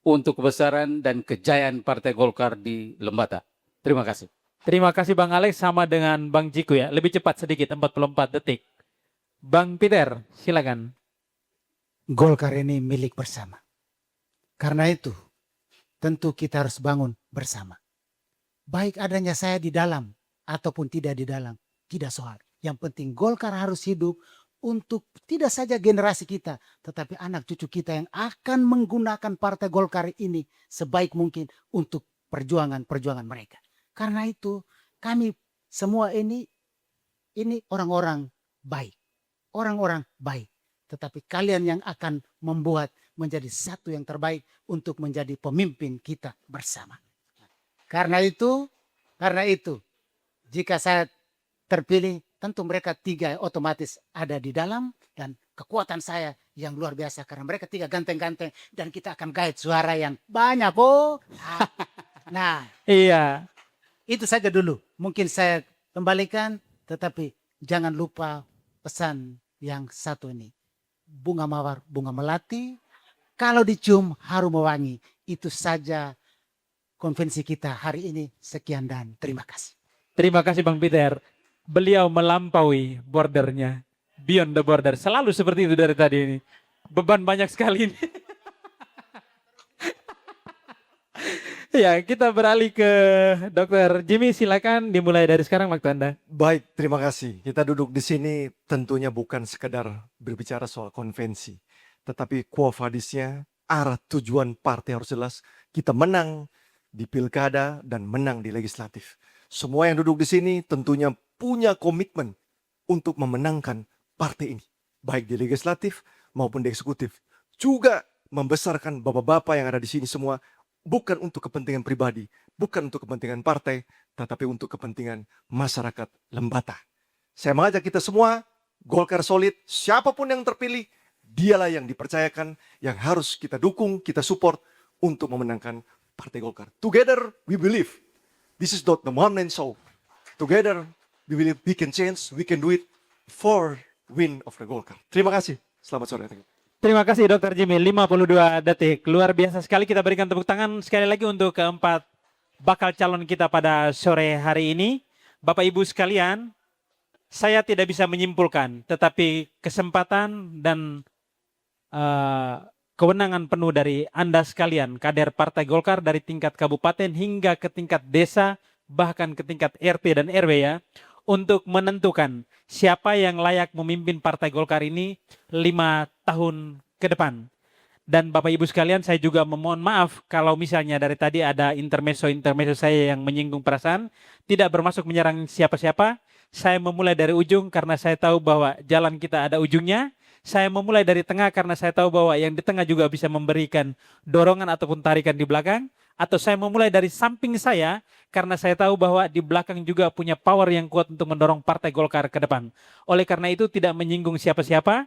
untuk kebesaran dan kejayaan Partai Golkar di Lembata. Terima kasih. Terima kasih Bang Alex, sama dengan Bang Jiku ya. Lebih cepat sedikit, 44 detik. Bang Peter, silakan. Golkar ini milik bersama. Karena itu, tentu kita harus bangun bersama. Baik adanya saya di dalam ataupun tidak di dalam, tidak soal. Yang penting Golkar harus hidup untuk tidak saja generasi kita, tetapi anak cucu kita yang akan menggunakan Partai Golkar ini sebaik mungkin untuk perjuangan-perjuangan mereka. Karena itu kami semua ini orang-orang baik. Orang-orang baik. Tetapi kalian yang akan membuat menjadi satu yang terbaik untuk menjadi pemimpin kita bersama. Karena itu, jika saya terpilih, tentu mereka 3 otomatis ada di dalam dan kekuatan saya yang luar biasa karena mereka 3 ganteng-ganteng dan kita akan gait suara yang banyak, Po. Nah, Iya. itu saja dulu. Mungkin saya kembalikan, tetapi jangan lupa pesan yang satu ini. Bunga mawar, bunga melati, kalau dicium harum mewangi. Itu saja konvensi kita hari ini. Sekian dan terima kasih. Terima kasih Bang Peter. Beliau melampaui bordernya. Beyond the border. Selalu seperti itu dari tadi ini. Beban banyak sekali ini. Ya, kita beralih ke Dr. Jimmy, silakan dimulai dari sekarang waktu Anda. Baik, terima kasih. Kita duduk di sini tentunya bukan sekedar berbicara soal konvensi. Tetapi quo vadisnya, arah tujuan partai harus jelas. Kita menang di pilkada dan menang di legislatif. Semua yang duduk di sini tentunya punya komitmen untuk memenangkan partai ini. Baik di legislatif maupun di eksekutif. Juga membesarkan bapak-bapak yang ada di sini semua. Bukan untuk kepentingan pribadi, bukan untuk kepentingan partai, tetapi untuk kepentingan masyarakat Lembata. Saya mengajak kita semua, Golkar solid, siapapun yang terpilih, dialah yang dipercayakan, yang harus kita dukung, kita support untuk memenangkan Partai Golkar. Together we believe. This is not the one-man show. Together we believe we can change, we can do it for win of the Golkar. Terima kasih. Selamat sore. Terima kasih Dr. Jimmy, 52 detik. Luar biasa sekali, kita berikan tepuk tangan sekali lagi untuk keempat bakal calon kita pada sore hari ini. Bapak Ibu sekalian, saya tidak bisa menyimpulkan, tetapi kesempatan dan kewenangan penuh dari Anda sekalian, kader Partai Golkar dari tingkat kabupaten hingga ke tingkat desa, bahkan ke tingkat RT dan RW ya, untuk menentukan siapa yang layak memimpin Partai Golkar ini 5 tahun ke depan. Dan Bapak Ibu sekalian, saya juga memohon maaf kalau misalnya dari tadi ada intermezzo saya yang menyinggung perasaan, tidak bermaksud menyerang siapa-siapa. Saya memulai dari ujung karena saya tahu bahwa jalan kita ada ujungnya. Saya memulai dari tengah karena saya tahu bahwa yang di tengah juga bisa memberikan dorongan ataupun tarikan di belakang. atau saya memulai dari samping saya, karena saya tahu bahwa di belakang juga punya power yang kuat untuk mendorong Partai Golkar ke depan. Oleh karena itu tidak menyinggung siapa-siapa.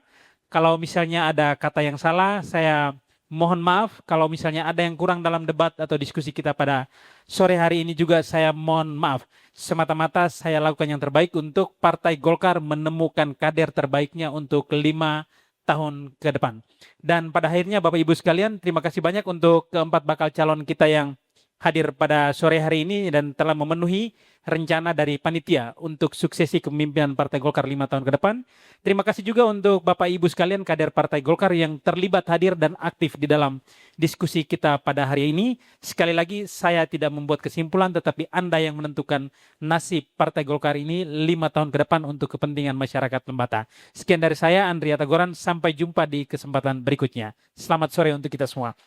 Kalau misalnya ada kata yang salah, saya mohon maaf. Kalau misalnya ada yang kurang dalam debat atau diskusi kita pada sore hari ini juga saya mohon maaf. Semata-mata saya lakukan yang terbaik untuk Partai Golkar menemukan kader terbaiknya untuk 5 tahun ke depan. Dan pada akhirnya Bapak Ibu sekalian, terima kasih banyak untuk keempat bakal calon kita yang hadir pada sore hari ini dan telah memenuhi rencana dari panitia untuk suksesi kepemimpinan Partai Golkar 5 tahun ke depan. Terima kasih juga untuk Bapak Ibu sekalian kader Partai Golkar yang terlibat hadir dan aktif di dalam diskusi kita pada hari ini. Sekali lagi saya tidak membuat kesimpulan, tetapi Anda yang menentukan nasib Partai Golkar ini 5 tahun ke depan untuk kepentingan masyarakat Lembata. Sekian dari saya, Andrea Tagoran. Sampai jumpa di kesempatan berikutnya. Selamat sore untuk kita semua.